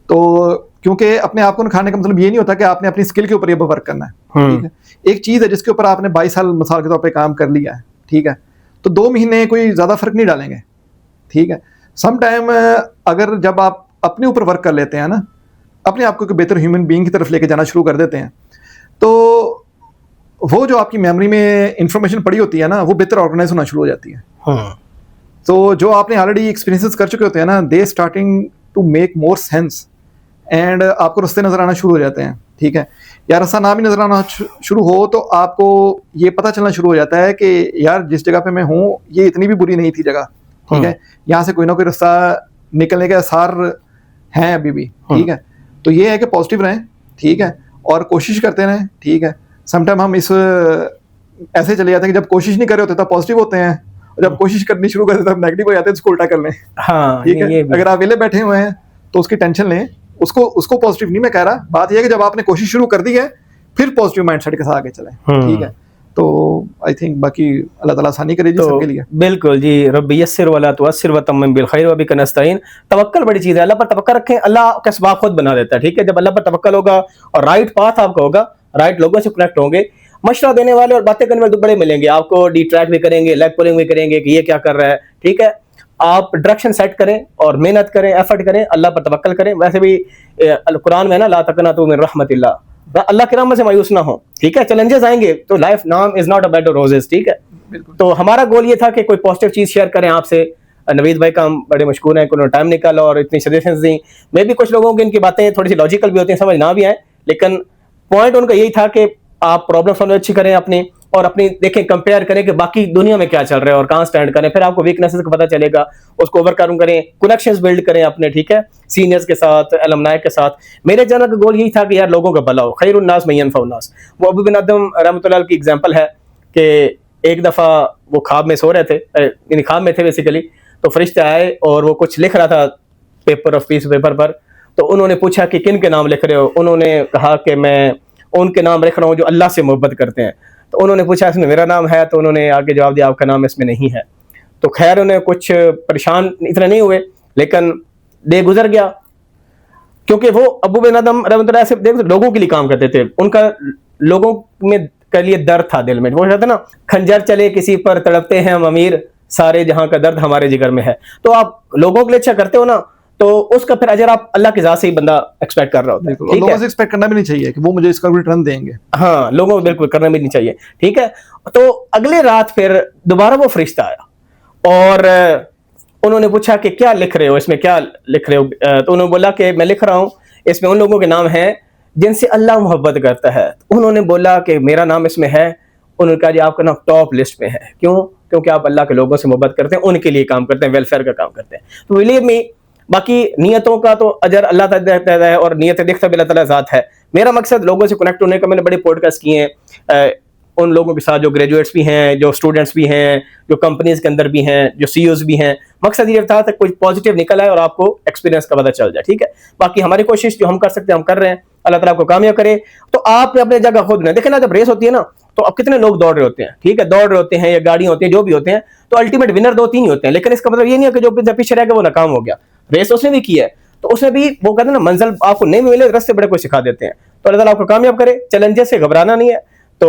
तो क्योंकि अपने आप को नखाने का मतलब ये नहीं होता कि आपने अपनी स्किल के ऊपर ये वर्क करना है। ठीक है, एक चीज़ है जिसके ऊपर आपने 22 साल मिसाल के तौर पे काम कर लिया है, ठीक है, तो 2 महीने कोई ज़्यादा फर्क नहीं डालेंगे। ठीक है, सम टाइम अगर जब आप अपने ऊपर वर्क कर लेते हैं ना, अपने आप को एक बेहतर ह्यूमन बीइंग की तरफ लेके जाना शुरू कर देते हैं, तो वो जो आपकी मेमोरी में इंफॉर्मेशन पड़ी होती है ना, वो बेहतर ऑर्गेनाइज होना शुरू हो जाती है। तो जो आपने ऑलरेडी एक्सपीरियंसेस कर चुके होते हैं ना, they starting to make more sense and आपको रास्ते नजर आना शुरू हो जाते हैं। ठीक है, या रास्ता ना भी नजर आना शुरू हो तो आपको ये पता चलना शुरू हो जाता है कि यार जिस जगह पे मैं हूँ ये इतनी भी बुरी नहीं थी जगह। ठीक है, यहाँ से कोई ना कोई रास्ता निकलने के आसार हैं अभी भी। ठीक है, तो ये है कि पॉजिटिव रहें। ठीक है, और कोशिश करते रहें। ठीक है, समटाइम हम इस ऐसे चले जाते हैं कि जब कोशिश नहीं कर रहे होते तब पॉजिटिव होते हैं, और जब कोशिश करनी शुरू करते हैं तब नेगेटिव हो जाते हैं, इसको उल्टा कर लें। हाँ, ठीक है, अगर आप वेले बैठे हुए हैं तो उसकी टेंशन लें, उसको पॉजिटिव नहीं मैं कह रहा, बात यह है कि जब आपने कोशिश शुरू कर दी है फिर पॉजिटिव माइंडसेट के साथ आगे चलें। ठीक है, तो आई थिंक बाकी अल्लाह ताला आसानी करे जी तो सबके लिए। बिल्कुल जी, रब्बी यस्सिर वला तुअस्सिर व तम्मिम बिल खैर व बिका नस्तईन। तवक्कल बड़ी चीज है, अल्लाह पर तवक्कल रखें, अल्लाह का असबाब खुद बना देता है। ठीक है, जब अल्लाह पर तवक्कल होगा और राइट पाथ आपका होगा, राइट लोगों से कनेक्ट होंगे, मशवरा देने वाले और बातें करने वाले तो बड़े मिलेंगे, आपको डिट्रैक्ट भी करेंगे, लेग पुलिंग भी करेंगे कि ये क्या कर रहा है। ठीक है, आप डायरेक्शन सेट करें और मेहनत करें, एफर्ट करें, अल्लाह पर तवक्कल करें। वैसे भी कुरान में है ना, ला तकनतू मिन रहमतिल्लाह, अल्लाह की रहमत से मायूस ना हो। ठीक है, चैलेंजेस आएंगे तो लाइफ नाम is not a bed of roses. ठीक है, तो हमारा गोल ये था कि कोई पॉजिटिव चीज शेयर करें आपसे। नवीद भाई का हम बड़े मशकूर हैं, उन्होंने टाइम निकाला और इतनी सजेशंस दी। मे भी कुछ लोगों की इनकी बातें थोड़ी सी लॉजिकल भी होती हैं, समझ ना भी आए, लेकिन पॉइंट उनका यही था कि आप प्रॉब्लम सॉल्व अच्छी करें अपनी, और अपनी देखें, कंपेयर करें कि बाकी दुनिया में क्या चल रहा है और कहाँ स्टैंड करें, फिर आपको वीकनेसेस का पता चलेगा, उसको ओवरकम करें, कनेक्शंस बिल्ड करें अपने, ठीक है, सीनियर्स के साथ, अलुमनाई के साथ। मेरे जानने का गोल यही था कि यार लोगों का भला हो, खैरुन नास मन यनफउन नास। वो अबू बिन अदम रहमतुल्लाह अलैह की एग्जांपल है कि एक दफा वो ख्वाब में सो रहे थे, यानी ख्वाब में थे बेसिकली, तो फरिश्ता आए और वो कुछ लिख रहा था पेपर ऑफ पीस पेपर पर। तो उन्होंने पूछा कि किन के नाम लिख रहे हो? उन्होंने कहा कि मैं उनके नाम लिख रहा हूँ जो अल्लाह से मोहब्बत करते हैं। तो उन्होंने पूछा इसमें मेरा नाम है? तो उन्होंने आगे जवाब दिया आपका नाम इसमें नहीं है। तो खैर उन्हें कुछ परेशान इतना नहीं हुए, लेकिन डे गुजर गया, क्योंकि वो अबू बिन अदम रहमतुल्लाह से देख लोगों के लिए काम करते थे, उनका लोगों में के लिए दर्द था दिल में। वो कहते ना, खंजर चले किसी पर तड़पते हैं हम अमीर, सारे जहां का दर्द हमारे जिगर में है। तो आप लोगों के लिए अच्छा करते हो ना, तो उसका फिर अजर आप अल्लाह की ज़ात से ही बंदा एक्सपेक्ट कर रहा होता है। ठीक है, लोगों से एक्सपेक्ट करना भी नहीं चाहिए कि वो मुझे इसका रिटर्न देंगे। हाँ, लोगों को बिल्कुल करना भी नहीं चाहिए। ठीक है, तो अगले रात फिर दोबारा वो फरिश्ता आया और उन्होंने पूछा कि क्या लिख रहे हो, इसमें क्या लिख रहे हो? तो उन्होंने बोला कि मैं लिख रहा हूँ, इसमें उन लोगों के नाम हैं जिनसे अल्लाह मोहब्बत करता है। उन्होंने बोला कि मेरा नाम इसमें है। उन्होंने कहा जी आपका नाम टॉप लिस्ट में है। क्यों? क्योंकि आप अल्लाह के लोगों से मोहब्बत करते हैं, उनके लिए काम करते हैं, वेलफेयर का काम करते हैं। तो बिलीव मी, बाकी नियतों का तो अजर अल्लाह ताला देता है और नियतें देखता भी अल्लाह ताला ज़ात है। मेरा मकसद लोगों से कनेक्ट होने का, मैंने बड़े पॉडकास्ट किए हैं उन लोगों के साथ जो ग्रेजुएट्स भी हैं, जो स्टूडेंट्स भी हैं, जो कंपनीज के अंदर भी हैं, जो सीईओज भी हैं। मकसद ये था कि कुछ पॉजिटिव निकल आए और आपको एक्सपीरियंस का पता चल जाए। ठीक है, बाकी हमारी कोशिश जो हम कर सकते हैं हम कर रहे हैं, अल्लाह ताला आपको कामयाब करे। तो आप अपने जगह खुद में देखें ना, जब रेस होती है ना, तो अब कितने लोग दौड़ रहे होते हैं, ठीक है, दौड़ रहे होते हैं या गाड़ियां होती हैं, जो भी होते हैं, तो अल्टीमेट विनर 2-3 ही होते हैं। लेकिन इसका मतलब ये नहीं है कि जो पीछे रह गया वो नाकाम हो गया। रेस उसने भी की है, तो उसने भी, वो कहते हैं ना, मंजिल आपको नहीं मिले रास्ते बड़े कोई सिखा देते हैं। तो अल्लाह ताला आपको कामयाब करे। चैलेंजेस से घबराना नहीं है। तो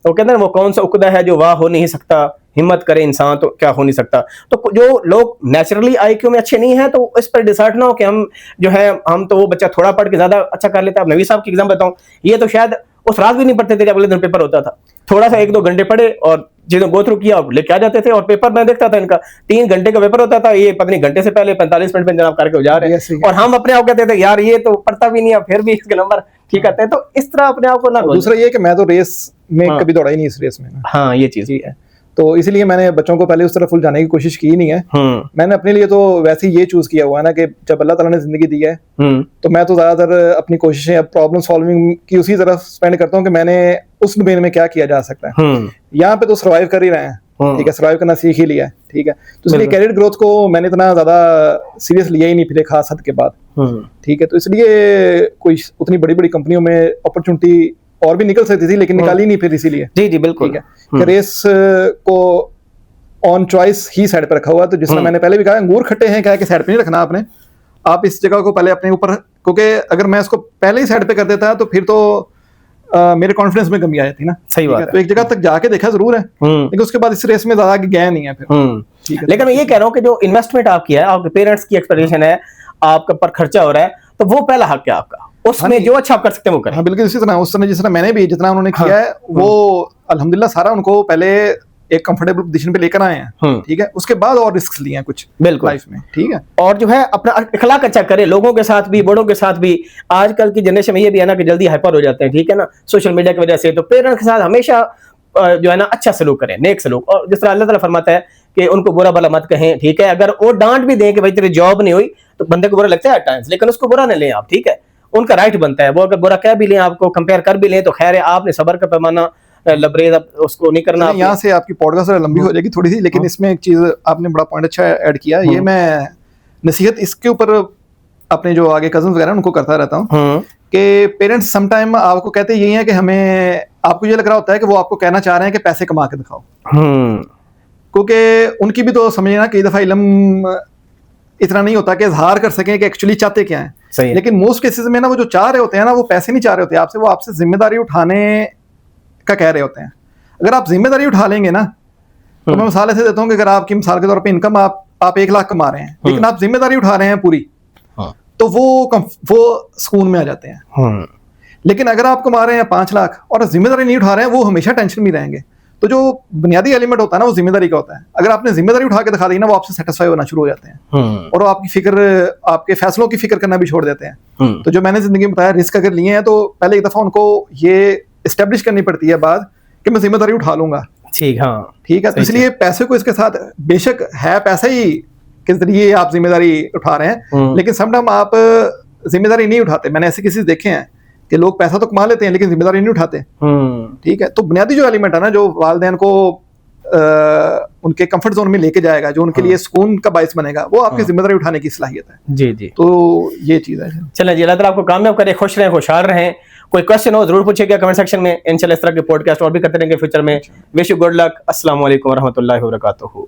वो कहते हैं वो कौन सा उकदा है जो वाह हो नहीं सकता, हिम्मत करे इंसान तो क्या हो नहीं सकता। तो जो लोग नेचुरली आईक्यू में अच्छे नहीं है, तो इस पर डिसाइड ना हो कि हम जो है, हम तो वो बच्चा थोड़ा पढ़ के ज्यादा अच्छा कर लेता है। नबी साहब की एग्जाम बताऊं, ये तो शायद उस रात भी नहीं पढ़ते थे जब अगले दिन पेपर होता था। थोड़ा सा 1-2 घंटे पढ़े और जिन्होंने गो थ्रू किया लेके आ जाते थे। और पेपर मैं देखता था इनका 3 घंटे का पेपर होता था, ये पता नहीं घंटे से पहले 45 मिनट में जनाब करके जा रहे हैं। और हम अपने आप कहते थे यार ये तो पढ़ता भी नहीं है, फिर भी इसके नंबर ठीक आते हैं। तो इस तरह अपने आप को ना, दूसरा ये कि मैं तो रेस में कभी दौड़ा ही नहीं, इस रेस में। हाँ, ये चीज ही है। तो इसलिए मैंने बच्चों को पहले उस तरफ फुल जाने की कोशिश की ही नहीं है। मैंने अपने लिए तो वैसे ही ये चूज किया हुआ है ना कि जब अल्लाह ताला ने जिंदगी दी है, तो मैं तो ज्यादातर अपनी कोशिशें अब प्रॉब्लम सॉल्विंग की उसी तरफ स्पेंड करता हूँ कि मैंने उस डोमेन में क्या किया जा सकता है। यहाँ पे तो सर्वाइव कर ही रहे हैं, ठीक है, सर्वाइव करना सीख ही लिया है, ठीक है। तो इसलिए कैरियर ग्रोथ को मैंने इतना ज्यादा सीरियस लिया ही नहीं फिर एक खास हद के बाद, ठीक है। तो इसलिए कोई उतनी बड़ी बड़ी कंपनियों में अपॉर्चुनिटी और भी निकल सकती थी, लेकिन निकाली नहीं फिर इसीलिए। जी जी बिल्कुल, ठीक है। कि रेस को ऑन चॉइस ही साइड पर रखा हुआ है। तो जिसमें मैंने पहले भी कहा, अंगूर खट्टे हैं क्या कि साइड पे नहीं रखना आपने, आप इस जगह को पहले अपने ऊपर, क्योंकि अगर मैं इसको पहले ही साइड पे कर देता तो फिर तो मेरे कॉन्फिडेंस में कमी आ जाती ना। सही बात है। तो एक जगह तक जाके देखा जरूर है, लेकिन उसके बाद इस रेस में ज्यादा गया नहीं है फिर। ठीक है। लेकिन मैं ये कह रहा हूँ कि जो इन्वेस्टमेंट आपकी है, आपके पेरेंट्स की एक्सपेक्टेशन है, आपके पर खर्चा हो रहा है, तो वो पहला हक है आपका, उसमें जो अच्छा आप कर सकते हैं वो करें। हाँ बिल्कुल, इसी तरह उस तरह जिस तरह मैंने भी जितना उन्होंने किया है वो अल्हम्दुलिल्लाह सारा उनको पहले एक कंफर्टेबल पोजीशन पे लेकर आए हैं, ठीक है। उसके बाद और रिस्क लिए हैं कुछ बिल्कुल लाइफ में, ठीक है। और जो है अपना अखलाक अच्छा करे, लोगों के साथ भी, बड़ों के साथ भी। आजकल की जनरेशन में ये भी है ना कि जल्दी हाइपर हो जाते हैं, ठीक है ना, सोशल मीडिया की वजह से। तो पेरेंट्स के साथ हमेशा जो है ना अच्छा सलूक करें, नेक सलूक। और जिस तरह अल्लाह ताला फरमाता है कि उनको बुरा भला मत कहें, ठीक है। अगर वो डांट भी दें कि भाई तेरी जॉब नहीं हुई, तो बंदे को बुरा लगता है टाइम्स, लेकिन उसको बुरा नहीं लें आप, ठीक है। उनका राइट बनता है, वो अगर बुरा कह भी लें, आपको कंपेयर कर भी लें, तो खैर है, आपने सब्र का पैमाना लबरेज उसको नहीं करना। यहाँ से आपकी पॉडकास्ट लंबी हो जाएगी थोड़ी सी, लेकिन इसमें एक चीज आपने बड़ा पॉइंट अच्छा ऐड किया। ये मैं नसीहत इसके ऊपर अपने जो आगे कजन वगैरह उनको करता रहता हूँ कि पेरेंट्स समटाइम आपको कहते यही है कि हमें, आपको ये लग रहा होता है कि वो आपको कहना चाह रहे हैं कि पैसे कमा के दिखाओ, क्योंकि उनकी भी तो समझे ना, कई दफा इल्म इतना नहीं होता कि इजहार कर सकें कि एक्चुअली चाहते क्या है। लेकिन मोस्ट केसेस में ना वो जो चाह रहे होते हैं ना, वो पैसे नहीं चाह रहे होते आपसे, वो आपसे जिम्मेदारी उठाने का कह रहे होते हैं। अगर आप जिम्मेदारी उठा लेंगे ना, तो मैं मिसाल ऐसे देता हूँ कि अगर आपकी मिसाल के तौर पे इनकम आप 1 लाख कमा रहे हैं, लेकिन आप जिम्मेदारी उठा रहे हैं पूरी, तो वो सुकून में आ जाते हैं। लेकिन अगर आप कमा रहे हैं 5 लाख और जिम्मेदारी नहीं उठा रहे हैं, वो हमेशा टेंशन में रहेंगे। तो जो बुनियादी एलिमेंट होता है ना, वो जिम्मेदारी का होता है। अगर आपने जिम्मेदारी उठा के दिखा दी ना, वो आपसे सेटिस्फाई होना शुरू हो जाते हैं और वो आपकी फिक्र, आपके फैसलों की फिक्र करना भी छोड़ देते हैं। तो जो मैंने जिंदगी में बताया, रिस्क अगर लिए हैं तो पहले एक दफा उनको ये इस्टेब्लिश करनी पड़ती है बात कि मैं जिम्मेदारी उठा लूंगा। ठीक, हाँ ठीक है, तो इसलिए पैसे को इसके साथ, बेशक है पैसा ही के जरिए आप जिम्मेदारी उठा रहे हैं, लेकिन समटाइम आप जिम्मेदारी नहीं उठाते। मैंने ऐसे केसेस देखे हैं कि लोग पैसा तो कमा लेते हैं लेकिन जिम्मेदारी नहीं उठाते। ठीक है, तो बुनियादी जो एलिमेंट है ना, जो वालिदैन को उनके कंफर्ट जोन में लेके जाएगा, जो उनके लिए सुकून का बायस बनेगा, वो आपकी जिम्मेदारी उठाने की सलाहियत है। जी जी, तो ये चीज़ है। चलें जी, अल्लाह ताला आपको कामयाब करे, खुश रहें, खुशहाल रहें। कोई क्वेश्चन हो जरूर पूछिएगा कमेंट सेक्शन में। इंशाल्लाह इस तरह के पॉडकास्ट और भी करते रहेंगे फ्यूचर में। Wish you good luck. अस्सलाम वालेकुम व रहमतुल्लाहि व बरकातुहू।